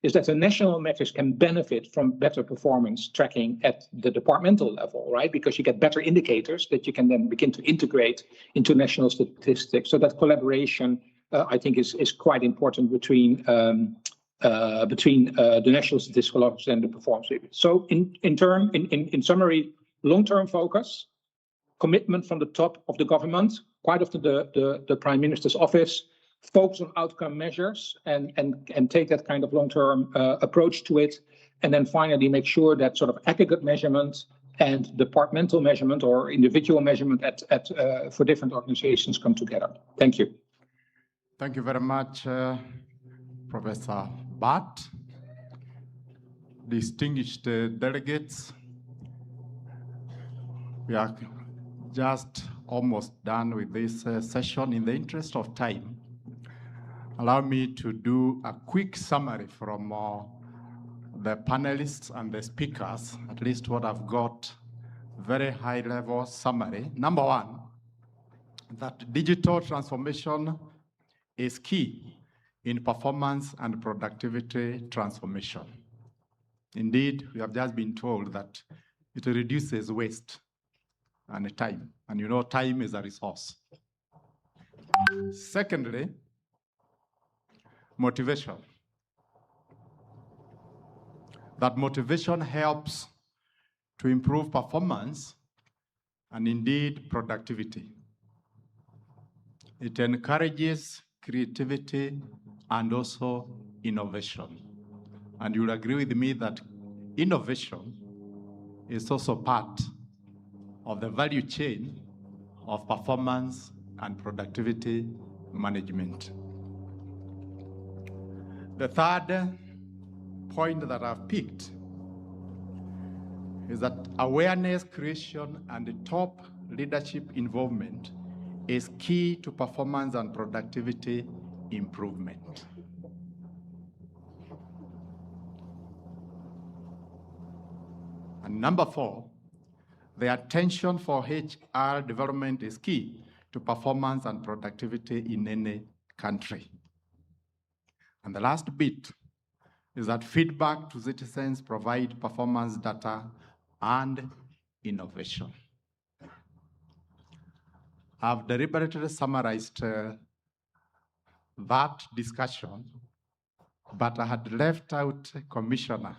is that the national measures can benefit from better performance tracking at the departmental level, right? Because you get better indicators that you can then begin to integrate into national statistics. So that collaboration, I think, is quite important between the National Statistical Office and the performance review. So in summary, long-term focus, commitment from the top of the government, quite often the Prime Minister's office, focus on outcome measures and take that kind of long-term approach to it. And then finally make sure that sort of aggregate measurement and departmental measurement or individual measurement for different organizations come together. Thank you. Thank you very much, Professor Bart. Distinguished delegates, we are just almost done with this session. In the interest of time, allow me to do a quick summary from the panelists and the speakers, at least what I've got, very high-level summary. Number one, that digital transformation is key in performance and productivity transformation. Indeed, we have just been told that it reduces waste and time, and time is a resource. Secondly, motivation. That motivation helps to improve performance and indeed productivity. It encourages creativity and also innovation. And you'll agree with me that innovation is also part of the value chain of performance and productivity management. The third point that I've picked is that awareness creation and top leadership involvement is key to performance and productivity improvement. And number four, the attention for HR development is key to performance and productivity in any country. And the last bit is that feedback to citizens provide performance data and innovation. I've deliberately summarized that discussion, but I had left out Commissioner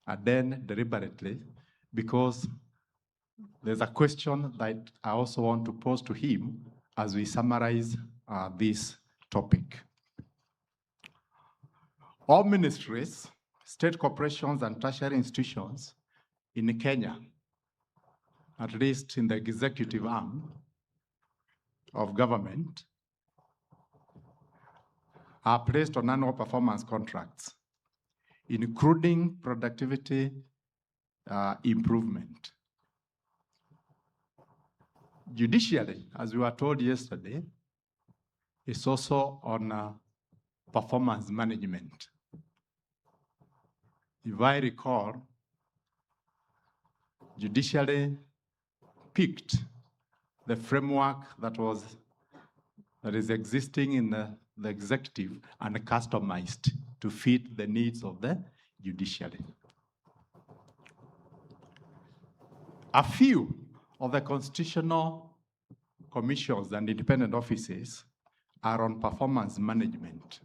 Aden deliberately because there's a question that I also want to pose to him as we summarize this topic. All ministries, state corporations, and tertiary institutions in Kenya, at least in the executive arm of government, are placed on annual performance contracts, including productivity improvement. Judiciary, as we were told yesterday, is also on performance management. If I recall, judiciary picked the framework that is existing in the executive and customized to fit the needs of the judiciary. A few of the constitutional commissions and independent offices are on performance management.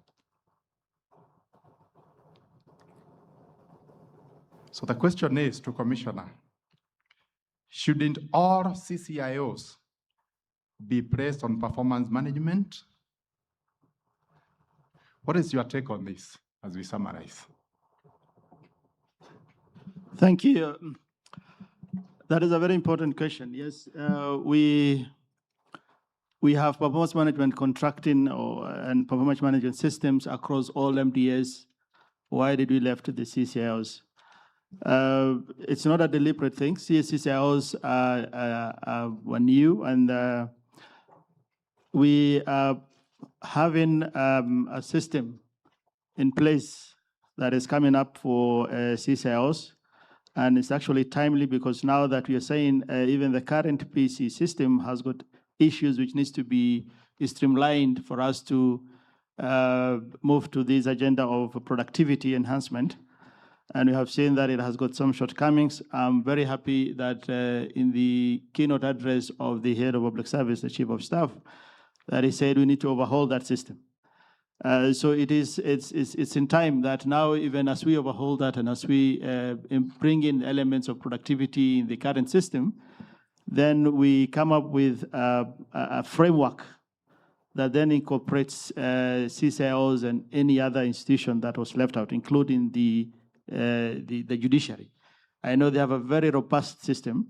So the question is to Commissioner, shouldn't all CCIOs be placed on performance management? What is your take on this as we summarize? Thank you. That is a very important question. Yes, we have performance management contracting and performance management systems across all MDS. Why did we left the CCIOs? It's not a deliberate thing. CCIOs were new, and we are having a system in place that is coming up for CCIOs. And it's actually timely because now that we are saying even the current PC system has got issues which needs to be streamlined for us to move to this agenda of productivity enhancement. And we have seen that it has got some shortcomings. I'm very happy that in the keynote address of the head of public service, the chief of staff, that he said we need to overhaul that system. So it's in time that now, even as we overhaul that and as we bring in elements of productivity in the current system, then we come up with a framework that then incorporates CCIOs and any other institution that was left out, including the judiciary. I know they have a very robust system,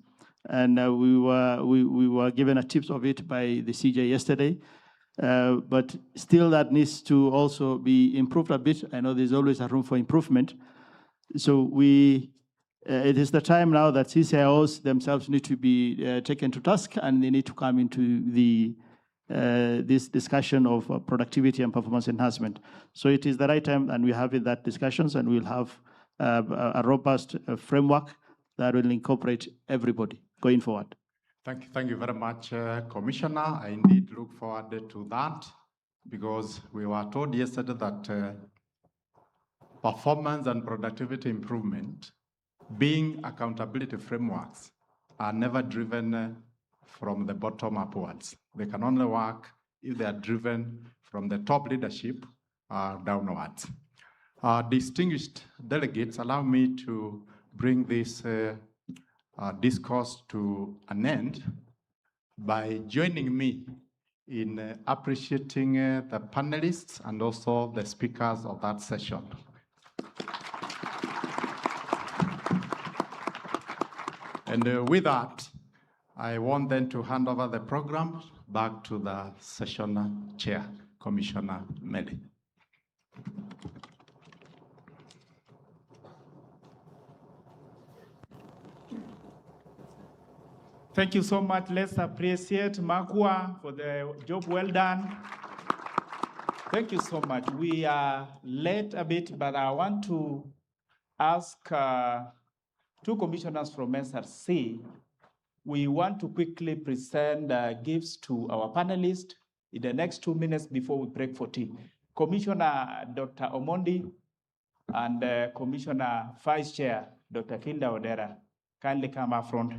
and we were given a tips of it by the CJ yesterday. But still that needs to also be improved a bit. I know there's always a room for improvement. So it is the time now that CCIOs themselves need to be taken to task, and they need to come into this discussion of productivity and performance enhancement. So it is the right time, and we're having that discussions, and we'll have a robust framework that will incorporate everybody going forward. Thank you very much, Commissioner. I indeed look forward to that because we were told yesterday that performance and productivity improvement, being accountability frameworks, are never driven from the bottom upwards. They can only work if they are driven from the top leadership downwards. Distinguished delegates, allow me to bring this discourse to an end by joining me in appreciating the panelists and also the speakers of that session. And with that, I want then to hand over the program back to the session chair, Commissioner Meli. Thank you so much. Let's appreciate Magua for the job well done. Thank you so much. We are late a bit, but I want to ask two commissioners from SRC. We want to quickly present gifts to our panelists in the next 2 minutes before we break for tea. Commissioner Dr. Omondi and Commissioner Vice Chair Dr. Kilda Odera, kindly come up front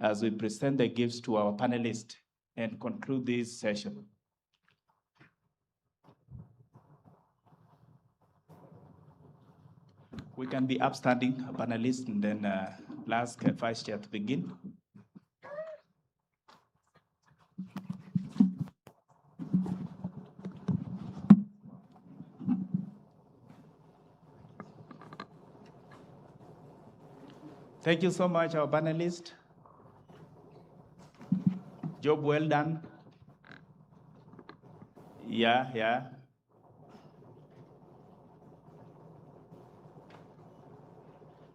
as we present the gifts to our panelists and conclude this session. We can be upstanding panelists and then ask Vice Chair to begin. Thank you so much, our panelists. Job well done. Yeah.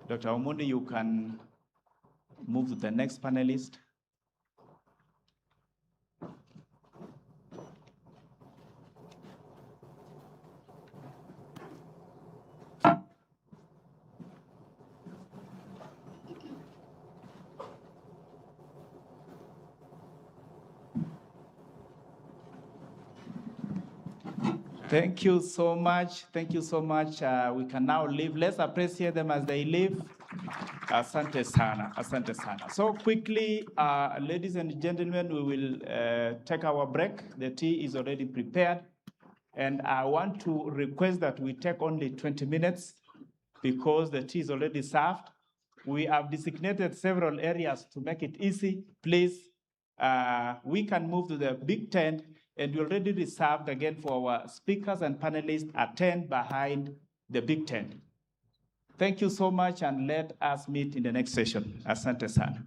Dr. Omondi, you can move to the next panelist. Thank you so much. Thank you so much. We can now leave. Let's appreciate them as they leave. Asante sana, asante sana. So quickly, ladies and gentlemen, we will take our break. The tea is already prepared. And I want to request that we take only 20 minutes because the tea is already served. We have designated several areas to make it easy. Please, we can move to the big tent, and we already reserved again for our speakers and panelists a tent behind the big tent. Thank you so much, and let us meet in the next session. Asante sana.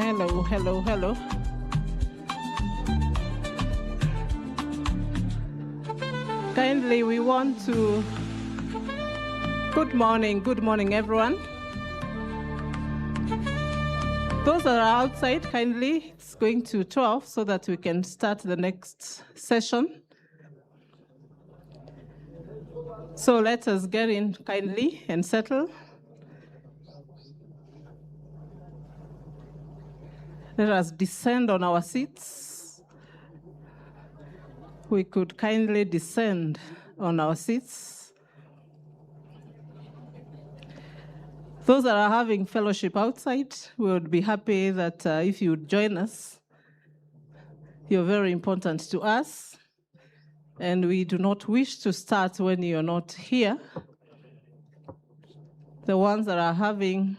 Hello, hello, hello. Kindly, we want to, good morning, everyone. Those that are outside, kindly, it's going to 12 so that we can start the next session. So let us get in kindly and settle. Let us descend on our seats. We could kindly descend on our seats. Those that are having fellowship outside, we would be happy that if you would join us. You're very important to us, and we do not wish to start when you're not here. The ones that are having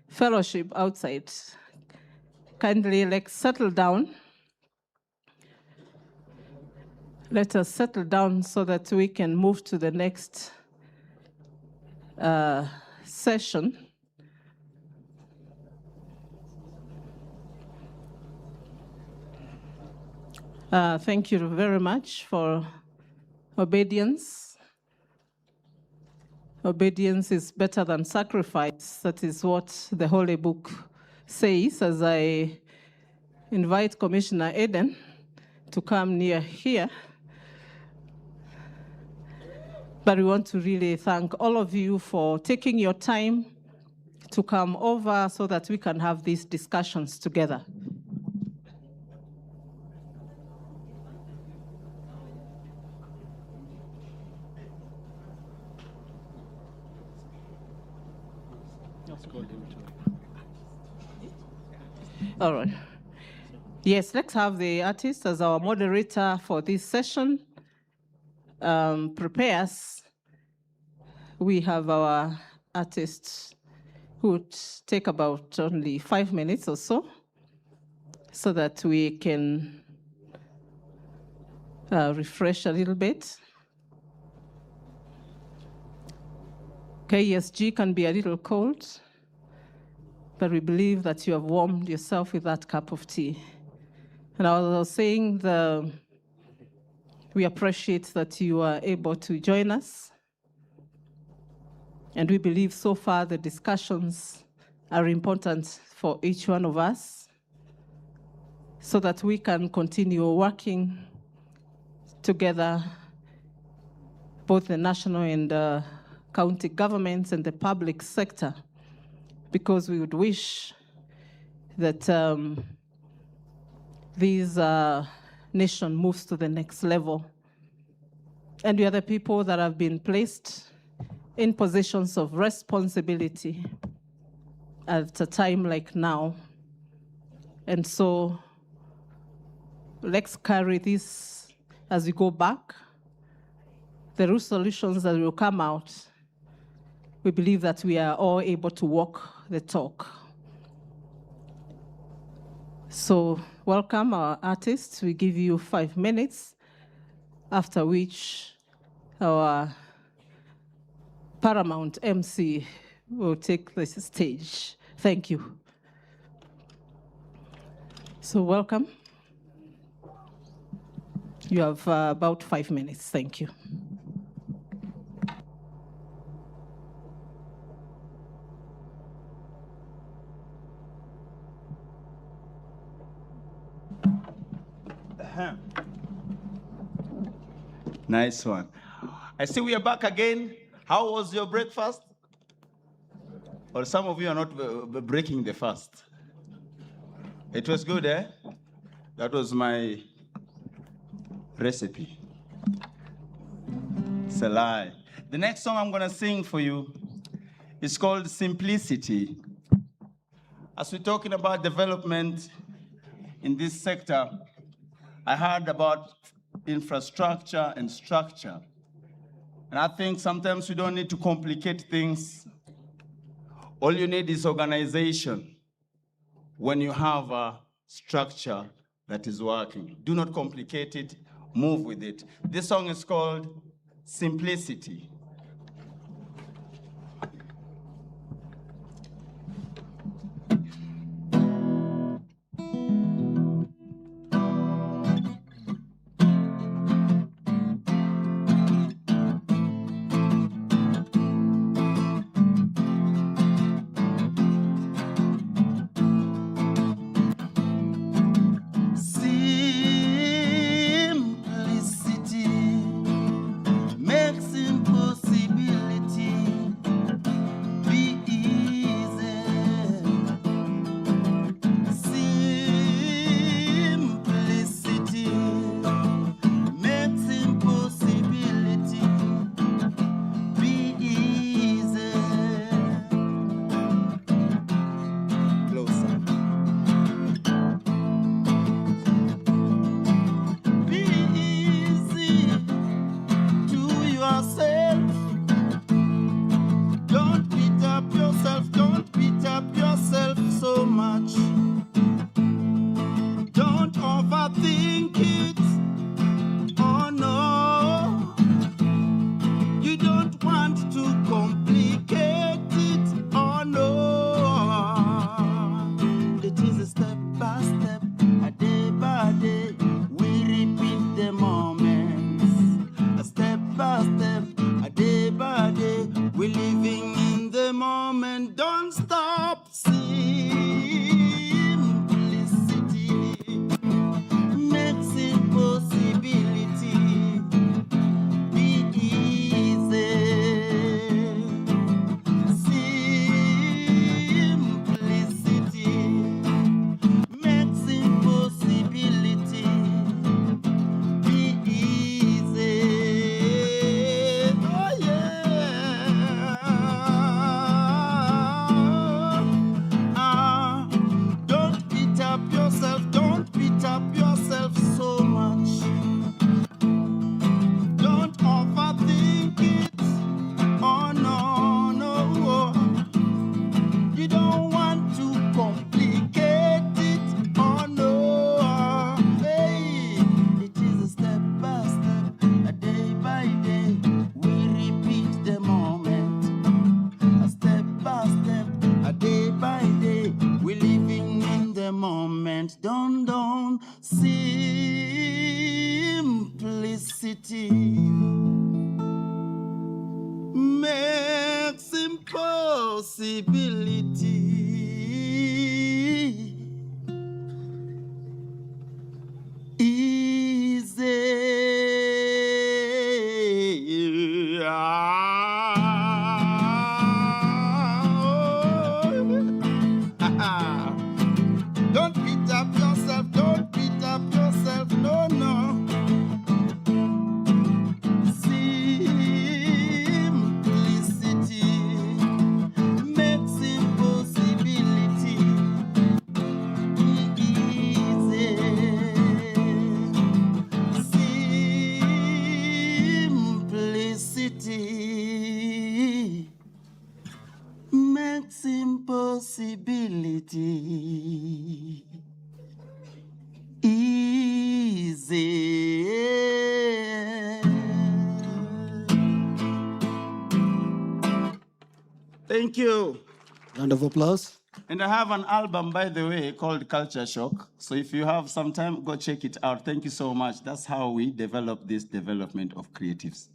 fellowship outside, kindly let's settle down. Let us settle down so that we can move to the next session. Thank you very much for obedience. Obedience is better than sacrifice. That is what the Holy Book says, as I invite Commissioner Eden to come near here. But we want to really thank all of you for taking your time to come over so that we can have these discussions together. All right. Yes, let's have the artist as our moderator for this session. Prepare us. We have our artists who would take about only 5 minutes or so that we can refresh a little bit. KSG can be a little cold, but we believe that you have warmed yourself with that cup of tea. And I was saying we appreciate that you are able to join us. And we believe so far the discussions are important for each one of us so that we can continue working together, both the national and county governments and the public sector, because we would wish that this nation moves to the next level. And we are the people that have been placed in positions of responsibility at a time like now. And so let's carry this as we go back. The real solutions that will come out, we believe that we are all able to walk the talk. So welcome our artists. We give you 5 minutes, after which our paramount MC will take the stage. Thank you. So welcome. You have about 5 minutes. Thank you. Nice one. I see we are back again. How was your breakfast? Or some of you are not breaking the fast. It was good, eh? That was my recipe. It's a lie. The next song I'm gonna sing for you is called Simplicity. As we're talking about development in this sector, I heard about infrastructure and structure. And I think sometimes we don't need to complicate things. All you need is organization when you have a structure that is working. Do not complicate it, move with it. This song is called Simplicity. the moment, don't simplicity makes impossibility easy. Don't beat up yourself, don't beat up yourself, no, no. Simplicity makes impossibility easy. Simplicity makes impossibility easy. Thank you. Round of applause. And I have an album, by the way, called Culture Shock. So if you have some time, go check it out. Thank you so much. That's how we develop this development of creatives.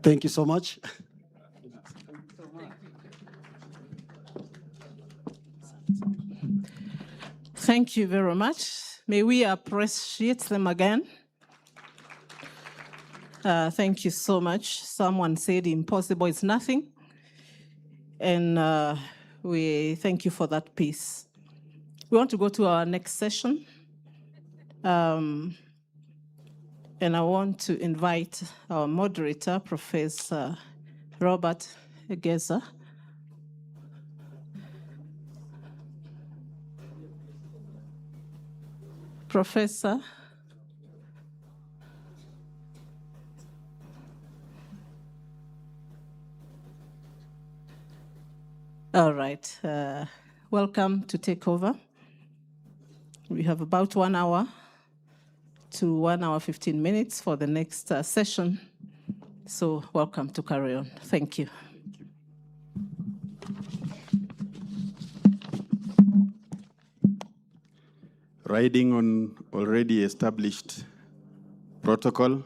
Thank you so much. Thank you very much. May we appreciate them again. Thank you so much. Someone said impossible is nothing. And we thank you for that piece. We want to go to our next session. And I want to invite our moderator, Professor Robert Egeza. Professor. All right. Welcome to take over. We have about 1 hour to 1 hour 15 minutes for the next session. So welcome to carry on. Thank you. Riding on already established protocol,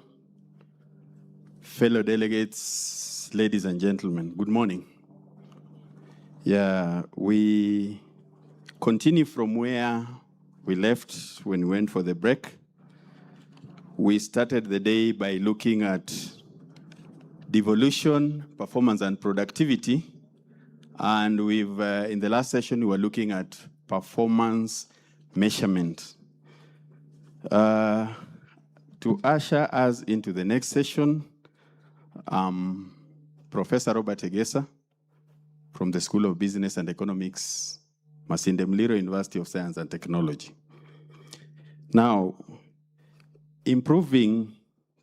fellow delegates, ladies and gentlemen, good morning. Yeah, we continue from where we left when we went for the break. We started the day by looking at devolution, performance, and productivity. And we've, in the last session, we were looking at performance measurement. To usher us into the next session, Professor Robert Egeza from the School of Business and Economics, Masinde Muliro University of Science and Technology. Now, improving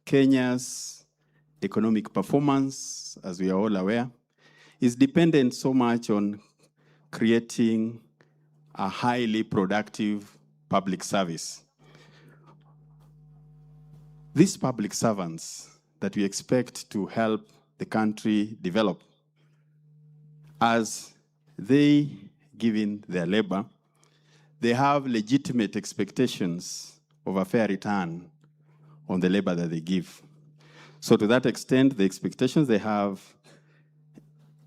Kenya's economic performance, as we are all aware, is dependent so much on creating a highly productive public service. These public servants that we expect to help the country develop, as they give in their labor, they have legitimate expectations of a fair return on the labor that they give. So to that extent, the expectations they have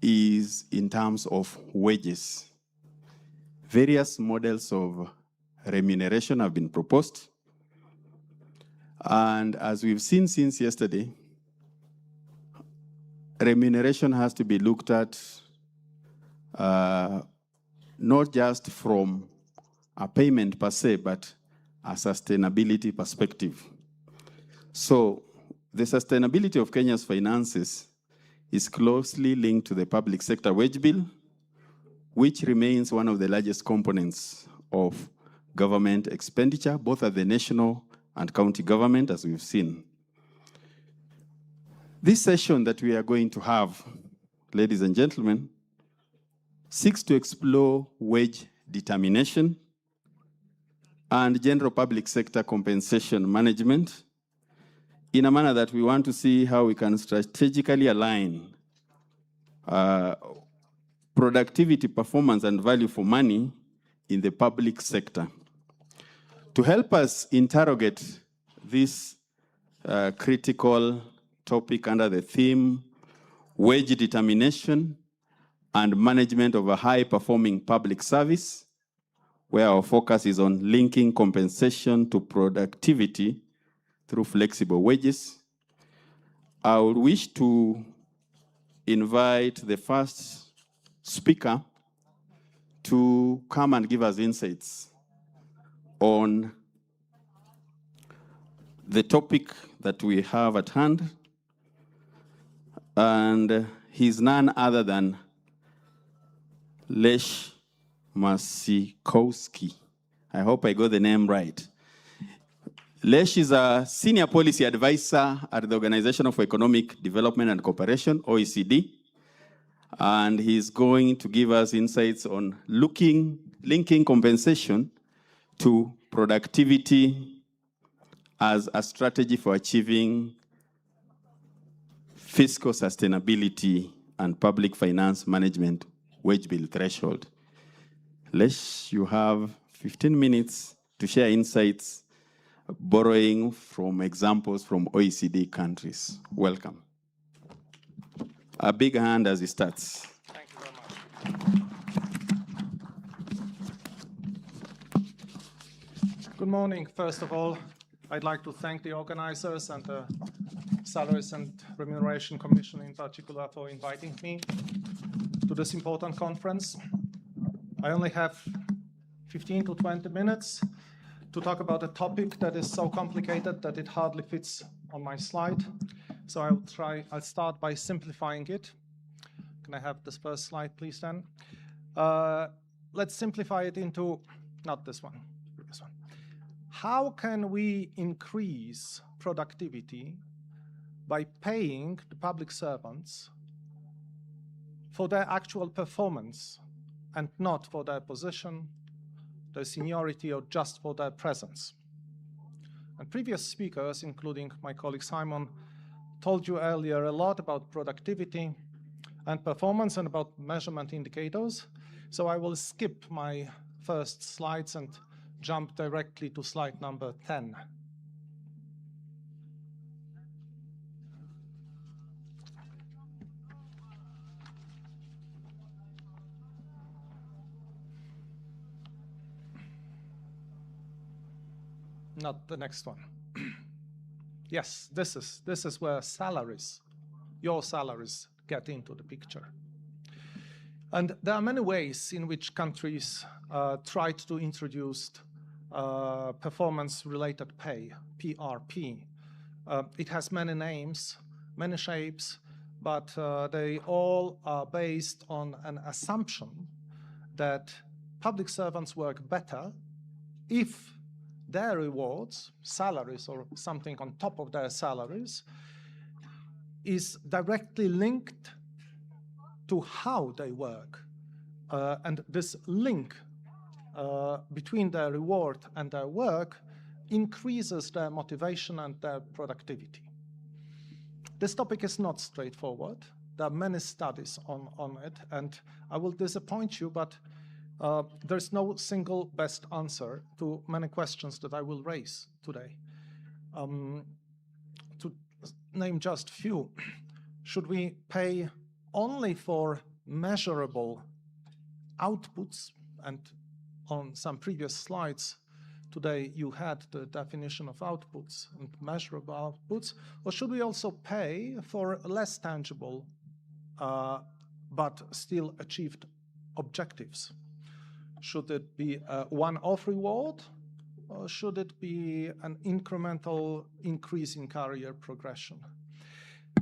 is in terms of wages. Various models of remuneration have been proposed. And as we've seen since yesterday, remuneration has to be looked at not just from a payment per se, but a sustainability perspective. So the sustainability of Kenya's finances is closely linked to the public sector wage bill, which remains one of the largest components of government expenditure, both at the national and county government, as we've seen. This session that we are going to have, ladies and gentlemen, seeks to explore wage determination and general public sector compensation management in a manner that we want to see how we can strategically align productivity, performance, and value for money in the public sector. To help us interrogate this critical topic under the theme wage determination and management of a high-performing public service, where our focus is on linking compensation to productivity through flexible wages, I would wish to invite the first speaker to come and give us insights on the topic that we have at hand. And he's none other than Lesh Masikowski. I hope I got the name right. Lesh is a senior policy advisor at the Organization for Economic Development and Cooperation, OECD. And he's going to give us insights on linking compensation to productivity as a strategy for achieving fiscal sustainability and public finance management wage bill threshold. Lesh, you have 15 minutes to share insights, borrowing from examples from OECD countries. Welcome. A big hand as he starts. Thank you very much. Good morning. First of all, I'd like to thank the organizers and the Salaries and Remuneration Commission in particular for inviting me to this important conference. I only have 15 to 20 minutes to talk about a topic that is so complicated that it hardly fits on my slide. So I'll start by simplifying it. Can I have this first slide, please, then? Let's simplify it into, not this one, this one. How can we increase productivity by paying the public servants for their actual performance and not for their position, their seniority, or just for their presence? And previous speakers, including my colleague Simon, told you earlier a lot about productivity and performance and about measurement indicators. So I will skip my first slides and jump directly to slide number 10. Not the next one. Yes, this is where salaries, your salaries, get into the picture. And there are many ways in which countries tried to introduce performance-related pay, PRP. It has many names, many shapes, but they all are based on an assumption that public servants work better if their rewards, salaries or something on top of their salaries, is directly linked to how they work. And this link between their reward and their work increases their motivation and their productivity. This topic is not straightforward. There are many studies on it, and I will disappoint you, but there's no single best answer to many questions that I will raise today. To name just a few, should we pay only for measurable outputs? And on some previous slides today, you had the definition of outputs and measurable outputs. Or should we also pay for less tangible but still achieved objectives? Should it be a one-off reward, or should it be an incremental increase in career progression?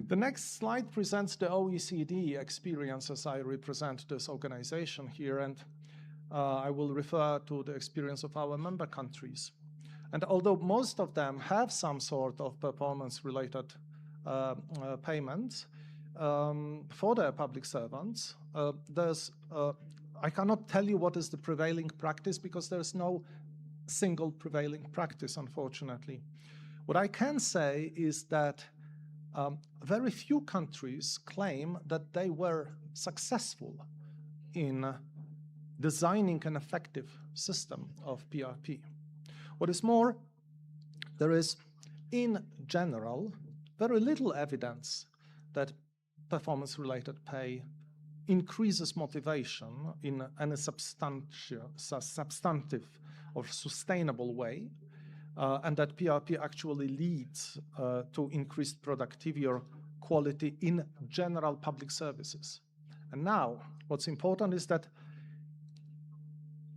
The next slide presents the OECD experience as I represent this organization here, and I will refer to the experience of our member countries. And although most of them have some sort of performance-related payments for their public servants, I cannot tell you what is the prevailing practice because there's no single prevailing practice, unfortunately. What I can say is that very few countries claim that they were successful in designing an effective system of PRP. What is more, there is, in general, very little evidence that performance-related pay increases motivation in any substantive or sustainable way, and that PRP actually leads to increased productivity or quality in general public services. And now, what's important is that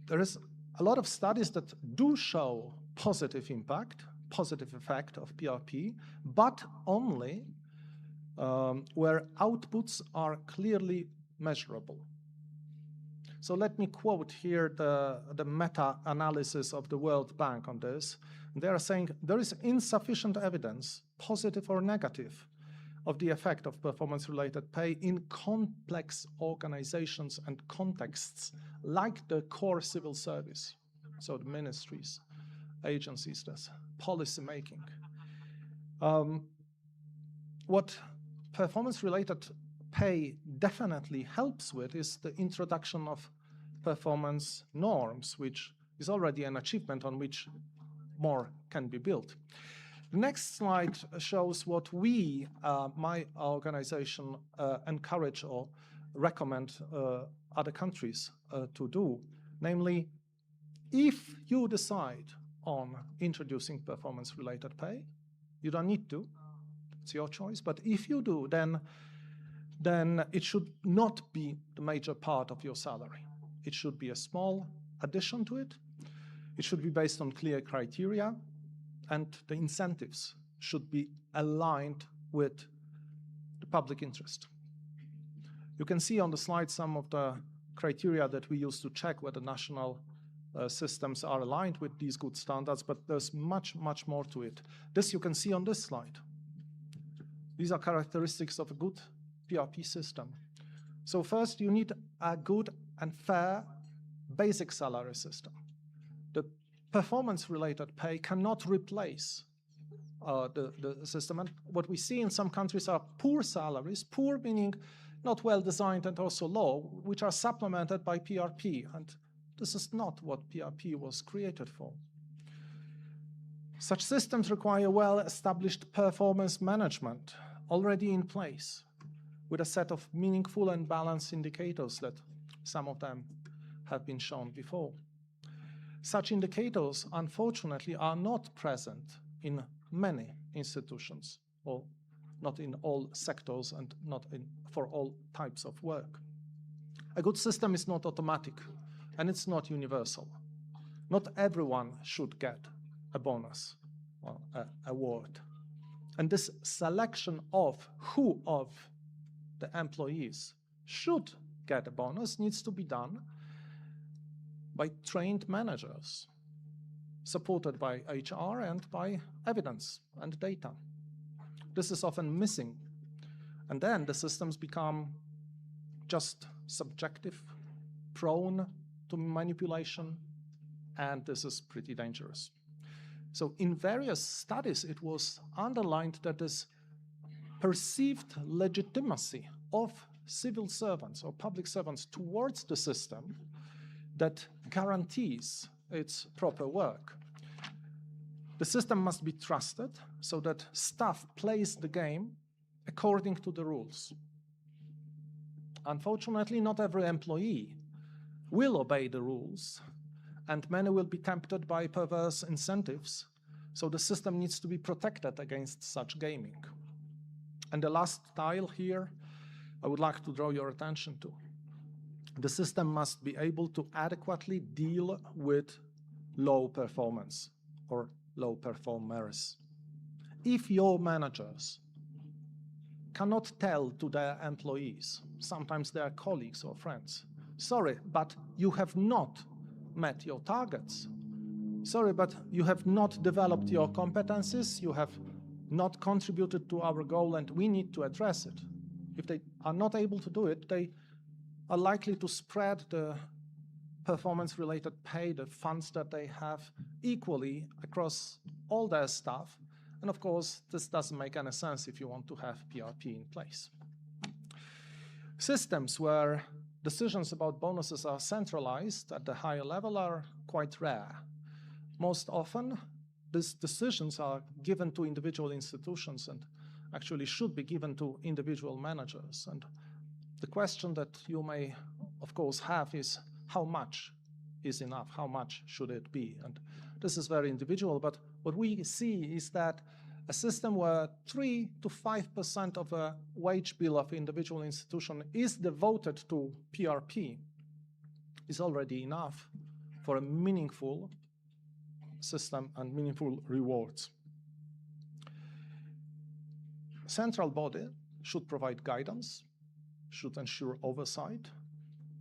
there is a lot of studies that do show positive impact, positive effect of PRP, but only where outputs are clearly measurable. So let me quote here the meta-analysis of the World Bank on this. They are saying there is insufficient evidence, positive or negative, of the effect of performance-related pay in complex organizations and contexts like the core civil service, so the ministries, agencies, that's policy making. What performance-related pay definitely helps with is the introduction of performance norms, which is already an achievement on which more can be built. The next slide shows what we, my organization, encourage or recommend other countries to do. Namely, if you decide on introducing performance-related pay, you don't need to, it's your choice, but if you do, then it should not be the major part of your salary. It should be a small addition to it. It should be based on clear criteria, and the incentives should be aligned with the public interest. You can see on the slide some of the criteria that we use to check whether national systems are aligned with these good standards, but there's much, much more to it. This you can see on this slide. These are characteristics of a good PRP system. So first, you need a good and fair basic salary system. The performance-related pay cannot replace the system. And what we see in some countries are poor salaries, poor meaning not well designed and also low, which are supplemented by PRP. And this is not what PRP was created for. Such systems require well-established performance management already in place, with a set of meaningful and balanced indicators that some of them have been shown before. Such indicators, unfortunately, are not present in many institutions, or not in all sectors and not for all types of work. A good system is not automatic, and it's not universal. Not everyone should get a bonus or an award. And this selection of who of the employees should get a bonus needs to be done by trained managers, supported by HR and by evidence and data. This is often missing. And then the systems become just subjective, prone to manipulation, and this is pretty dangerous. So in various studies, it was underlined that this perceived legitimacy of civil servants or public servants towards the system that guarantees its proper work. The system must be trusted so that staff plays the game according to the rules. Unfortunately, not every employee will obey the rules, and many will be tempted by perverse incentives, so the system needs to be protected against such gaming. And the last tile here, I would like to draw your attention to. The system must be able to adequately deal with low performance or low performers. If your managers cannot tell to their employees, sometimes their colleagues or friends, sorry, but you have not met your targets. Sorry, but you have not developed your competencies, you have not contributed to our goal, and we need to address it. If they are not able to do it, they are likely to spread the performance-related pay, the funds that they have, equally across all their staff. And of course, this doesn't make any sense if you want to have PRP in place. Systems where decisions about bonuses are centralized at the higher level are quite rare. Most often, these decisions are given to individual institutions and actually should be given to individual managers. And the question that you may, of course, have is how much is enough? How much should it be? And this is very individual, but what we see is that a system where 3 to 5% of a wage bill of individual institution is devoted to PRP is already enough for a meaningful system and meaningful rewards. Central body should provide guidance, should ensure oversight,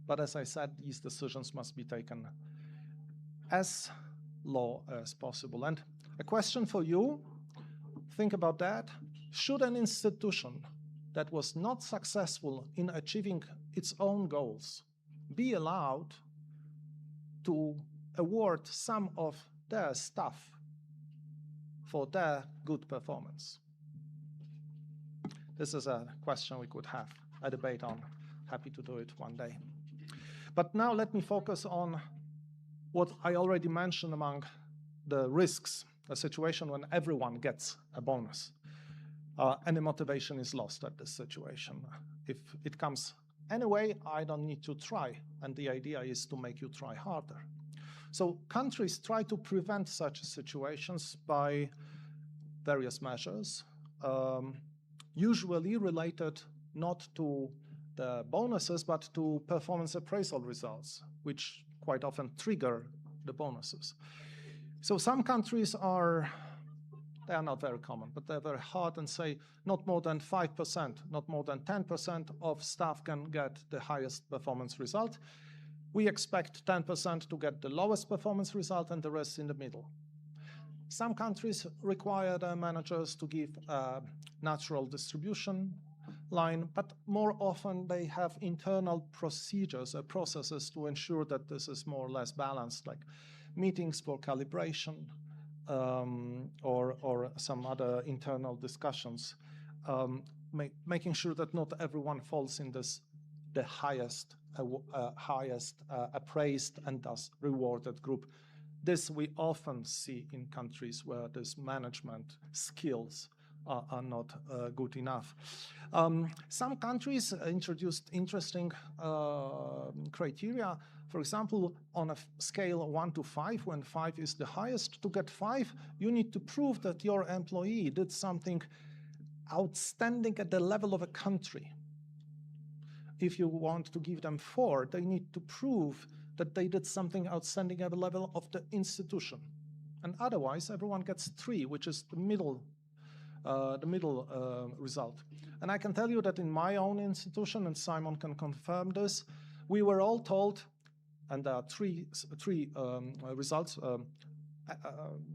but as I said, these decisions must be taken as low as possible. And a question for you, think about that. Should an institution that was not successful in achieving its own goals be allowed to award some of their staff for their good performance? This is a question we could have a debate on. Happy to do it one day. But now let me focus on what I already mentioned among the risks, a situation when everyone gets a bonus. And the motivation is lost at this situation. If it comes anyway, I don't need to try. And the idea is to make you try harder. So countries try to prevent such situations by various measures, usually related not to the bonuses, but to performance appraisal results, which quite often trigger the bonuses. So some countries they are not very common, but they're very hard and say not more than 5%, not more than 10% of staff can get the highest performance result. We expect 10% to get the lowest performance result and the rest in the middle. Some countries require their managers to give a natural distribution line, but more often they have internal procedures or processes to ensure that this is more or less balanced, like meetings for calibration or some other internal discussions, making sure that not everyone falls in this the highest appraised and thus rewarded group. This we often see in countries where this management skills are not good enough. Some countries introduced interesting criteria. For example, on a scale 1 to 5, when 5 is the highest, to get 5, you need to prove that your employee did something outstanding at the level of a country. If you want to give them 4, they need to prove that they did something outstanding at the level of the institution. And otherwise, everyone gets 3, which is the middle result. And I can tell you that in my own institution, and Simon can confirm this, we were all told, and there are three results,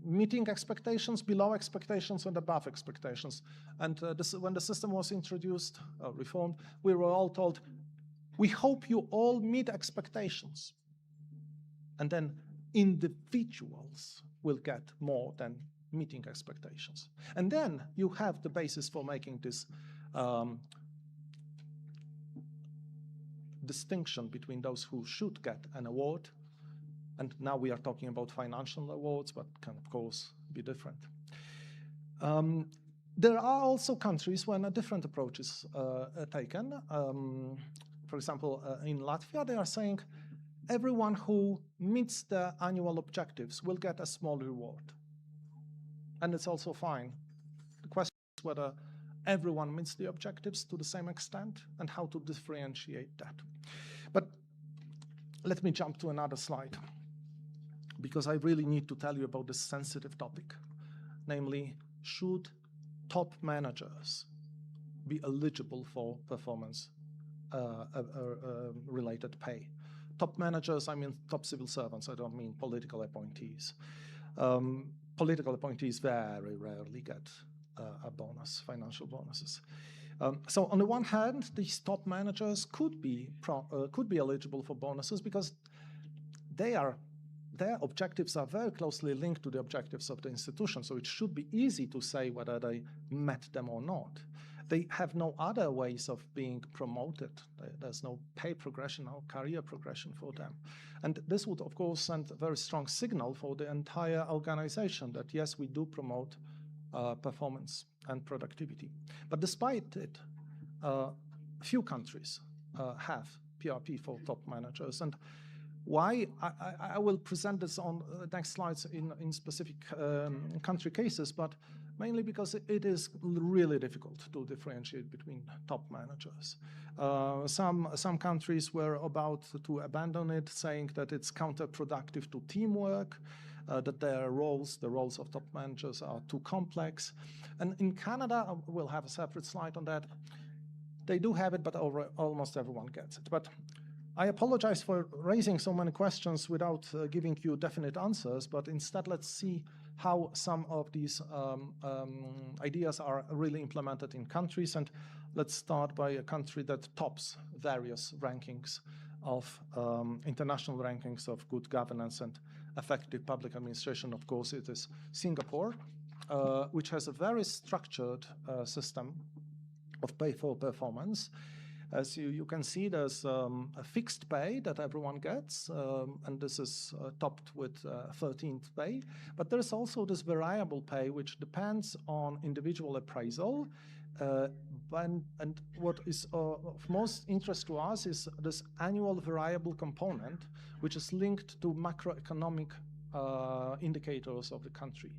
meeting expectations, below expectations, and above expectations. And when the system was introduced, reformed, we were all told, we hope you all meet expectations. And then individuals will get more than meeting expectations. And then you have the basis for making this distinction between those who should get an award, and now we are talking about financial awards, but can of course be different. There are also countries when a different approach is taken. For example, in Latvia, they are saying everyone who meets the annual objectives will get a small reward. And it's also fine. The question is whether everyone meets the objectives to the same extent and how to differentiate that. But let me jump to another slide, because I really need to tell you about this sensitive topic. Namely, should top managers be eligible for performance related pay? Top managers, I mean top civil servants, I don't mean political appointees. Political appointees very rarely get a bonus, financial bonuses. So on the one hand, these top managers could be eligible for bonuses because their objectives are very closely linked to the objectives of the institution. So it should be easy to say whether they met them or not. They have no other ways of being promoted. There's no pay progression or career progression for them. And this would, of course, send a very strong signal for the entire organization that, yes, we do promote performance and productivity. But despite it, few countries have PRP for top managers. And why? I will present this on the next slides in specific country cases, but mainly because it is really difficult to differentiate between top managers. Some countries were about to abandon it, saying that it's counterproductive to teamwork, that their roles, the roles of top managers, are too complex. And in Canada, we'll have a separate slide on that, they do have it, but almost everyone gets it. But I apologize for raising so many questions without giving you definite answers, but instead let's see how some of these ideas are really implemented in countries. And let's start by a country that tops various rankings of international rankings of good governance and effective public administration. Of course, it is Singapore, which has a very structured system of pay for performance. As you can see, there's a fixed pay that everyone gets, and this is topped with 13th pay. But there's also this variable pay, which depends on individual appraisal. And what is of most interest to us is this annual variable component, which is linked to macroeconomic indicators of the country.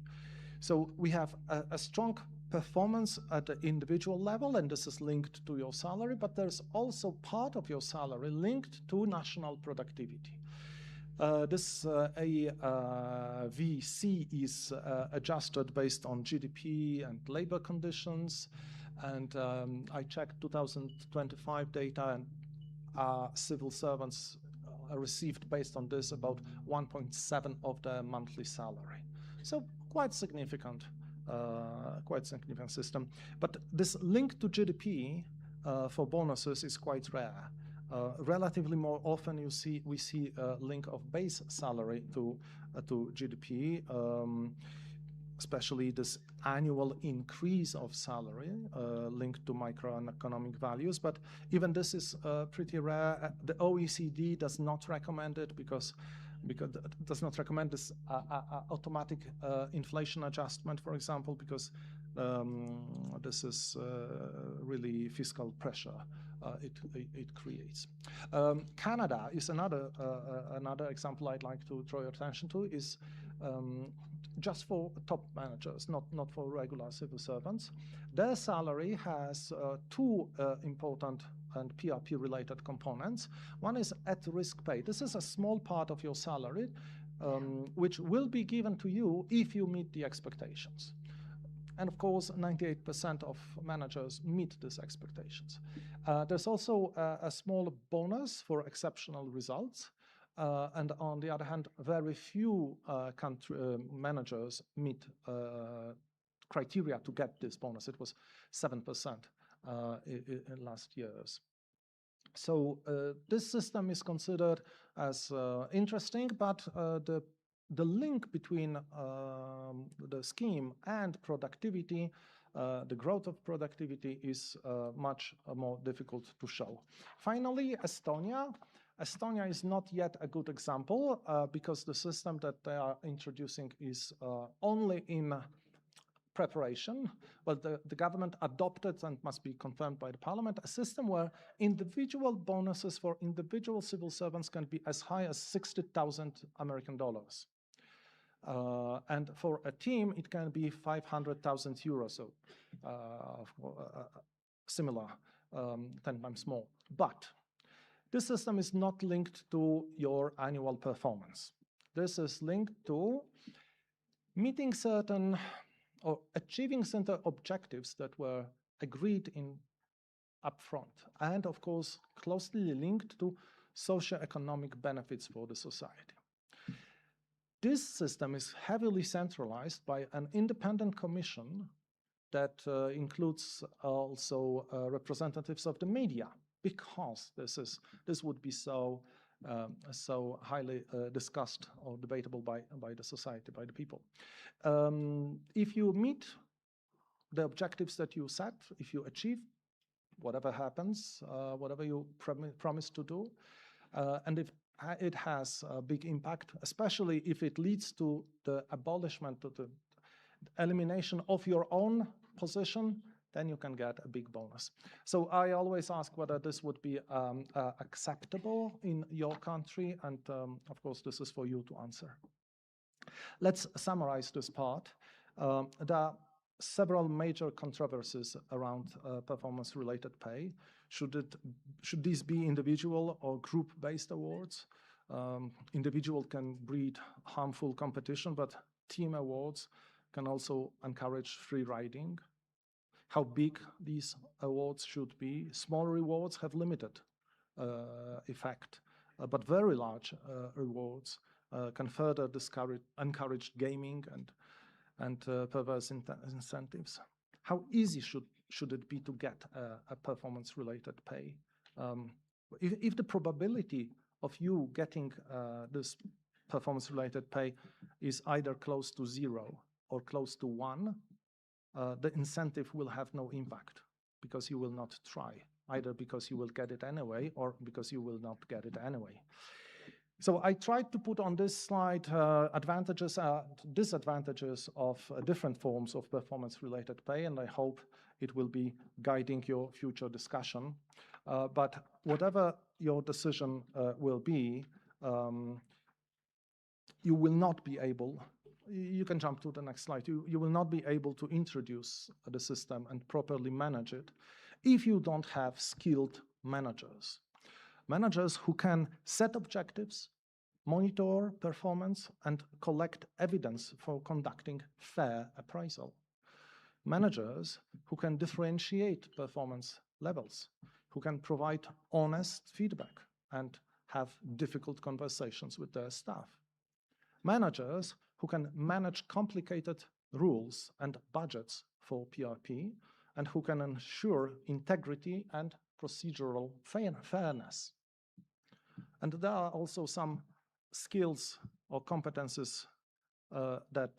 So we have a strong performance at the individual level, and this is linked to your salary, but there's also part of your salary linked to national productivity. This AVC is adjusted based on GDP and labor conditions, and I checked 2025 data, and civil servants received based on this about 1.7 of their monthly salary. So quite significant system. But this link to GDP for bonuses is quite rare. Relatively more often we see a link of base salary to GDP, especially this annual increase of salary linked to microeconomic values. But even this is pretty rare. The OECD does not recommend it because it does not recommend this automatic inflation adjustment, for example, because this is really fiscal pressure it creates. Canada is another example I'd like to draw your attention to, is just for top managers, not for regular civil servants. Their salary has two important and PRP-related components. One is at-risk pay. This is a small part of your salary, which will be given to you if you meet the expectations. And of course, 98% of managers meet these expectations. There's also a small bonus for exceptional results. And on the other hand, very few managers meet criteria to get this bonus. It was 7% in last years. So this system is considered as interesting, but the link between the scheme and productivity, the growth of productivity, is much more difficult to show. Finally, Estonia. Estonia is not yet a good example because the system that they are introducing is only in preparation. Well, the government adopted, and must be confirmed by the parliament, a system where individual bonuses for individual civil servants can be as high as $60,000 American dollars. And for a team, it can be 500,000 euros, so similar, 10 times more. But this system is not linked to your annual performance. This is linked to meeting certain or achieving certain objectives that were agreed in upfront, and of course closely linked to socio-economic benefits for the society. This system is heavily centralized by an independent commission that includes also representatives of the media, because this would be so highly discussed or debatable by the society, by the people. If you meet the objectives that you set, if you achieve, whatever happens, whatever you promise to do, and if it has a big impact, especially if it leads to the abolishment, to the elimination of your own position, then you can get a big bonus. So I always ask whether this would be acceptable in your country, and of course this is for you to answer. Let's summarize this part. There are several major controversies around performance-related pay. Should these be individual or group-based awards? Individual can breed harmful competition, but team awards can also encourage free riding. How big these awards should be? Small rewards have limited effect, but very large rewards can further encourage gaming and perverse incentives. How easy should it be to get a performance-related pay? If the probability of you getting this performance-related pay is either close to 0 or close to 1, the incentive will have no impact because you will not try, either because you will get it anyway or because you will not get it anyway. So I tried to put on this slide advantages and disadvantages of different forms of performance-related pay, and I hope it will be guiding your future discussion. But whatever your decision will be, you will not be able, you can jump to the next slide, you will not be able to introduce the system and properly manage it if you don't have skilled managers. Managers who can set objectives, monitor performance, and collect evidence for conducting fair appraisal. Managers who can differentiate performance levels, who can provide honest feedback and have difficult conversations with their staff. Managers who can manage complicated rules and budgets for PRP and who can ensure integrity and procedural fairness. And there are also some skills or competences that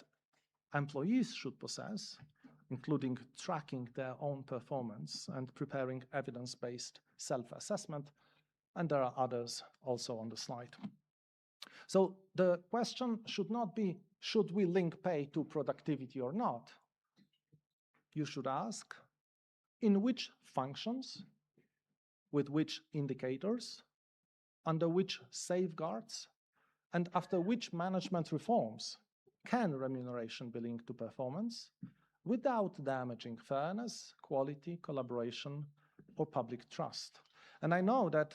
employees should possess, including tracking their own performance and preparing evidence-based self-assessment, and there are others also on the slide. So the question should not be, should we link pay to productivity or not? You should ask, in which functions, with which indicators, under which safeguards, and after which management reforms can remuneration be linked to performance without damaging fairness, quality, collaboration, or public trust? And I know that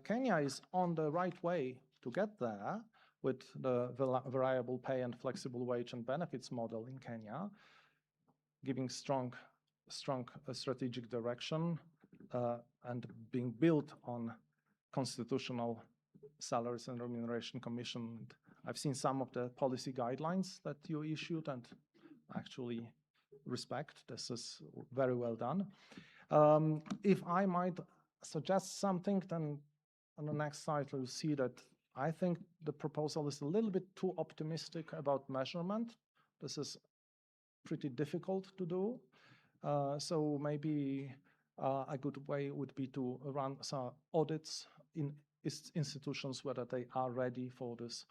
Kenya is on the right way to get there with the variable pay and flexible wage and benefits model in Kenya, giving strong strategic direction and being built on constitutional salaries and remuneration commission. I've seen some of the policy guidelines that you issued and actually respect. This is very well done. If I might suggest something, then on the next slide you'll see that I think the proposal is a little bit too optimistic about measurement. This is pretty difficult to do. So maybe a good way would be to run some audits in institutions, whether they are ready for this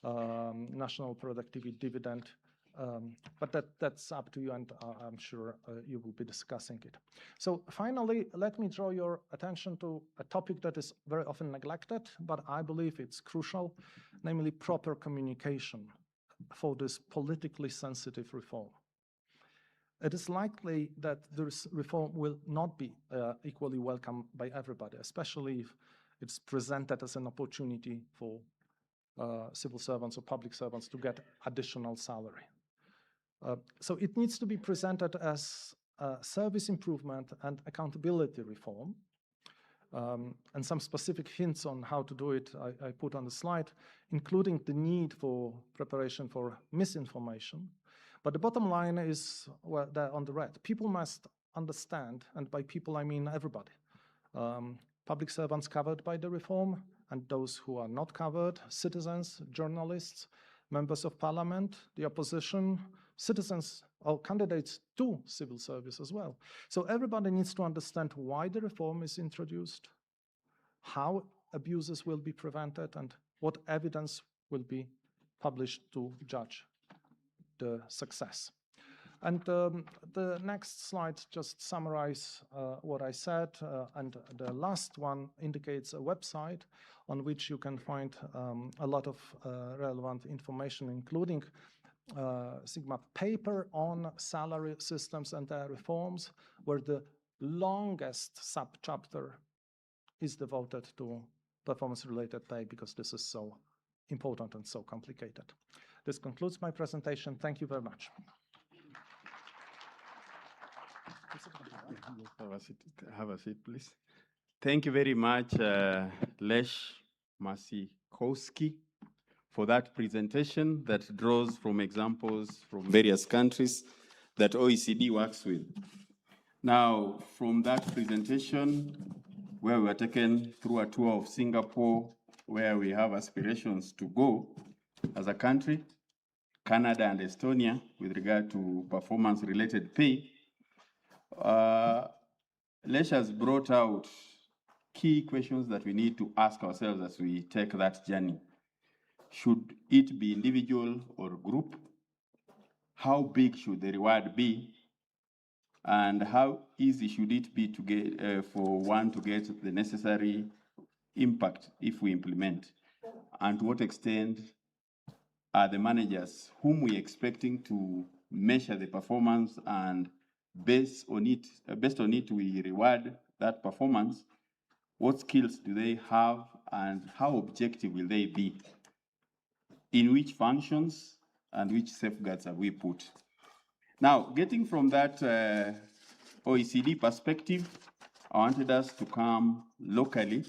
national productivity dividend. But that's up to you, and I'm sure you will be discussing it. So finally, let me draw your attention to a topic that is very often neglected, but I believe it's crucial, namely proper communication for this politically sensitive reform. It is likely that this reform will not be equally welcome by everybody, especially if it's presented as an opportunity for civil servants or public servants to get additional salary. So it needs to be presented as service improvement and accountability reform. And some specific hints on how to do it I put on the slide, including the need for preparation for misinformation. But the bottom line is, well, there on the red. People must understand, and by people I mean everybody. Public servants covered by the reform and those who are not covered, citizens, journalists, members of parliament, the opposition, citizens or candidates to civil service as well. So everybody needs to understand why the reform is introduced, how abuses will be prevented, and what evidence will be published to judge the success. And the next slide just summarize what I said, and the last one indicates a website on which you can find a lot of relevant information, including Sigma paper on salary systems and their reforms, where the longest sub-chapter is devoted to performance-related pay, because this is so important and so complicated. This concludes my presentation. Thank you very much. Have a seat, please. Thank you very much, Lech Masikowski, for that presentation that draws from examples from various countries that OECD works with. Now, from that presentation, where we were taken through a tour of Singapore, where we have aspirations to go as a country, Canada and Estonia, with regard to performance-related pay, Lech has brought out key questions that we need to ask ourselves as we take that journey. Should it be individual or group? How big should the reward be? And how easy should it be to get for one to get the necessary impact if we implement? And to what extent are the managers whom we are expecting to measure the performance, and based on it we reward that performance? What skills do they have, and how objective will they be? In which functions and which safeguards have we put? Now, getting from that OECD perspective, I wanted us to come locally,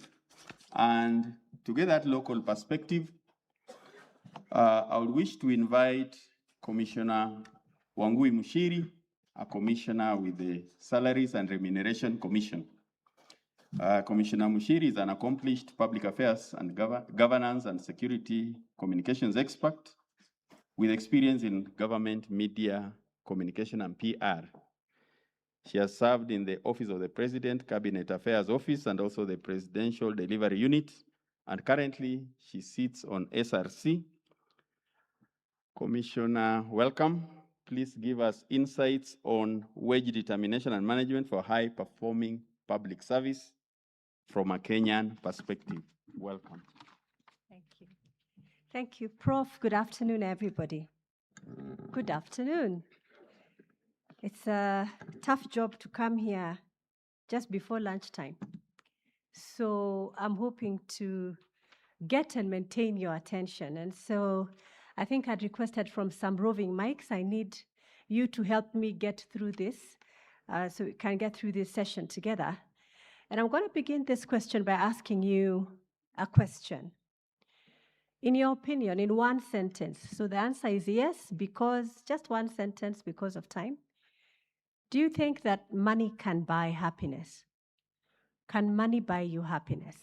and to get that local perspective, I would wish to invite Commissioner Wangui Mushiri, a commissioner with the Salaries and Remuneration Commission. Commissioner Mushiri is an accomplished public affairs and governance and security communications expert with experience in government, media, communication, and PR. She has served in the Office of the President, Cabinet Affairs Office, and also the Presidential Delivery Unit, and currently she sits on SRC. Commissioner, welcome. Please give us insights on wage determination and management for high-performing public service from a Kenyan perspective. Welcome. Thank you. Thank you, Prof. Good afternoon, everybody. Good afternoon. It's a tough job to come here just before lunchtime. So I'm hoping to get and maintain your attention. And so I think I'd requested from some roving mics, I need you to help me get through this so we can get through this session together. And I'm going to begin this question by asking you a question. In your opinion, in one sentence, so the answer is yes, because just one sentence because of time. Do you think that money can buy happiness? Can money buy you happiness?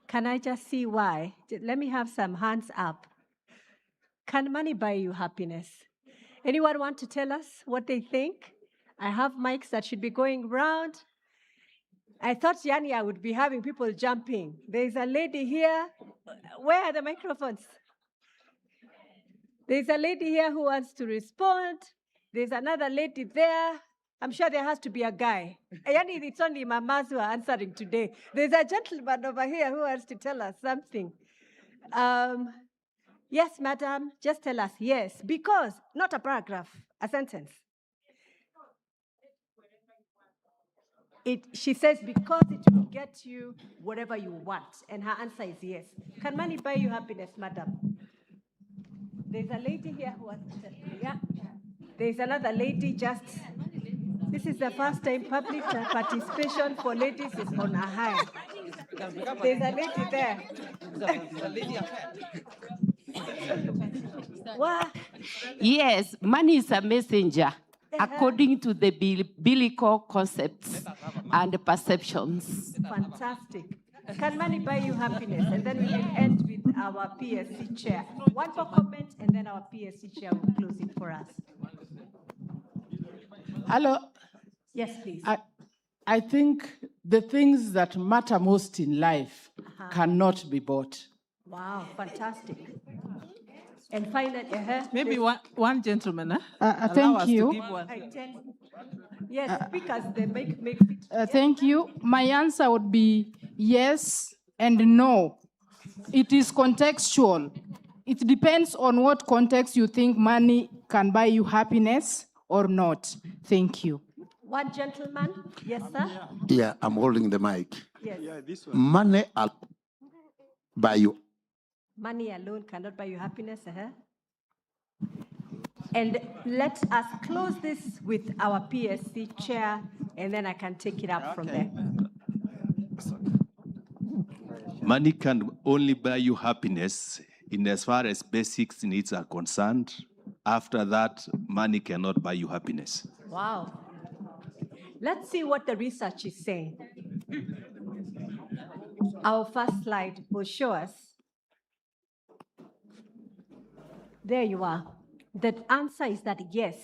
Can I just see why? Let me have some hands up. Can money buy you happiness? Anyone want to tell us what they think? I have mics that should be going round. I thought, Yani, I would be having people jumping. There's a lady here. Where are the microphones? There's a lady here who wants to respond. There's another lady there. I'm sure there has to be a guy. Yani, it's only mamas who are answering today. There's a gentleman over here who wants to tell us something. Yes, madam, just tell us yes, because, not a paragraph, a sentence. She says because it will get you whatever you want, and her answer is yes. Can money buy you happiness, madam? There's a lady here who wants to tell you, yeah. There's another lady this is the first time public participation for ladies is on a high. There's a lady there. What? Yes, money is a messenger according to the biblical concepts and perceptions. Fantastic. Can money buy you happiness? And then we will end with our PSC chair. One more comment, and then our PSC chair will close it for us. Hello. Yes, please. I think the things that matter most in life cannot be bought. Wow, fantastic. And finally, Maybe one gentleman, huh? Allow Thank us you. to give one. Yes, speakers, they make Thank you. My answer would be yes and no. It is contextual. It depends on what context you think money can buy you happiness or not. Thank you. One gentleman. Yes, sir. Yeah, I'm holding the mic. Yes. Money buy you. Money alone cannot buy you happiness. And let us close this with our PSC chair, and then I can take it up from there. Money can only buy you happiness in as far as basic needs are concerned. After that, money cannot buy you happiness. Wow. Let's see what the research is saying. Our first slide will show us. There you are. The answer is that yes.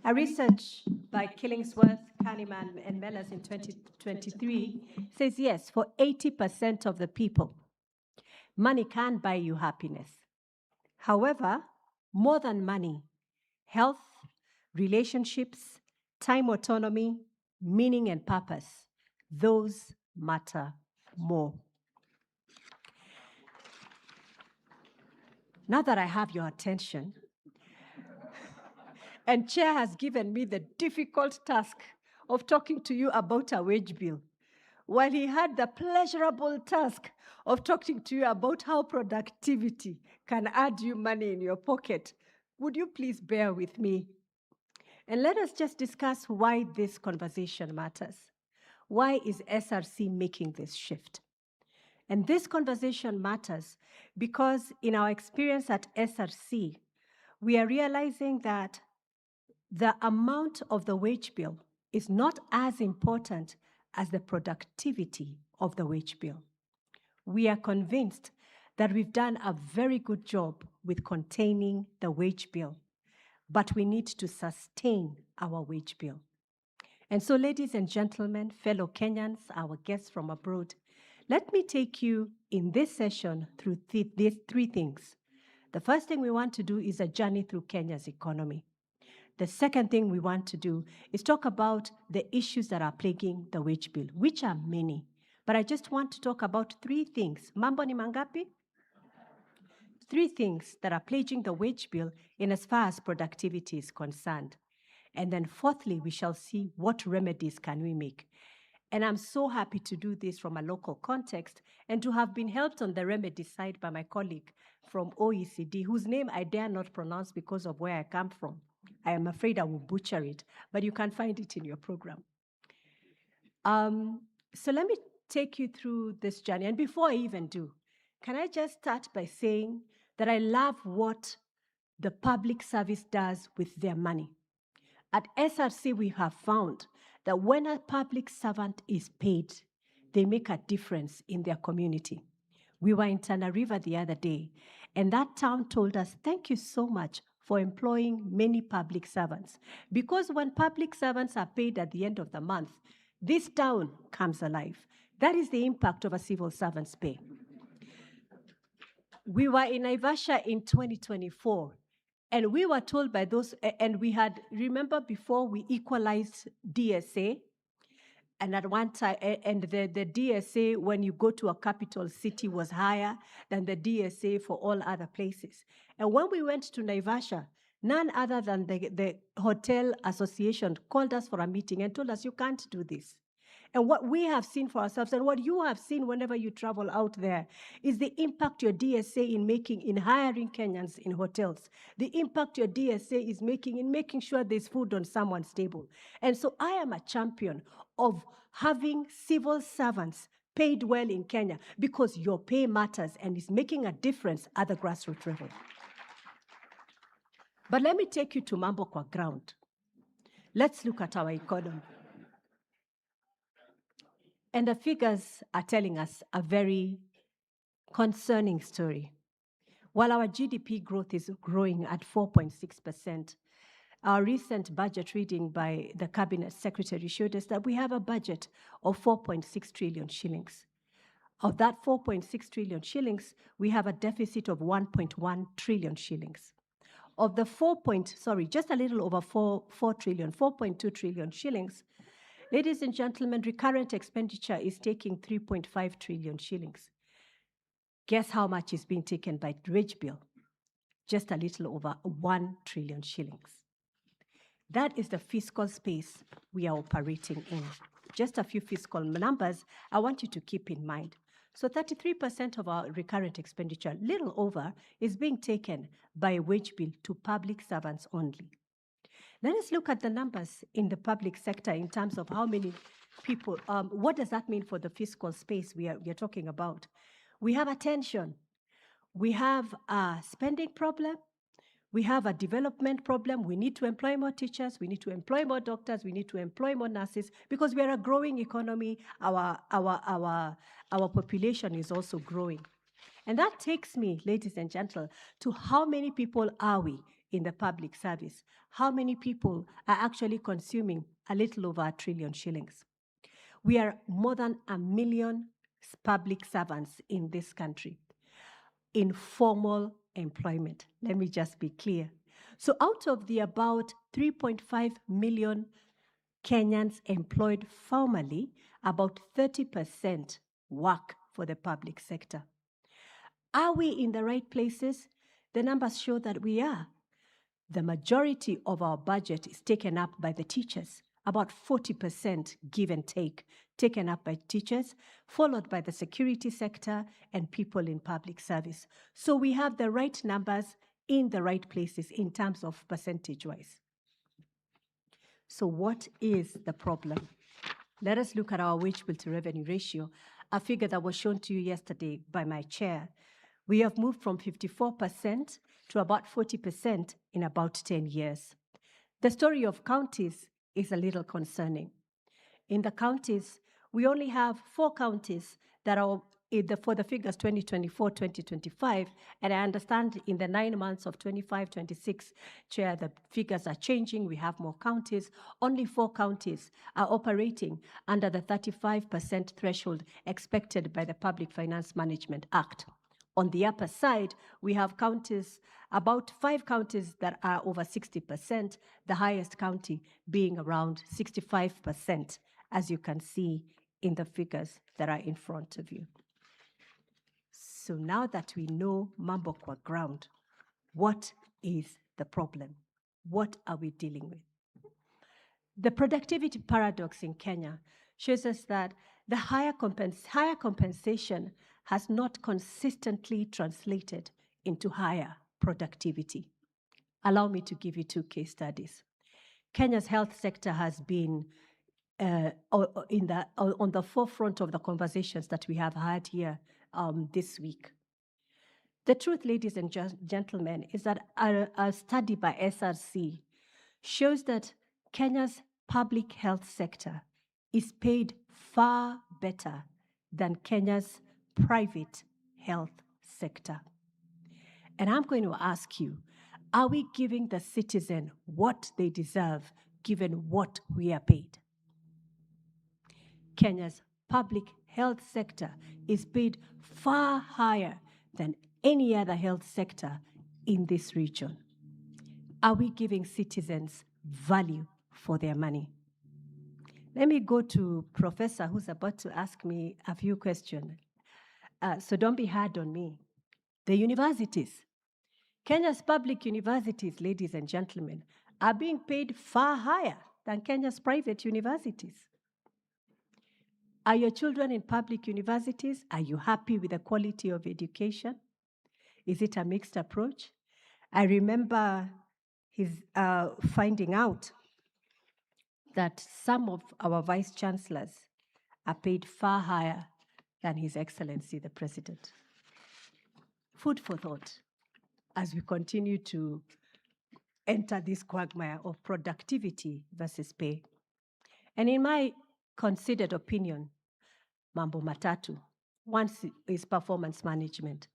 A research by Killingsworth, Kahneman, and Mellers in 2023 says yes, for 80% of the people, money can buy you happiness. However, more than money, health, relationships, time autonomy, meaning and purpose, those matter more. Now that I have your attention, and Chair has given me the difficult task of talking to you about a wage bill, while he had the pleasurable task of talking to you about how productivity can add you money in your pocket. Would you please bear with me? And let us just discuss why this conversation matters. Why is SRC making this shift? And this conversation matters because in our experience at SRC, we are realizing that the amount of the wage bill is not as important as the productivity of the wage bill. We are convinced that we've done a very good job with containing the wage bill, but we need to sustain our wage bill. And so, ladies and gentlemen, fellow Kenyans, our guests from abroad, let me take you in this session through these three things. The first thing we want to do is a journey through Kenya's economy. The second thing we want to do is talk about the issues that are plaguing the wage bill, which are many. But I just want to talk about three things. Mambo ni mangapi? Three things that are plaguing the wage bill in as far as productivity is concerned. And then fourthly, we shall see what remedies can we make. And I'm so happy to do this from a local context and to have been helped on the remedy side by my colleague from OECD, whose name I dare not pronounce because of where I come from. I am afraid I will butcher it, but you can find it in your program. So let me take you through this journey. And before I even do, can I just start by saying that I love what the public service does with their money. At SRC, we have found that when a public servant is paid, they make a difference in their community. We were in Tana River the other day, and that town told us, thank you so much for employing many public servants. Because when public servants are paid at the end of the month, this town comes alive. That is the impact of a civil servant's pay. We were in Naivasha in 2024, and we were told by those, and we had, remember before we equalized DSA, and at one time, and the DSA, when you go to a capital city, was higher than the DSA for all other places. And when we went to Naivasha, none other than the hotel association called us for a meeting and told us, you can't do this. And what we have seen for ourselves and what you have seen whenever you travel out there is the impact your DSA in making in hiring Kenyans in hotels, the impact your DSA is making in making sure there's food on someone's table. And so I am a champion of having civil servants paid well in Kenya because your pay matters and is making a difference at the grassroots level. But let me take you to mambo kwa ground. Let's look at our economy. And the figures are telling us a very concerning story. While our GDP growth is growing at 4.6%, our recent budget reading by the Cabinet Secretary showed us that we have a budget of 4.6 trillion shillings. Of that 4.6 trillion shillings, we have a deficit of 1.1 trillion shillings. Of the just a little over 4.2 trillion shillings, ladies and gentlemen, recurrent expenditure is taking 3.5 trillion shillings. Guess how much is being taken by wage bill? Just a little over 1 trillion shillings. That is the fiscal space we are operating in. Just a few fiscal numbers I want you to keep in mind. So 33% of our recurrent expenditure, little over, is being taken by wage bill to public servants only. Let us look at the numbers in the public sector in terms of how many people, what does that mean for the fiscal space we are talking about? We have a tension. We have a spending problem. We have a development problem. We need to employ more teachers. We need to employ more doctors. We need to employ more nurses because we are a growing economy. Our population is also growing. And that takes me, ladies and gentlemen, to how many people are we in the public service? How many people are actually consuming a little over 1 trillion shillings? We are more than 1 million public servants in this country in formal employment. Let me just be clear. So out of the about 3.5 million Kenyans employed formally, about 30% work for the public sector. Are we in the right places? The numbers show that we are. The majority of our budget is taken up by the teachers, about 40%, give and take, taken up by teachers, followed by the security sector and people in public service. So we have the right numbers in the right places in terms of percentage-wise. So what is the problem? Let us look at our wage bill to revenue ratio, a figure that was shown to you yesterday by my chair. We have moved from 54% to about 40% in about 10 years. The story of counties is a little concerning. In the counties, we only have 4 counties that are for the figures 2024-2025, and I understand in the 9 months of 25-26, Chair, the figures are changing. We have more counties. Only 4 counties are operating under the 35% threshold expected by the Public Finance Management Act. On the upper side, we have counties, about 5 counties that are over 60%, the highest county being around 65%, as you can see in the figures that are in front of you. So now that we know mambo kwa ground, what is the problem? What are we dealing with? The productivity paradox in Kenya shows us that the higher compensation has not consistently translated into higher productivity. Allow me to give you 2 case studies. Kenya's health sector has been on the forefront of the conversations that we have had here this week. The truth, ladies and gentlemen, is that a study by SRC shows that Kenya's public health sector is paid far better than Kenya's private health sector. And I'm going to ask you, are we giving the citizen what they deserve given what we are paid? Kenya's public health sector is paid far higher than any other health sector in this region. Are we giving citizens value for their money? Let me go to Professor who's about to ask me a few questions. So don't be hard on me. The universities, Kenya's public universities, ladies and gentlemen, are being paid far higher than Kenya's private universities. Are your children in public universities? Are you happy with the quality of education? Is it a mixed approach? I remember finding out that some of our vice chancellors are paid far higher than His Excellency the President. Food for thought as we continue to enter this quagmire of productivity versus pay. And in my considered opinion, mambo matatu. One is performance management.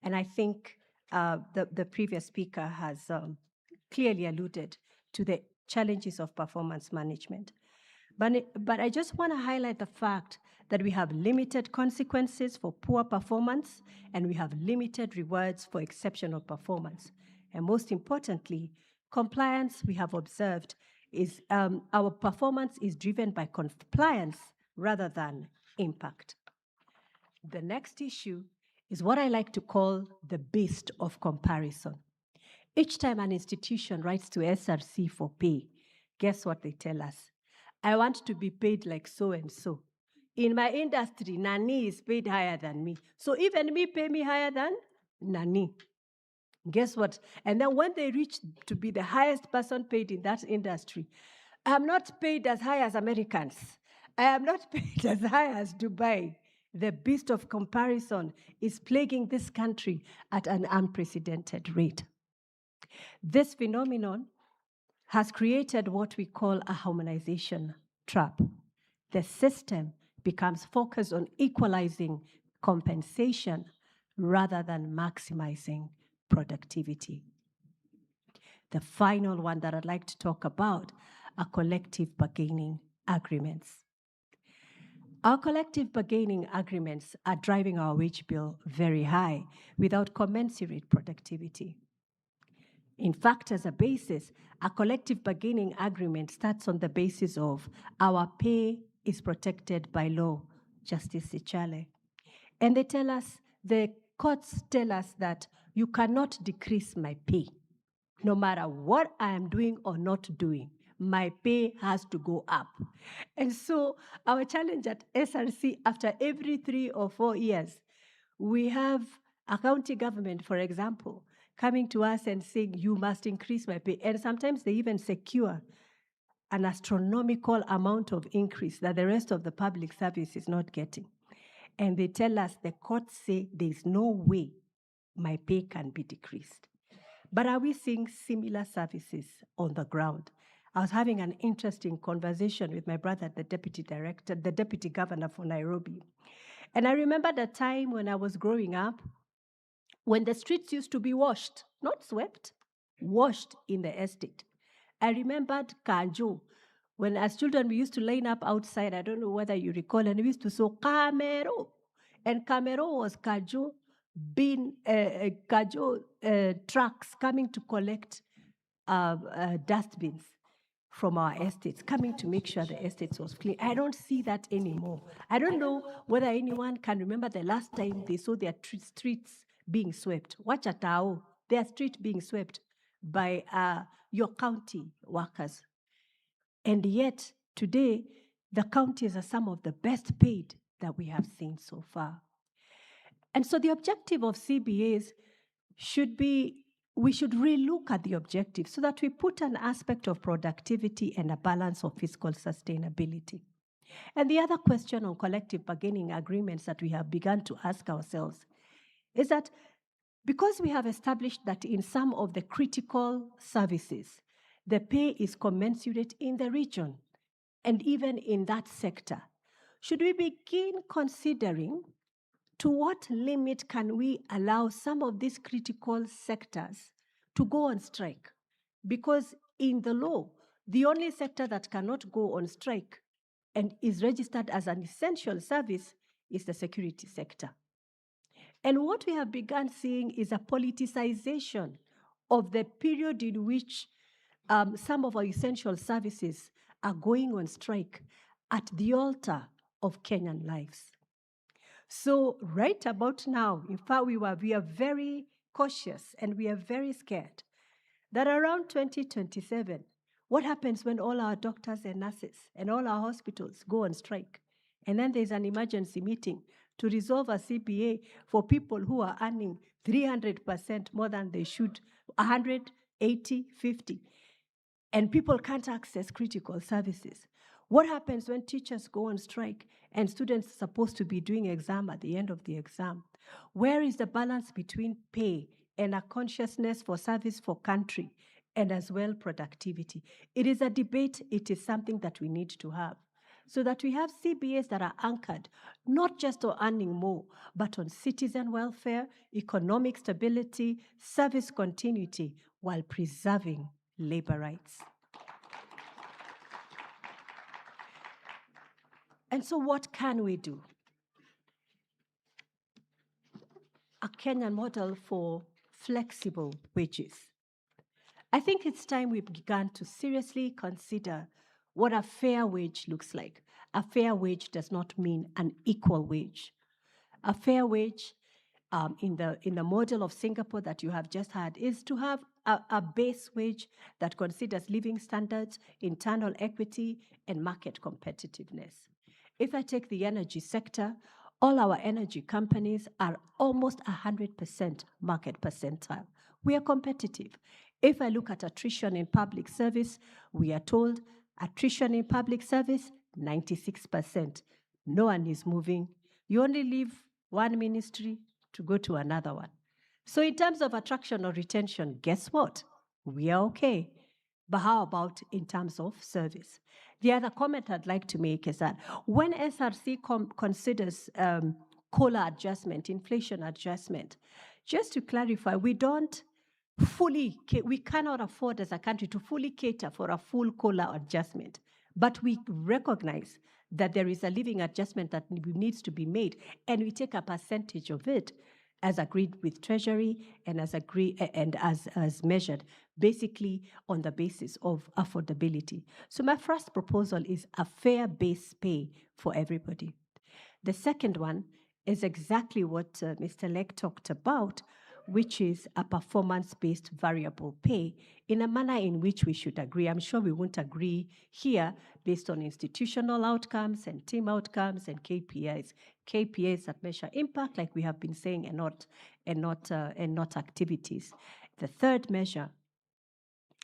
And I think the previous speaker has clearly alluded to the challenges of performance management. But I just want to highlight the fact that we have limited consequences for poor performance, and we have limited rewards for exceptional performance. And most importantly, compliance, we have observed, is our performance is driven by compliance rather than impact. The next issue is what I like to call the beast of comparison. Each time an institution writes to SRC for pay, guess what they tell us? I want to be paid like so and so. In my industry, Nani is paid higher than me. So even me pay me higher than Nani. Guess what? And then when they reach to be the highest person paid in that industry, I'm not paid as high as Americans. I am not paid as high as Dubai. The beast of comparison is plaguing this country at an unprecedented rate. This phenomenon has created what we call a harmonization trap. The system becomes focused on equalizing compensation rather than maximizing productivity. The final one that I'd like to talk about are collective bargaining agreements. Our collective bargaining agreements are driving our wage bill very high without commensurate productivity. In fact, as a basis, a collective bargaining agreement starts on the basis of our pay is protected by law, Justice Sichale. And they tell us, the courts tell us that you cannot decrease my pay. No matter what I am doing or not doing, my pay has to go up. And so our challenge at SRC, after every 3 or 4 years, we have a county government, for example, coming to us and saying, you must increase my pay. And sometimes they even secure an astronomical amount of increase that the rest of the public service is not getting. And they tell us, the courts say there's no way my pay can be decreased. But are we seeing similar services on the ground? I was having an interesting conversation with my brother, the deputy governor for Nairobi. And I remember the time when I was growing up, when the streets used to be washed, not swept, washed in the estate. I remembered Kanjo. When as children, we used to line up outside. I don't know whether you recall, and we used to say, Camero. And Camero was Kajo trucks coming to collect dustbins from our estates, coming to make sure the estates was clean. I don't see that anymore. I don't know whether anyone can remember the last time they saw their streets being swept. Wachatao, their street being swept by your county workers. And yet, today, the counties are some of the best paid that we have seen so far. And so the objective of CBAs should be, we should relook at the objective so that we put an aspect of productivity and a balance of fiscal sustainability. And the other question on collective bargaining agreements that we have begun to ask ourselves is that because we have established that in some of the critical services, the pay is commensurate in the region and even in that sector, should we begin considering to what limit can we allow some of these critical sectors to go on strike? Because in the law, the only sector that cannot go on strike and is registered as an essential service is the security sector. And what we have begun seeing is a politicization of the period in which some of our essential services are going on strike at the altar of Kenyan lives. So right about now, in fact, we are very cautious and we are very scared that around 2027, what happens when all our doctors and nurses and all our hospitals go on strike? And then there's an emergency meeting to resolve a CBA for people who are earning 300% more than they should, 180, 50. And people can't access critical services. What happens when teachers go on strike and students are supposed to be doing exam at the end of the exam? Where is the balance between pay and a consciousness for service for country and as well productivity? It is a debate. It is something that we need to have. so that we have CBAs that are anchored not just on earning more, but on citizen welfare, economic stability, service continuity, while preserving labor rights. And so what can we do? A Kenyan model for flexible wages. I think it's time we began to seriously consider what a fair wage looks like. A fair wage does not mean an equal wage. A fair wage in the model of Singapore that you have just had is to have a base wage that considers living standards, internal equity, and market competitiveness. If I take the energy sector, all our energy companies are almost 100% market percentile. We are competitive. If I look at attrition in public service, we are told attrition in public service, 96%. No one is moving. You only leave one ministry to go to another one. So in terms of attraction or retention, guess what? We are okay. But how about in terms of service? The other comment I'd like to make is that when SRC considers COLA adjustment, inflation adjustment, just to clarify, we cannot afford as a country to fully cater for a full COLA adjustment. But we recognize that there is a living adjustment that needs to be made, and we take a percentage of it as agreed with Treasury and as measured, basically on the basis of affordability. So my first proposal is a fair base pay for everybody. The second one is exactly what Mr. Lek talked about, which is a performance-based variable pay in a manner in which we should agree. I'm sure we won't agree here based on institutional outcomes and team outcomes and KPIs. KPIs that measure impact, like we have been saying, and not activities. The third measure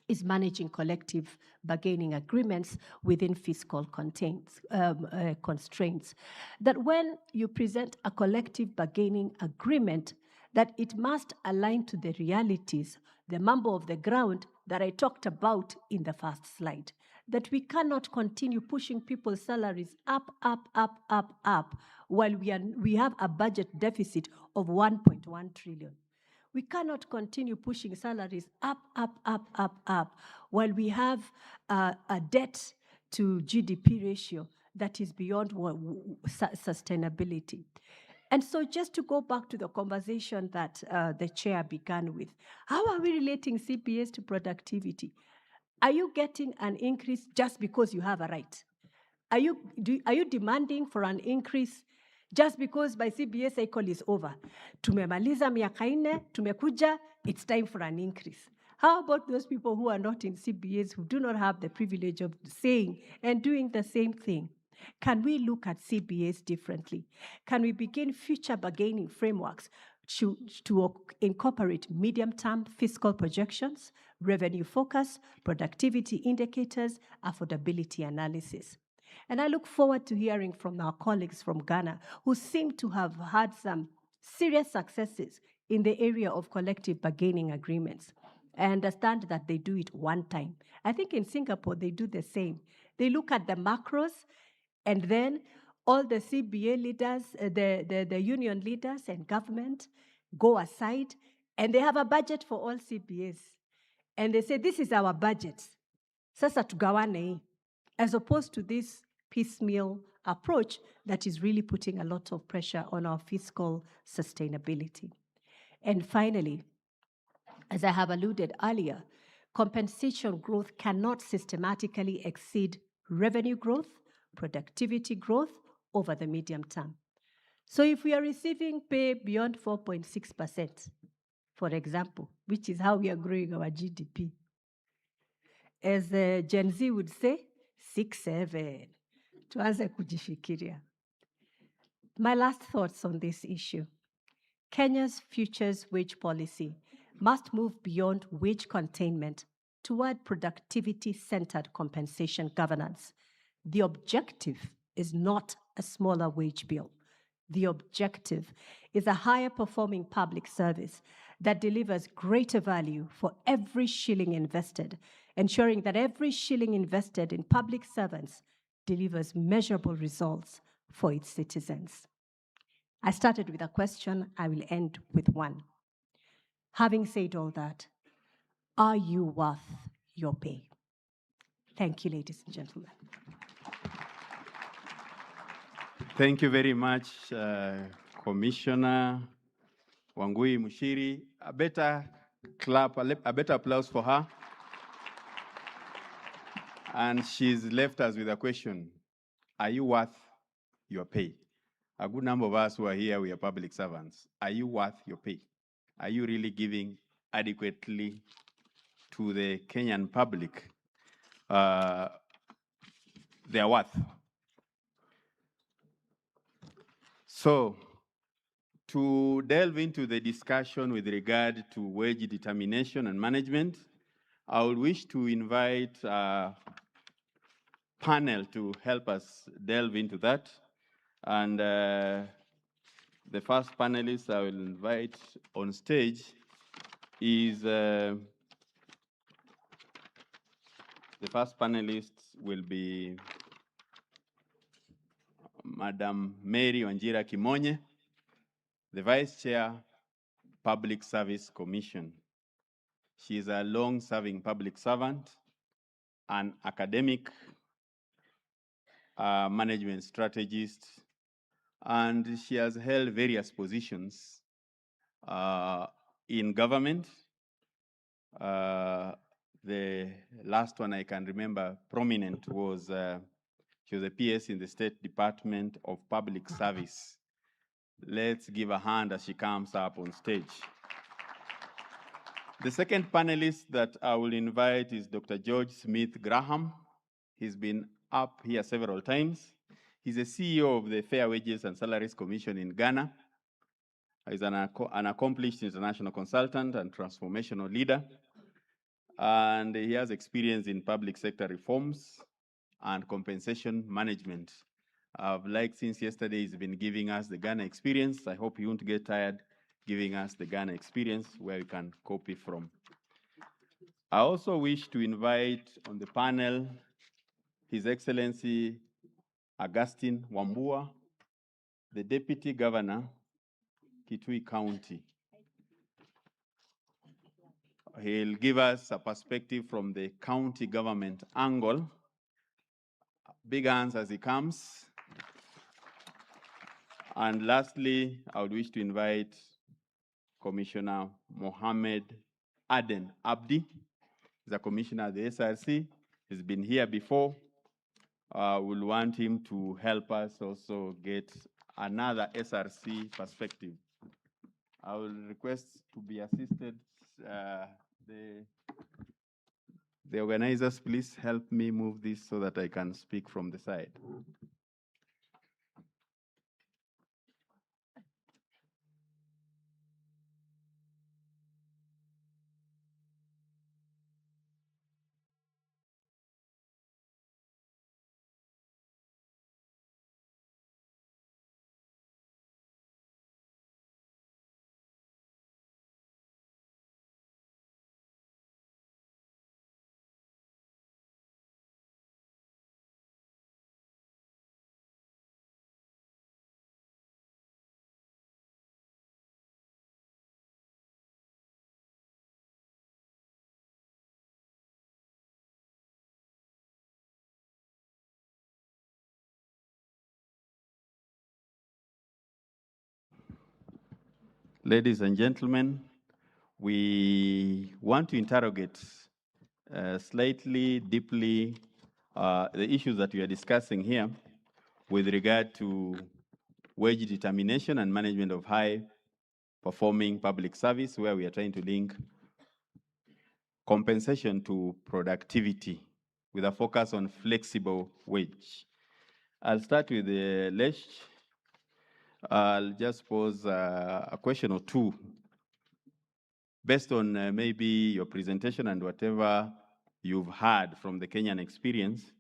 is managing collective bargaining agreements within fiscal constraints. That when you present a collective bargaining agreement, that it must align to the realities, the mambo of the ground that I talked about in the first slide. That we cannot continue pushing people's salaries up, while we have a budget deficit of 1.1 trillion. We cannot continue pushing salaries up, while we have a debt to GDP ratio that is beyond sustainability. And so just to go back to the conversation that the chair began with, how are we relating CPAs to productivity? Are you getting an increase just because you have a right? Are you demanding for an increase just because my CBA cycle is over? Tumemaliza miaka 4, tumekuja, it's time for an increase. How about those people who are not in CBAs, who do not have the privilege of saying and doing the same thing? Can we look at CBAs differently? Can we begin future bargaining frameworks to incorporate medium-term fiscal projections, revenue focus, productivity indicators, affordability analysis? And I look forward to hearing from our colleagues from Ghana who seem to have had some serious successes in the area of collective bargaining agreements. I understand that they do it one time. I think in Singapore, they do the same. They look at the macros, and then all the CBA leaders, the union leaders and government go aside, and they have a budget for all CBAs. And they say, this is our budget. Sasa tugawane, as opposed to this piecemeal approach that is really putting a lot of pressure on our fiscal sustainability. And finally, as I have alluded earlier, compensation growth cannot systematically exceed revenue growth, productivity growth over the medium term. So if we are receiving pay beyond 4.6%, for example, which is how we are growing our GDP, as Gen Z would say, 6-7, tuanze kujifikiria. My last thoughts on this issue. Kenya's futures wage policy must move beyond wage containment toward productivity-centered compensation governance. The objective is not a smaller wage bill. The objective is a higher performing public service that delivers greater value for every shilling invested, ensuring that every shilling invested in public servants delivers measurable results for its citizens. I started with a question, I will end with one. Having said all that, are you worth your pay? Thank you, ladies and gentlemen. Thank you very much, Commissioner Wangui Mushiri. A better clap, a better applause for her. And she's left us with a question. Are you worth your pay? A good number of us who are here, we are public servants. Are you worth your pay? Are you really giving adequately to the Kenyan public their worth? So, to delve into the discussion with regard to wage determination and management, I would wish to invite a panel to help us delve into that. And the first panelist I will invite on stage is the first panelist will be Madam Mary Wanjira Kimonye, the Vice Chair, Public Service Commission. She is a long-serving public servant, an academic, management strategist, and she has held various positions in government. The last one I can remember prominent was she was a PS in the State Department of Public Service. Let's give a hand as she comes up on stage. The second panelist that I will invite is Dr. George Smith Graham. He's been up here several times. He's the CEO of the Fair Wages and Salaries Commission in Ghana. He's an accomplished international consultant and transformational leader. And he has experience in public sector reforms and compensation management. I've liked since yesterday he's been giving us the Ghana experience. I hope you won't get tired giving us the Ghana experience where we can copy from. I also wish to invite on the panel His Excellency Augustine Wambua, the Deputy Governor, Kitui County. He'll give us a perspective from the county government angle. Big hands as he comes. And lastly, I would wish to invite Commissioner Mohammed Aden Abdi. He's a commissioner at the SRC. He's been here before. We'll want him to help us also get another SRC perspective. I will request to be assisted. The organizers, please help me move this so that I can speak from the side. Ladies and gentlemen, we want to interrogate slightly, deeply, the issues that we are discussing here with regard to wage determination and management of high-performing public service, where we are trying to link compensation to productivity with a focus on flexible wage. I'll start with Lesh. I'll just pose a question or two based on maybe your presentation and whatever you've heard from the Kenyan experience.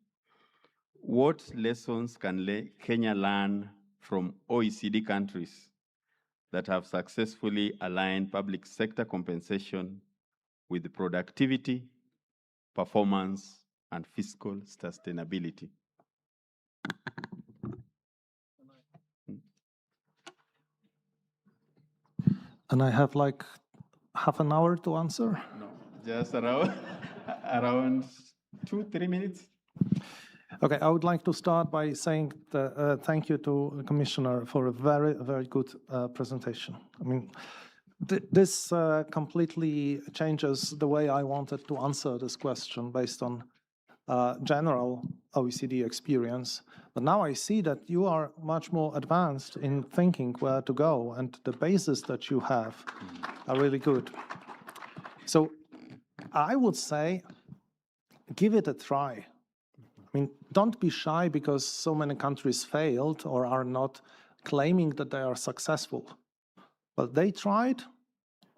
What lessons can Kenya learn from OECD countries that have successfully aligned public sector compensation with productivity, performance, and fiscal sustainability? And I have like half an hour to answer? No, just around, around 2-3 minutes. Okay, I would like to start by saying thank you to the Commissioner for a very, very good presentation. I mean, this completely changes the way I wanted to answer this question based on general OECD experience. But now I see that you are much more advanced in thinking where to go, and the basis that you have are really good. So I would say, give it a try. I mean, don't be shy because so many countries failed or are not claiming that they are successful. But they tried,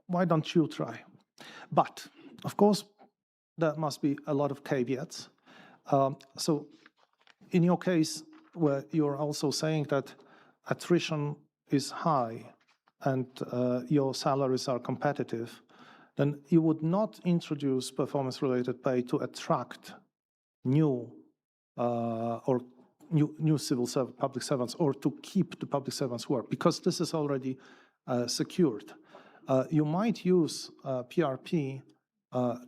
why don't you try? But, of course, there must be a lot of caveats. So in your case, where you're also saying that attrition is high and your salaries are competitive, then you would not introduce performance-related pay to attract new public servants, or to keep the public servants work, because this is already secured. You might use PRP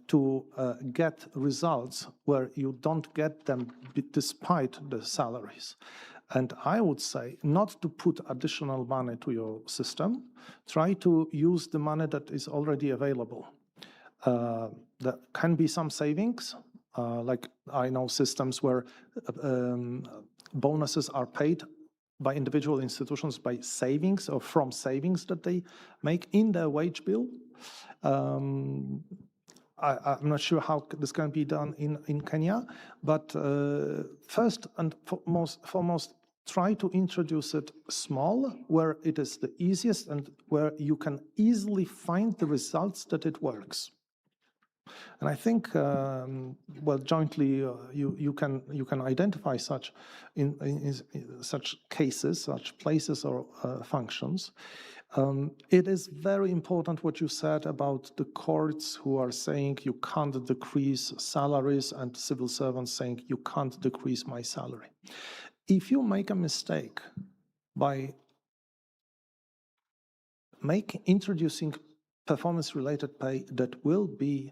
to get results where you don't get them despite the salaries. And I would say not to put additional money to your system. Try to use the money that is already available. There can be some savings, like I know systems where bonuses are paid by individual institutions by savings or from savings that they make in their wage bill. I'm not sure how this can be done in Kenya, but first and foremost, try to introduce it small, where it is the easiest and where you can easily find the results that it works. And I think, well, jointly you can identify such in such cases, such places or functions. It is very important what you said about the courts who are saying you can't decrease salaries and civil servants saying you can't decrease my salary. If you make a mistake by introducing performance-related pay that will be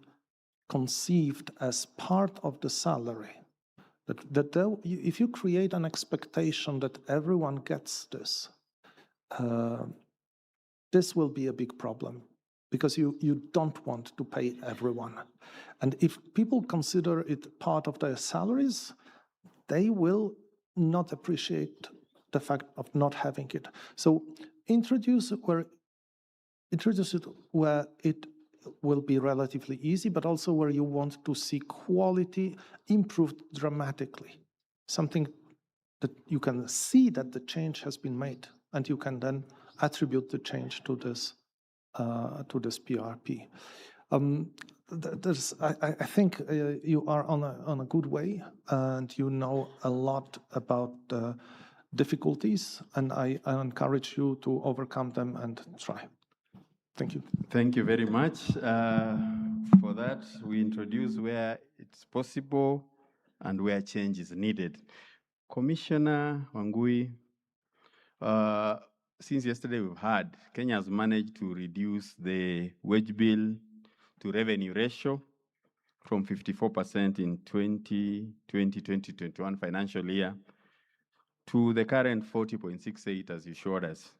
conceived as part of the salary, if you create an expectation that everyone gets this, this will be a big problem, because you don't want to pay everyone. And if people consider it part of their salaries, they will not appreciate the fact of not having it. So introduce it where it will be relatively easy, but also where you want to see quality improved dramatically. Something that you can see that the change has been made, and you can then attribute the change to this PRP. I think you are on a good way, and you know a lot about the difficulties, and I encourage you to overcome them and try. Thank you. Thank you very much. For that, we introduce where it's possible and where change is needed. Commissioner Wangui, since yesterday we've heard Kenya has managed to reduce the wage bill to revenue ratio from 54% in 2020-2021 financial year to the current 40.68, as you showed us.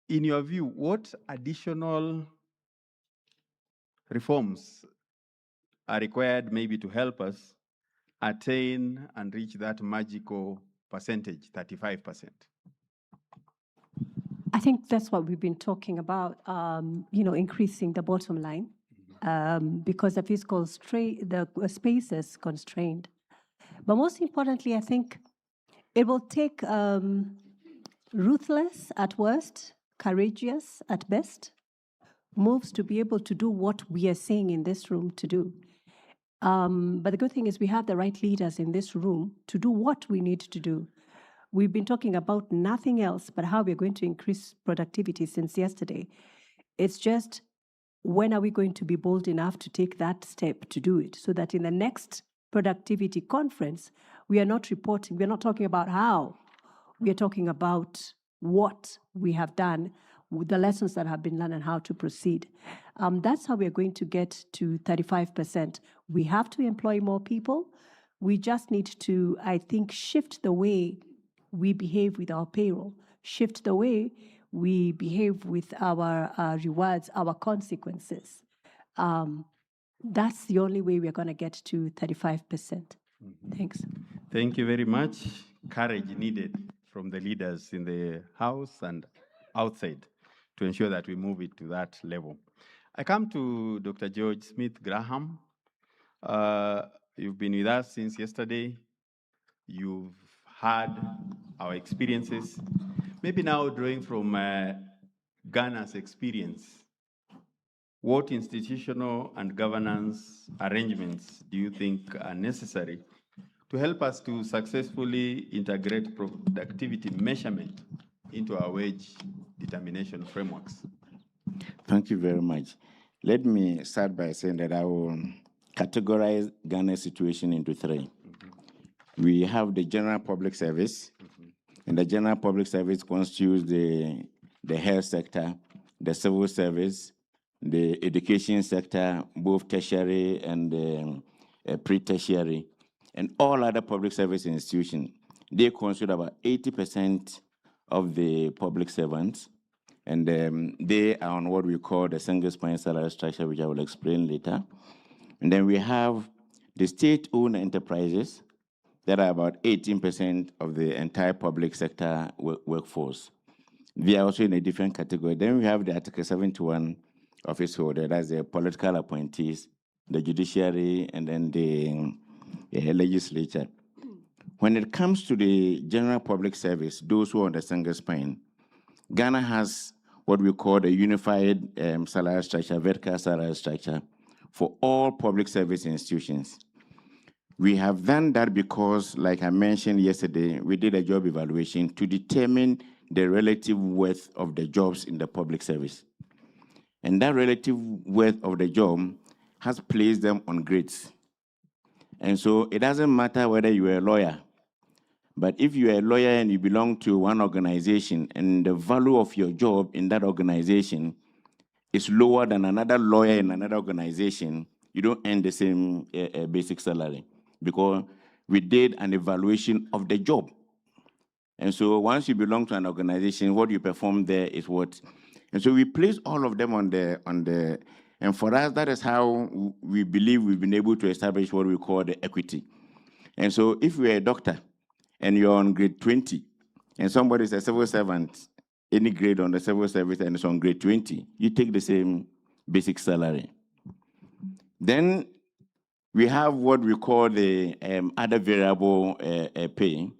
In your view, what additional reforms are required maybe to help us attain and reach that magical percentage, 35%? I think that's what we've been talking about, increasing the bottom line, because the fiscal the space is constrained. But most importantly, I think it will take ruthless at worst, courageous at best, moves to be able to do what we are saying in this room to do. But the good thing is we have the right leaders in this room to do what we need to do. We've been talking about nothing else but how we're going to increase productivity since yesterday. It's just, when are we going to be bold enough to take that step to do it, so that in the next productivity conference, we are not reporting, we're not talking about how, we are talking about what we have done, with the lessons that have been learned and how to proceed. That's how we're going to get to 35%. We have to employ more people. We just need to, I think, shift the way we behave with our payroll, shift the way we behave with our rewards, our consequences. That's the only way we're going to get to 35%. Thanks. Thank you very much. Courage needed from the leaders in the House and outside to ensure that we move it to that level. I come to Dr. George Smith Graham. You've been with us since yesterday. You've had our experiences. Maybe now drawing from Ghana's experience, what institutional and governance arrangements do you think are necessary to help us to successfully integrate productivity measurement into our wage determination frameworks? Thank you very much. Let me start by saying that I will categorize Ghana's situation into three. We have the general public service, and the general public service constitutes the health sector, the civil service, the education sector, both tertiary and pre-tertiary, and all other public service institutions. They constitute about 80% of the public servants, and they are on what we call the single spine salary structure, which I will explain later. And then we have the state-owned enterprises that are about 18% of the entire public sector workforce. They are also in a different category. Then we have the Article 71 office holder, that's the political appointees, the judiciary, and then the legislature. When it comes to the general public service, those who are on the single spine, Ghana has what we call the unified salary structure, vertical salary structure, for all public service institutions. We have done that because, like I mentioned yesterday, we did a job evaluation to determine the relative worth of the jobs in the public service. And that relative worth of the job has placed them on grades. And so it doesn't matter whether you're a lawyer, but if you're a lawyer and you belong to one organization and the value of your job in that organization is lower than another lawyer in another organization, you don't earn the same basic salary, because we did an evaluation of the job. And so once you belong to an organization, what you perform there is what. And so we place all of them on the, and for us, that is how we believe we've been able to establish what we call the equity. And so if you're a doctor and you're on grade 20, and somebody is a civil servant, any grade on the civil service and it's on grade 20, you take the same basic salary. Then we have what we call the other variable pay.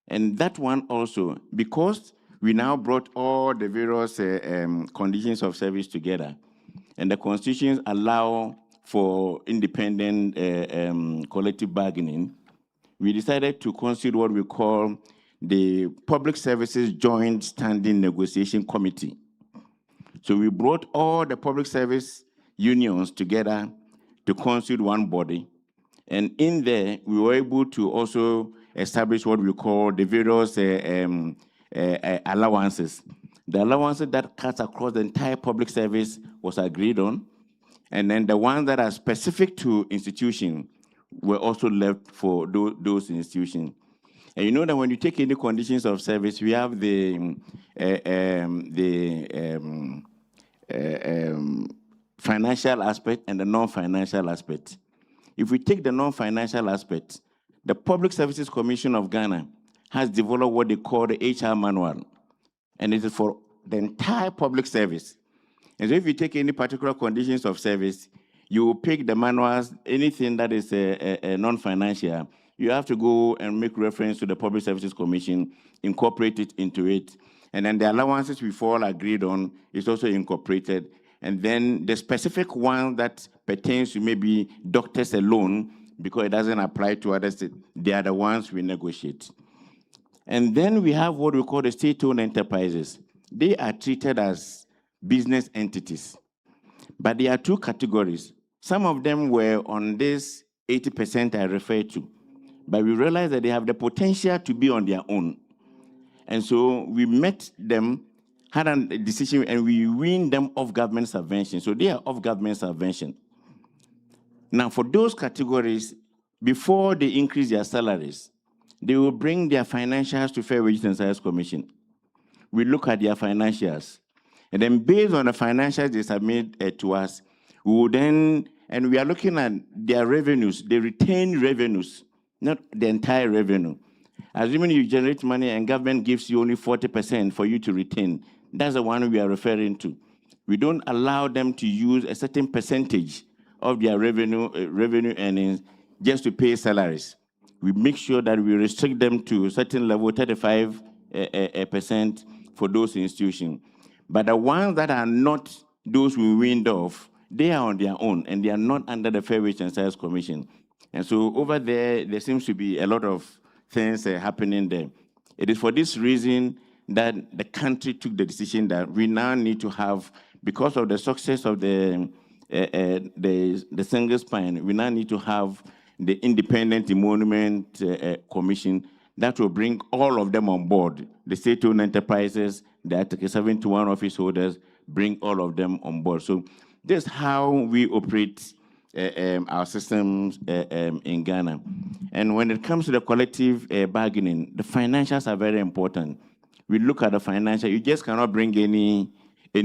And that one also, because we now brought all the various conditions of service together, and the constitutions allow for independent collective bargaining, we decided to constitute what we call the Public Services Joint Standing Negotiation Committee. So we brought all the public service unions together to constitute one body. And in there, we were able to also establish what we call the various allowances. The allowances that cuts across the entire public service was agreed on. And then the ones that are specific to institutions were also left for those institutions. And you know that when you take any conditions of service, we have the financial aspect and the non-financial aspect. If we take the non-financial aspect, the Public Services Commission of Ghana has developed what they call the HR manual, and it is for the entire public service. And so if you take any particular conditions of service, you will pick the manuals, anything that is non-financial, you have to go and make reference to the Public Services Commission, incorporate it into it, and then the allowances we've all agreed on is also incorporated. And then the specific one that pertains to maybe doctors alone, because it doesn't apply to others, they are the ones we negotiate. And then we have what we call the state-owned enterprises. They are treated as business entities. But there are two categories. Some of them were on this 80% I referred to. But we realized that they have the potential to be on their own. And so we met them had a decision and we wean them off government subvention. So they are off government subvention. Now, for those categories, before they increase their salaries, they will bring their financials to Fair Wages and Salaries Commission. We look at their financials. And then based on the financials they submit to us, we will then, and we are looking at their revenues, the retained revenues, not the entire revenue. Assuming you generate money and government gives you only 40% for you to retain, that's the one we are referring to. We don't allow them to use a certain percentage of their revenue earnings just to pay salaries. We make sure that we restrict them to a certain level, 35% for those institutions. But the ones that are not those we weaned off, they are on their own and they are not under the Fair Wage and Salaries Commission. And so over there seems to be a lot of things happening there. It is for this reason that the country took the decision that we now need to have, because of the success of the single spine, we now need to have the Independent Emolument Commission that will bring all of them on board. The state-owned enterprises, the Article 71 office holders, bring all of them on board. So this is how we operate our systems in Ghana. And when it comes to the collective bargaining, the financials are very important. We look at the financial, you just cannot bring any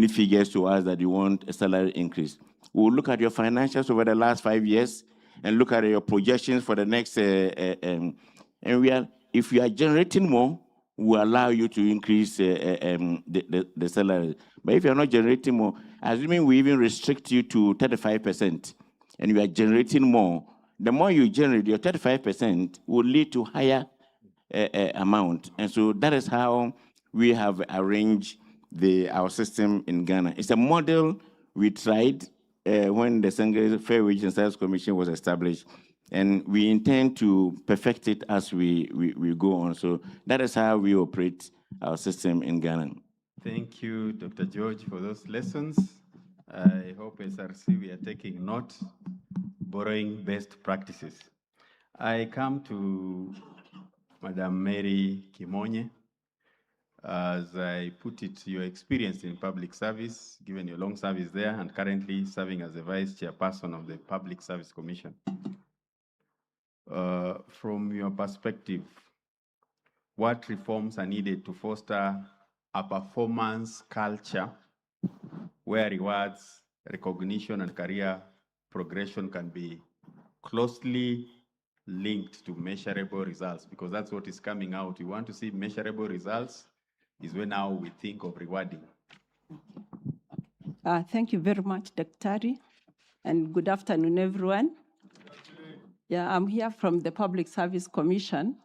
figures to us that you want a salary increase. We'll look at your financials over the last 5 years and look at your projections for the next, and if you are generating more, we'll allow you to increase the salary. But if you're not generating more, assuming we even restrict you to 35%, and you are generating more, the more you generate, your 35% will lead to higher amount. And so that is how we have arranged our system in Ghana. It's a model we tried when the Single Fair Wage and Salaries Commission was established, and we intend to perfect it as we go on. So that is how we operate our system in Ghana. Thank you, Dr. George, for those lessons. I hope SRC we are taking note, borrowing best practices. I come to Madam Mary Kimonye. As I put it, your experience in public service, given your long service there, and currently serving as the Vice Chairperson of the Public Service Commission. From your perspective, what reforms are needed to foster a performance culture where rewards, recognition, and career progression can be closely linked to measurable results? Because that's what is coming out. We want to see measurable results. Is when now we think of rewarding. Thank you very much, Dr. And good afternoon, everyone. Yeah, I'm here from the Public Service Commission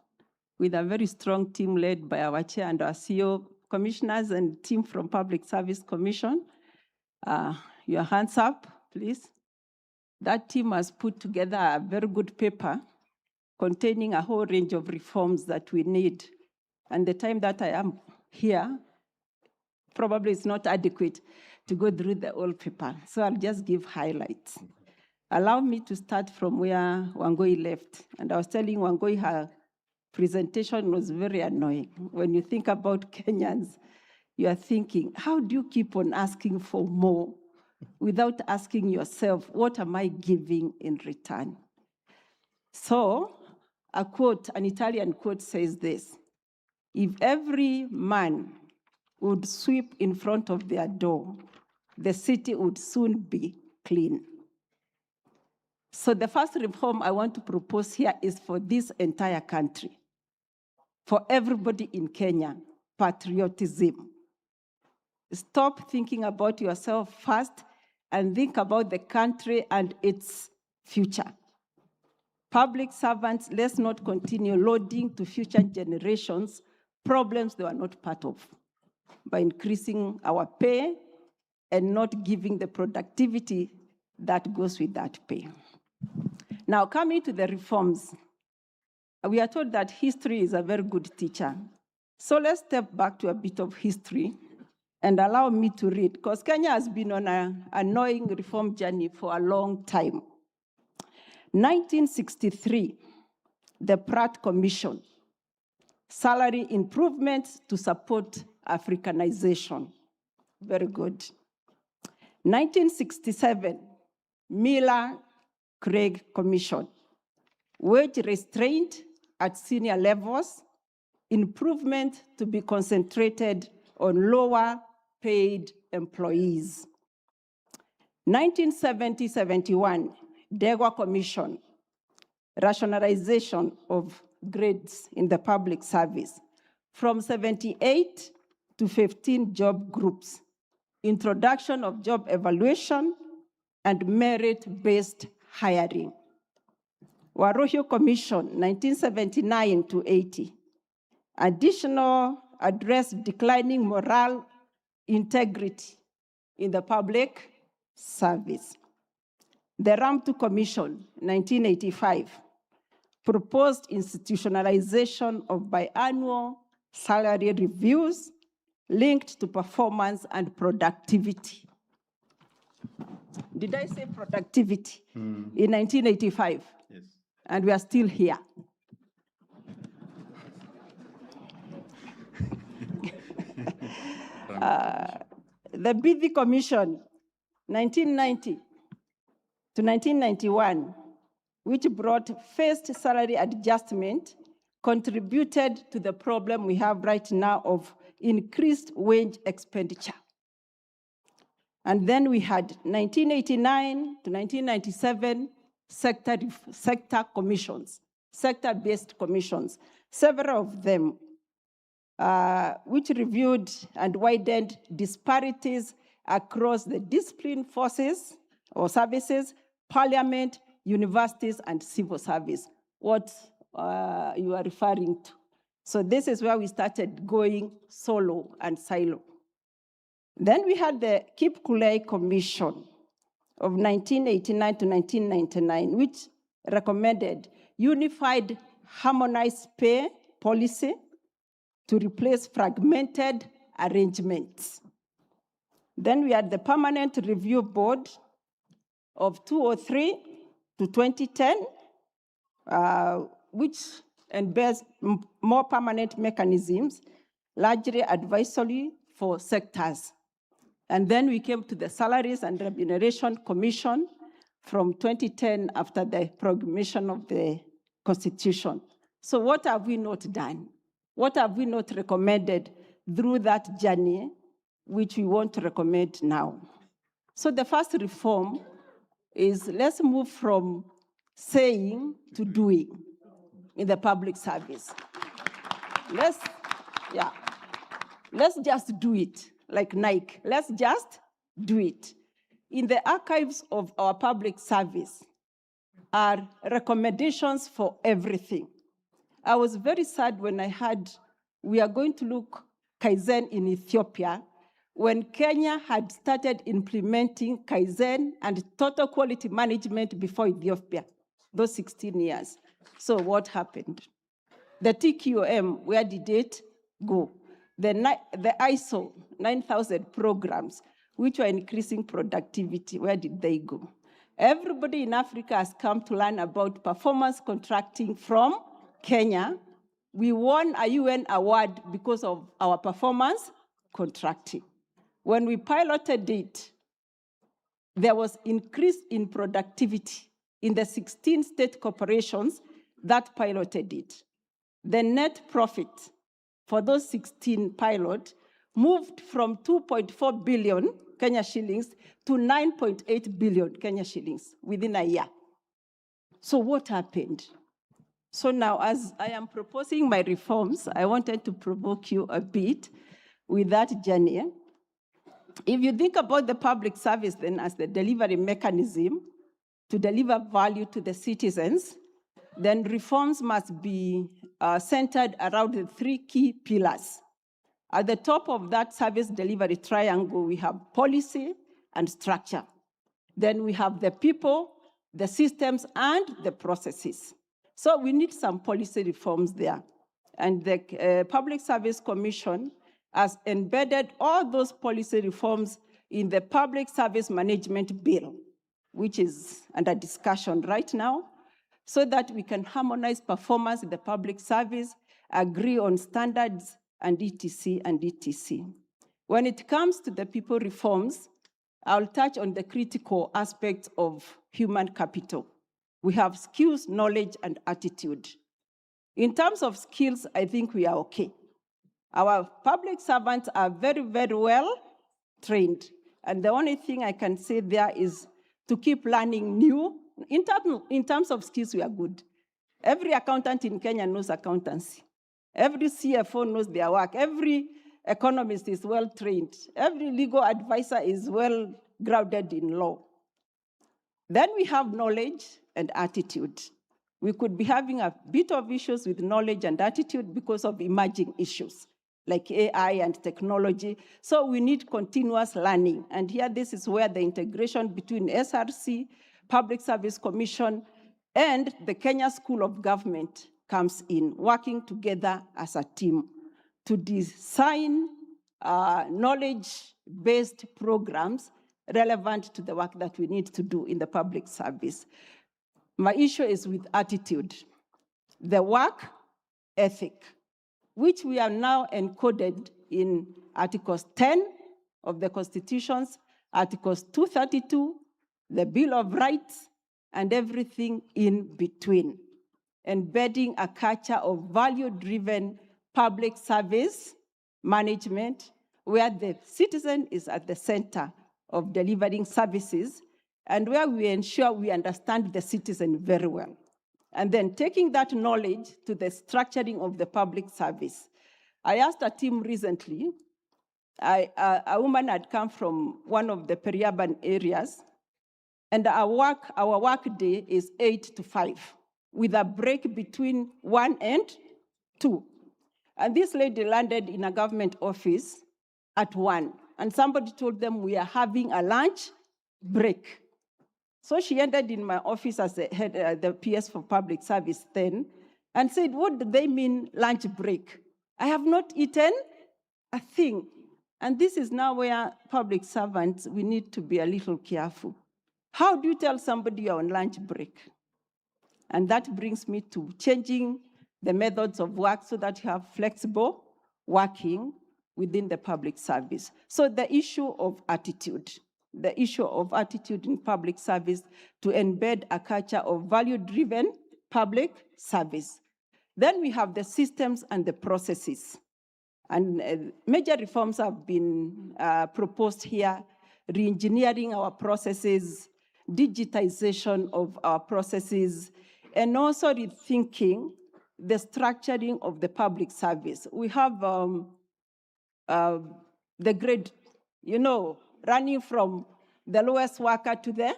with a very strong team led by our chair and our CEO commissioners and team from Public Service Commission. Your hands up, please. That team has put together a very good paper containing a whole range of reforms that we need. And the time that I am here probably is not adequate to go through the whole paper. So I'll just give highlights. Allow me to start from where Wangoi left. And I was telling Wangoi her presentation was very annoying. When you think about Kenyans, you are thinking, how do you keep on asking for more without asking yourself, what am I giving in return? So a quote, an Italian quote says this: if every man would sweep in front of their door, the city would soon be clean. So the first reform I want to propose here is for this entire country, for everybody in Kenya, patriotism. Stop thinking about yourself first and think about the country and its future. Public servants, let's not continue loading to future generations problems they are not part of by increasing our pay and not giving the productivity that goes with that pay. Now, coming to the reforms, we are told that history is a very good teacher. So let's step back to a bit of history and allow me to read, because Kenya has been on an annoying reform journey for a long time. 1963, the Pratt Commission, salary improvements to support Africanization. Very good. 1967, Miller-Craig Commission. Wage restraint at senior levels, improvement to be concentrated on lower paid employees. 1970-71, Degwa Commission, rationalization of grades in the public service from 78 to 15 job groups, introduction of job evaluation and merit-based hiring. Warohio Commission, 1979 to 80, additional address declining moral integrity in the public service. The Ramtu Commission, 1985, proposed institutionalization of biannual salary reviews linked to performance and productivity. Did I say productivity? In 1985. Yes. And we are still here. The Bidhi Commission, 1990 to 1991, which brought phased salary adjustment, contributed to the problem we have right now of increased wage expenditure. And then we had 1989 to 1997 sector commissions, sector-based commissions, several of them which reviewed and widened disparities across the discipline forces or services, parliament, universities, and civil service, what you are referring to. So this is where we started going solo and silo. Then we had the Kip Kulei Commission of 1989 to 1999, which recommended unified harmonized pay policy to replace fragmented arrangements. Then we had the Permanent Review Board of 2003 to 2010, which embeds more permanent mechanisms, largely advisory for sectors. And then we came to the Salaries and Remuneration Commission from 2010 after the promulgation of the Constitution. So what have we not done? What have we not recommended through that journey, which we want to recommend now? So the first reform is let's move from saying to doing in the public service. Let's just do it, like Nike. Let's just do it. In the archives of our public service are recommendations for everything. I was very sad when I heard we are going to look Kaizen in Ethiopia when Kenya had started implementing Kaizen and total quality management before Ethiopia, those 16 years. So what happened? The TQM, where did it go? The ISO 9000 programs, which were increasing productivity, where did they go? Everybody in Africa has come to learn about performance contracting from Kenya. We won a UN award because of our performance contracting. When we piloted it, there was increase in productivity in the 16 state corporations that piloted it. The net profit for those 16 pilots moved from 2.4 billion Kenya shillings to 9.8 billion Kenya shillings within a year. So what happened? So now, as I am proposing my reforms, I wanted to provoke you a bit with that journey. If you think about the public service then as the delivery mechanism to deliver value to the citizens, then reforms must be centered around the three key pillars. At the top of that service delivery triangle, we have policy and structure. Then we have the people, the systems, and the processes. So we need some policy reforms there. And the Public Service Commission has embedded all those policy reforms in the Public Service Management Bill, which is under discussion right now, so that we can harmonize performance in the public service, agree on standards, and etc., and etc. When it comes to the people reforms, I'll touch on the critical aspects of human capital. We have skills, knowledge, and attitude. In terms of skills, I think we are okay. Our public servants are very, very well trained. And the only thing I can say there is to keep learning new. In terms of skills, we are good. Every accountant in Kenya knows accountancy. Every CFO knows their work. Every economist is well trained. Every legal advisor is well grounded in law. Then we have knowledge and attitude. We could be having a bit of issues with knowledge and attitude because of emerging issues like AI and technology. So we need continuous learning. And here, this is where the integration between SRC, Public Service Commission, and the Kenya School of Government comes in, working together as a team to design knowledge-based programs relevant to the work that we need to do in the public service. My issue is with attitude. The work ethic, which we are now encoded in Articles 10 of the Constitutions, Articles 232, the Bill of Rights, and everything in between, embedding a culture of value-driven public service management where the citizen is at the center of delivering services and where we ensure we understand the citizen very well. And then taking that knowledge to the structuring of the public service. I asked a team recently, a woman had come from one of the peri-urban areas, and our work day is 8 to 5, with a break between 1 and 2. And this lady landed in a government office at 1, and somebody told them we are having a lunch break. So she ended in my office as the head, the PS for public service then, and said, what do they mean lunch break? I have not eaten a thing. And this is now where public servants, we need to be a little careful. How do you tell somebody you're on lunch break? And that brings me to changing the methods of work so that you have flexible working within the public service. So the issue of attitude in public service to embed a culture of value-driven public service. Then we have the systems and the processes. And major reforms have been proposed here, re-engineering our processes, digitization of our processes, and also rethinking the structuring of the public service. We have the grade, running from the lowest worker to the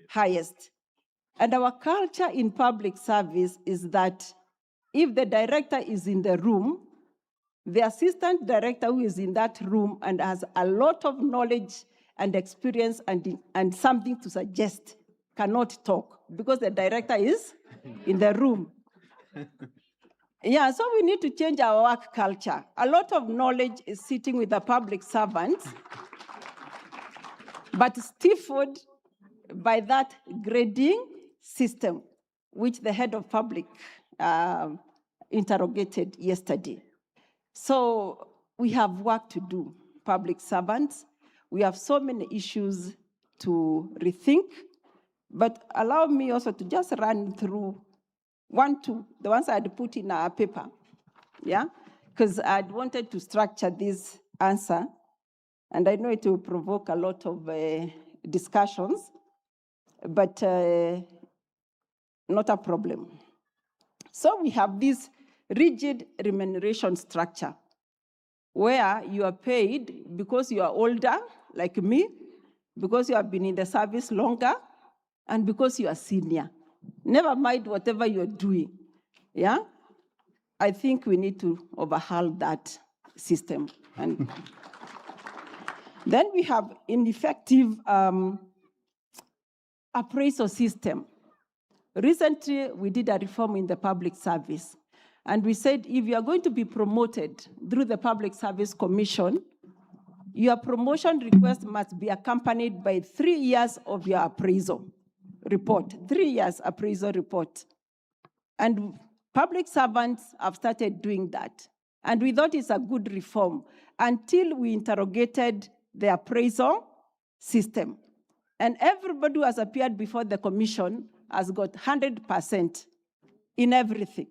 highest. And our culture in public service is that if the director is in the room, the assistant director who is in that room and has a lot of knowledge and experience and something to suggest cannot talk because the director is in the room. Yeah, so we need to change our work culture. A lot of knowledge is sitting with the public servants, but stifled by that grading system, which the head of public interrogated yesterday. So we have work to do, public servants. We have so many issues to rethink, but allow me also to just run through the ones I had put in our paper, yeah? Because I'd wanted to structure this answer, and I know it will provoke a lot of discussions, but not a problem. So we have this rigid remuneration structure where you are paid because you are older, like me, because you have been in the service longer, and because you are senior. Never mind whatever you're doing, yeah? I think we need to overhaul that system. And then we have ineffective appraisal system. Recently, we did a reform in the public service. And we said, if you are going to be promoted through the Public Service Commission, your promotion request must be accompanied by 3 years of your appraisal report, 3 years appraisal report. And public servants have started doing that. And we thought it's a good reform until we interrogated the appraisal system. And everybody who has appeared before the commission has got 100% in everything.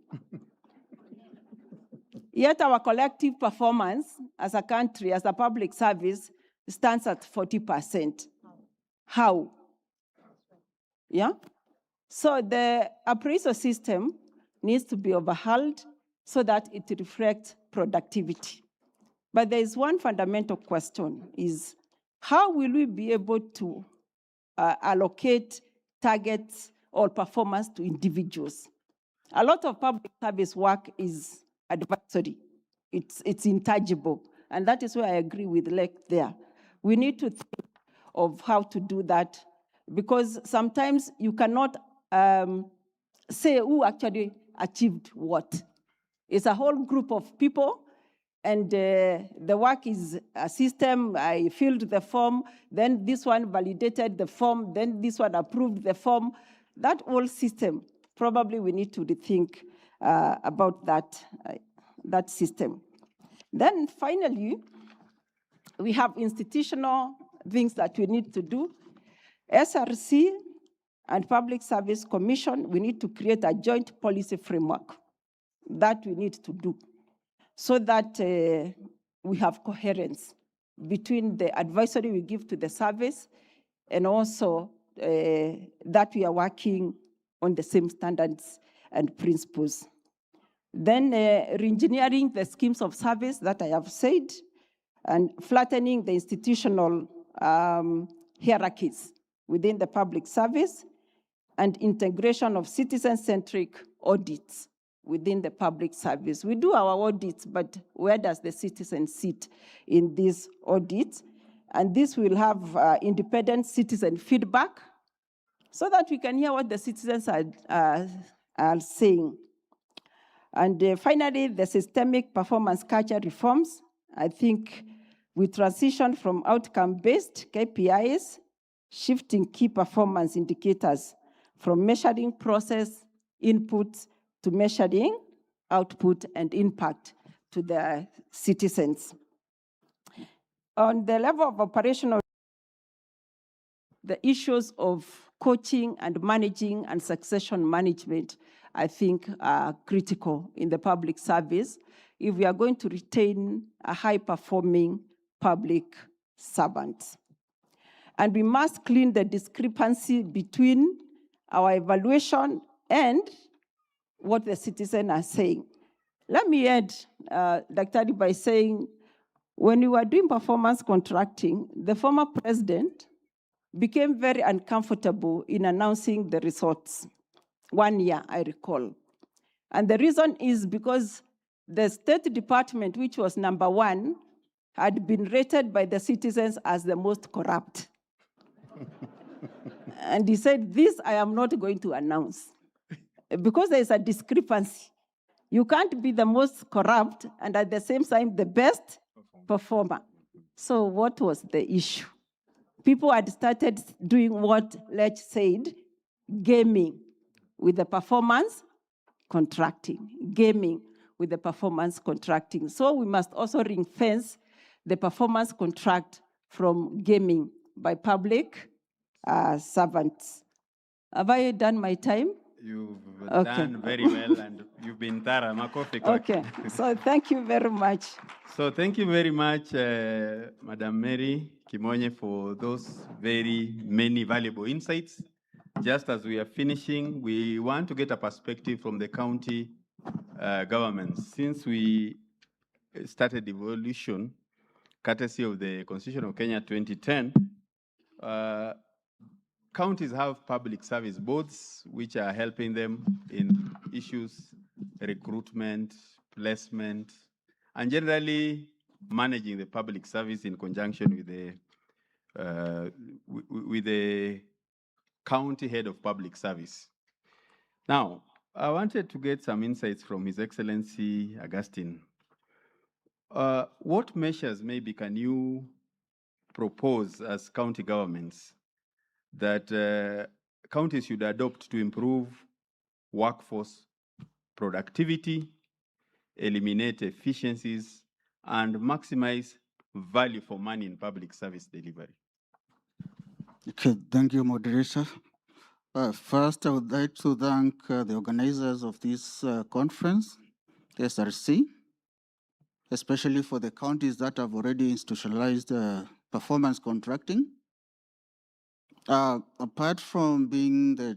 Yet our collective performance as a country, as a public service, stands at 40%. How? Yeah? So the appraisal system needs to be overhauled so that it reflects productivity. But there is one fundamental question, is how will we be able to allocate targets or performance to individuals? A lot of public service work is advisory. It's intangible. And that is where I agree with Lek there. We need to think of how to do that, because sometimes you cannot say who actually achieved what. It's a whole group of people, and the work is a system. I filled the form, then this one validated the form, then this one approved the form. That whole system, probably we need to rethink about that system. Then finally, we have institutional things that we need to do. SRC and Public Service Commission, we need to create a joint policy framework that we need to do so that we have coherence between the advisory we give to the service and also that we are working on the same standards and principles. Then re-engineering the schemes of service that I have said, and flattening the institutional hierarchies within the public service, and integration of citizen-centric audits within the public service. We do our audits, but where does the citizen sit in these audits? And this will have independent citizen feedback so that we can hear what the citizens are saying. And finally, the systemic performance culture reforms. I think we transition from outcome-based KPIs, shifting key performance indicators from measuring process inputs to measuring output and impact to the citizens. On the level of operational, the issues of coaching and managing and succession management, I think, are critical in the public service if we are going to retain a high-performing public servant. And we must clean the discrepancy between our evaluation and what the citizens are saying. Let me add, Dr. by saying, when we were doing performance contracting, the former president became very uncomfortable in announcing the results. 1 year, I recall. And the reason is because the State Department, which was #1, had been rated by the citizens as the most corrupt. And he said, this I am not going to announce. Because there is a discrepancy. You can't be the most corrupt and at the same time the best performer. So what was the issue? People had started doing what Lech said, gaming with the performance contracting, gaming with the performance contracting. So we must also ring-fence the performance contract from gaming by public servants. Have I done my time? You've Okay. done very well, and you've been thorough. Makofi kwake. Okay, so thank you very much. So thank you very much, Madam Mary Kimonye, for those very many valuable insights. Just as we are finishing, we want to get a perspective from the county governments. Since we started evolution, courtesy of the Constitution of Kenya 2010, counties have public service boards which are helping them in issues, recruitment, placement, and generally managing the public service in conjunction with the county head of public service. Now, I wanted to get some insights from His Excellency Augustine. What measures maybe can you propose as county governments that counties should adopt to improve workforce productivity eliminate efficiencies, and maximize value for money in public service delivery. Okay, thank you, moderator. First, I would like to thank the organizers of this conference, SRC, especially for the counties that have already institutionalized performance contracting. Apart from being the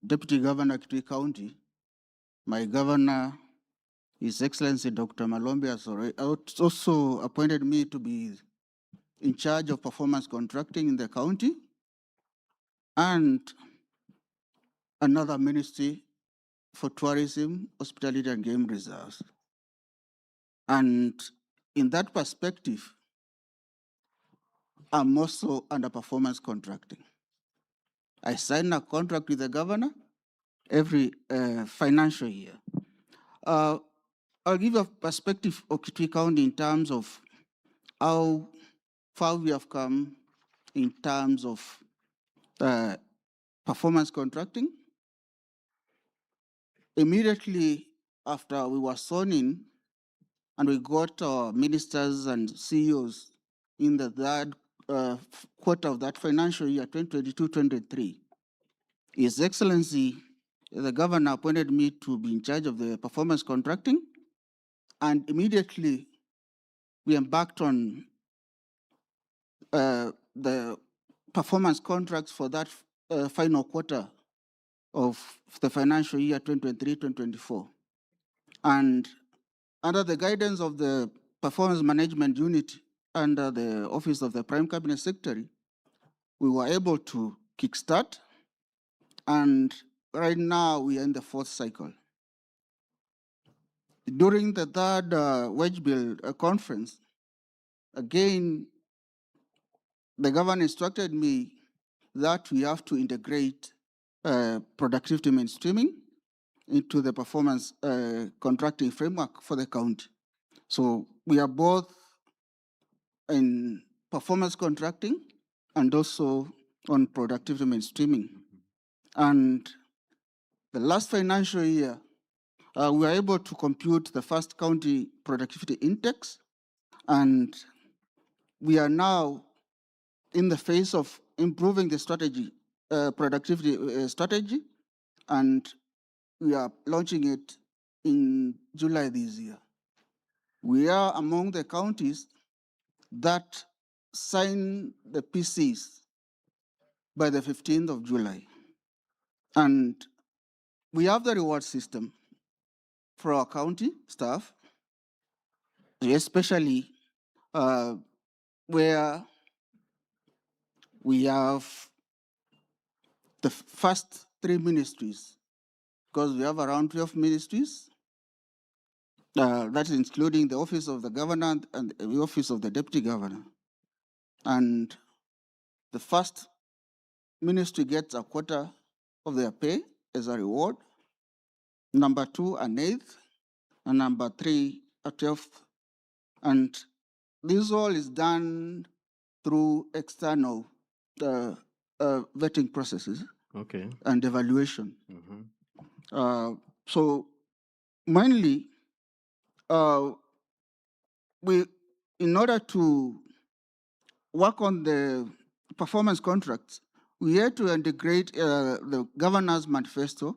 Deputy Governor of Kitui County, my governor, His Excellency Dr. Malombe has also appointed me to be in charge of performance contracting in the county and another ministry for tourism, hospitality, and game reserves. And in that perspective, I'm also under performance contracting. I sign a contract with the governor every financial year. I'll give a perspective of Kitui County in terms of how far we have come in terms of performance contracting. Immediately after we were sworn in and we got our ministers and CEOs in the third quarter of that financial year, 2022-2023, His Excellency, the governor appointed me to be in charge of the performance contracting, and immediately we embarked on the performance contracts for that final quarter of the financial year 2023-2024. And under the guidance of the Performance Management Unit under the Office of the Prime Cabinet Secretary, we were able to kickstart, and right now we are in the fourth cycle. During the third wage bill conference, again, the governor instructed me that we have to integrate productivity mainstreaming into the performance contracting framework for the county. So we are both in performance contracting and also on productivity mainstreaming. And the last financial year, we were able to compute the first county productivity index, and we are now in the phase of improving the strategy, productivity strategy, and we are launching it in July this year. We are among the counties that sign the PCs by the 15th of July. And we have the reward system for our county staff, especially where we have the first 3 ministries, because we have around 12 ministries, that is including the office of the governor and the office of the deputy governor. And the first ministry gets a quarter of their pay as a reward, number 2 an eighth, and number 3 a 12th. And this all is done through external vetting processes and evaluation. So mainly, in order to work on the performance contracts, we had to integrate the governor's manifesto,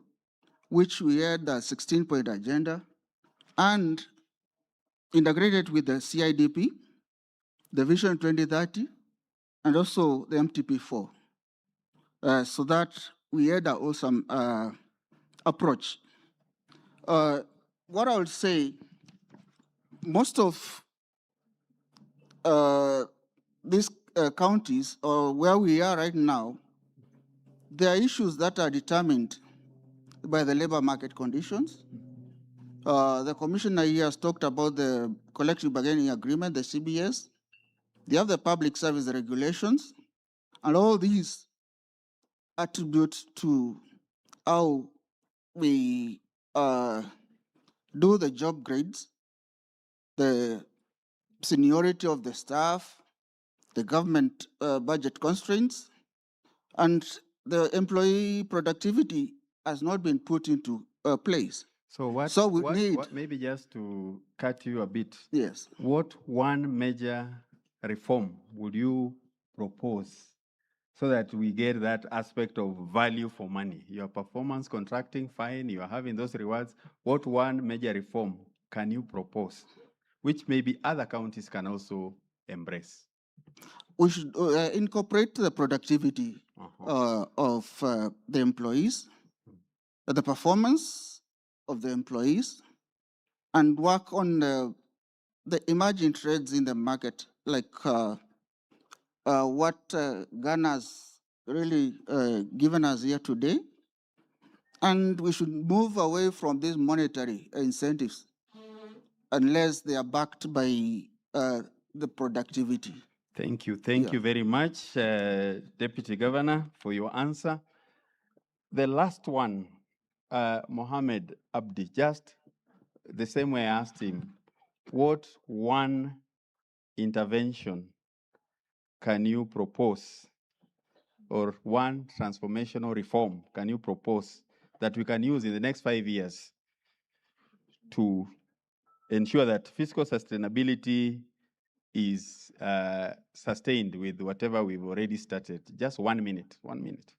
which we had a 16-point agenda, and integrated with the CIDP, the Vision 2030, and also the MTP4, so that we had an awesome approach. What I would say, most of these counties, or where we are right now, there are issues that are determined by the labor market conditions. The commissioner here has talked about the collective bargaining agreement, the CBS. They have the public service regulations, and all these attribute to how we do the job grades, the seniority of the staff, the government budget constraints, and the employee productivity has not been put into place. So what? So we need- maybe just to cut you a bit. Yes. What one major reform would you propose so that we get that aspect of value for money? Your performance contracting, fine, you are having those rewards. What one major reform can you propose, which maybe other counties can also embrace? We should incorporate the productivity of the employees, the performance of the employees, and work on the emerging trades in the market, like what Ghana's really given us here today. And we should move away from these monetary incentives unless they are backed by the productivity. Thank you. Thank you very much, Deputy Governor, for your answer. The last one, Mohammed Abdi, just the same way I asked him, what one intervention can you propose, or one transformational reform can you propose that we can use in the next 5 years to ensure that fiscal sustainability is sustained with whatever we've already started? Just 1 minute, 1 minute.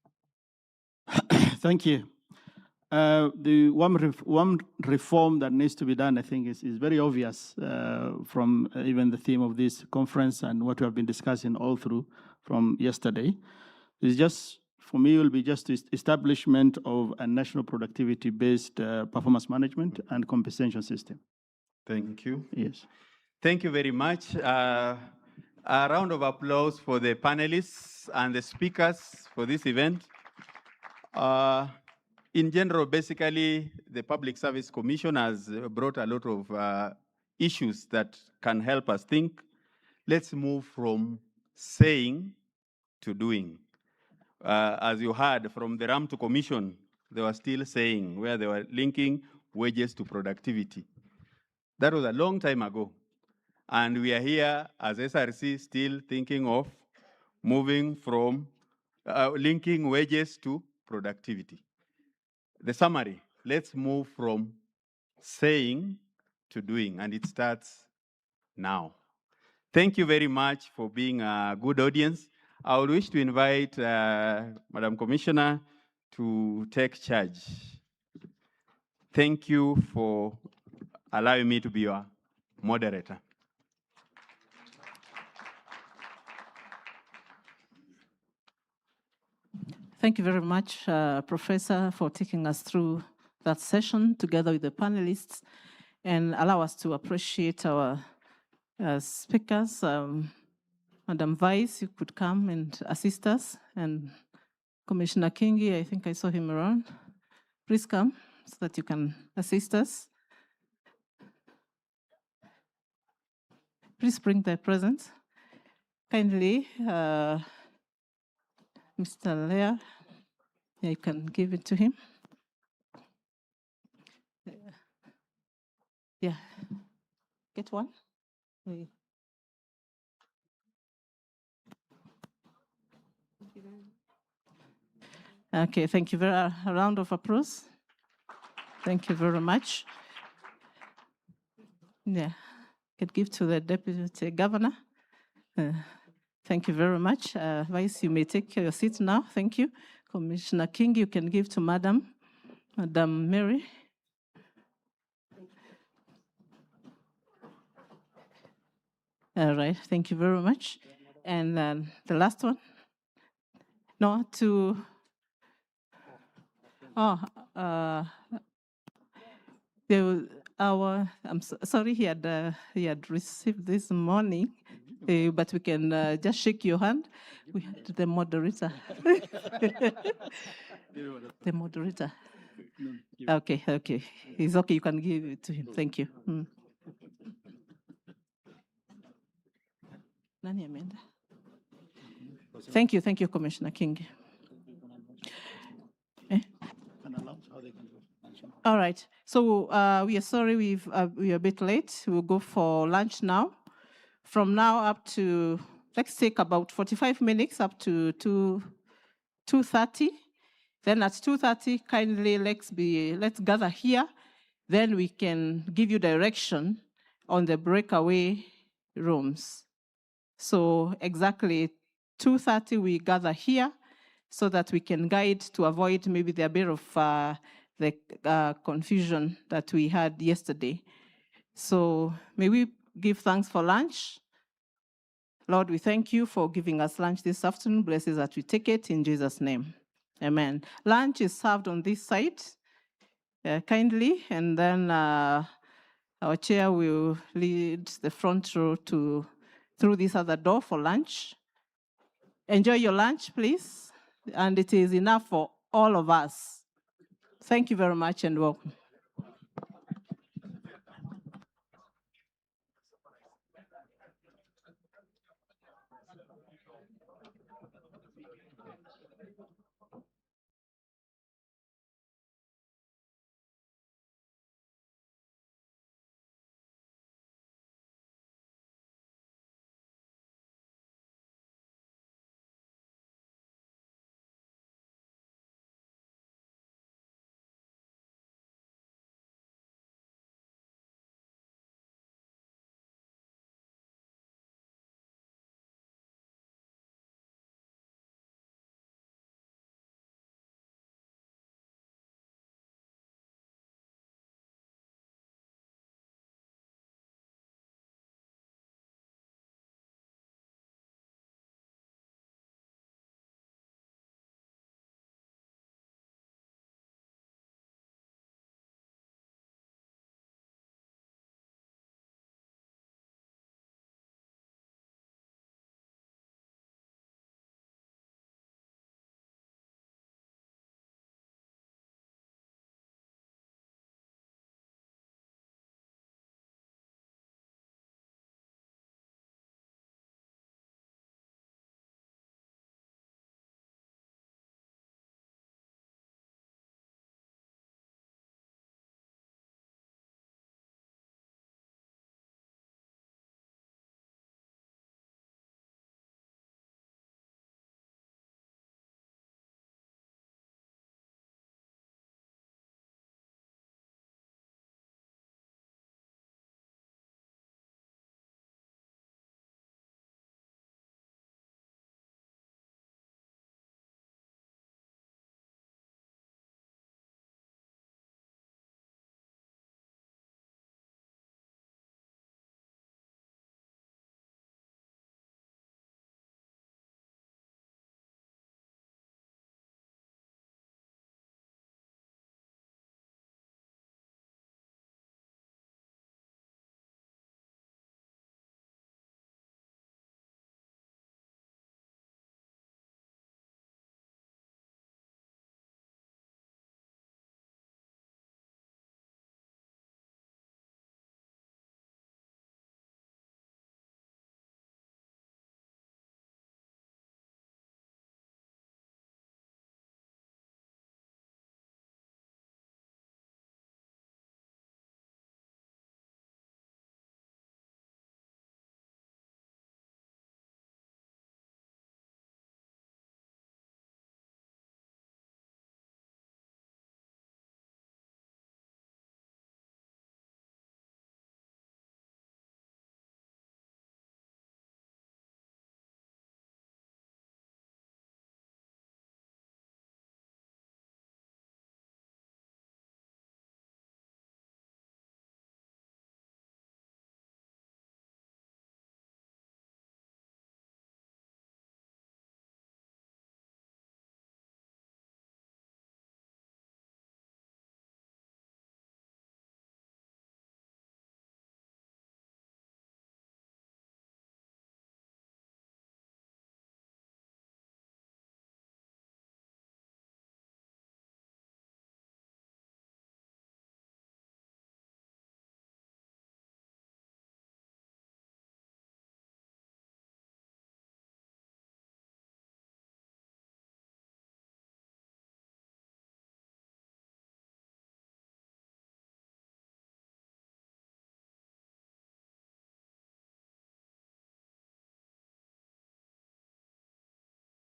Thank you. The one reform that needs to be done, I think, is very obvious from even the theme of this conference and what we have been discussing all through from yesterday. It's just, for me, it will be just the establishment of a national productivity-based performance management and compensation system. Thank you. Yes. Thank you very much. A round of applause for the panelists and the speakers for this event. In general, basically, the Public Service Commission has brought a lot of issues that can help us think. Let's move from saying to doing. As you heard from the RAM to Commission, they were still saying, where they were linking wages to productivity. That was a long time ago. And we are here as SRC still thinking of moving from linking wages to productivity. The summary, let's move from saying to doing, and it starts now. Thank you very much for being a good audience. I would wish to invite Madam Commissioner to take charge. Thank you for allowing me to be your moderator. Thank you very much, Professor, for taking us through that session together with the panelists, and allow us to appreciate our speakers. Madam Vice, you could come and assist us, and Commissioner Kingi, I think I saw him around. Please come so that you can assist us. Please bring the presents. Kindly, Mr. Lea, you can give it to him. Yeah, get one. Okay, thank you. A round of applause. Thank you very much. Yeah, can give to the Deputy Governor. Thank you very much. Vice, you may take your seat now. Thank you. Commissioner King, you can give to Madam Mary. All right, thank you very much. And the last one? No, to... Oh, I'm sorry, he had received this morning, but we can just shake your hand. We had the moderator. The moderator. Okay, okay. It's okay, you can give it to him. Thank you. Thank you, Commissioner King. All right, so we are sorry we are a bit late. We'll go for lunch now. From now up to, let's take about 45 minutes up to 2:30. Then at 2:30, kindly let's gather here then we can give you direction on the breakaway rooms. So exactly 2:30 we gather here so that we can guide to avoid maybe the bit of the confusion that we had yesterday. So may we give thanks for lunch. Lord, we thank you for giving us lunch this afternoon. Bless us that we take it in Jesus' name. Amen. Lunch is served on this side kindly, and then our chair will lead the front row through this other door for lunch. Enjoy your lunch, please. And it is enough for all of us. Thank you very much and welcome.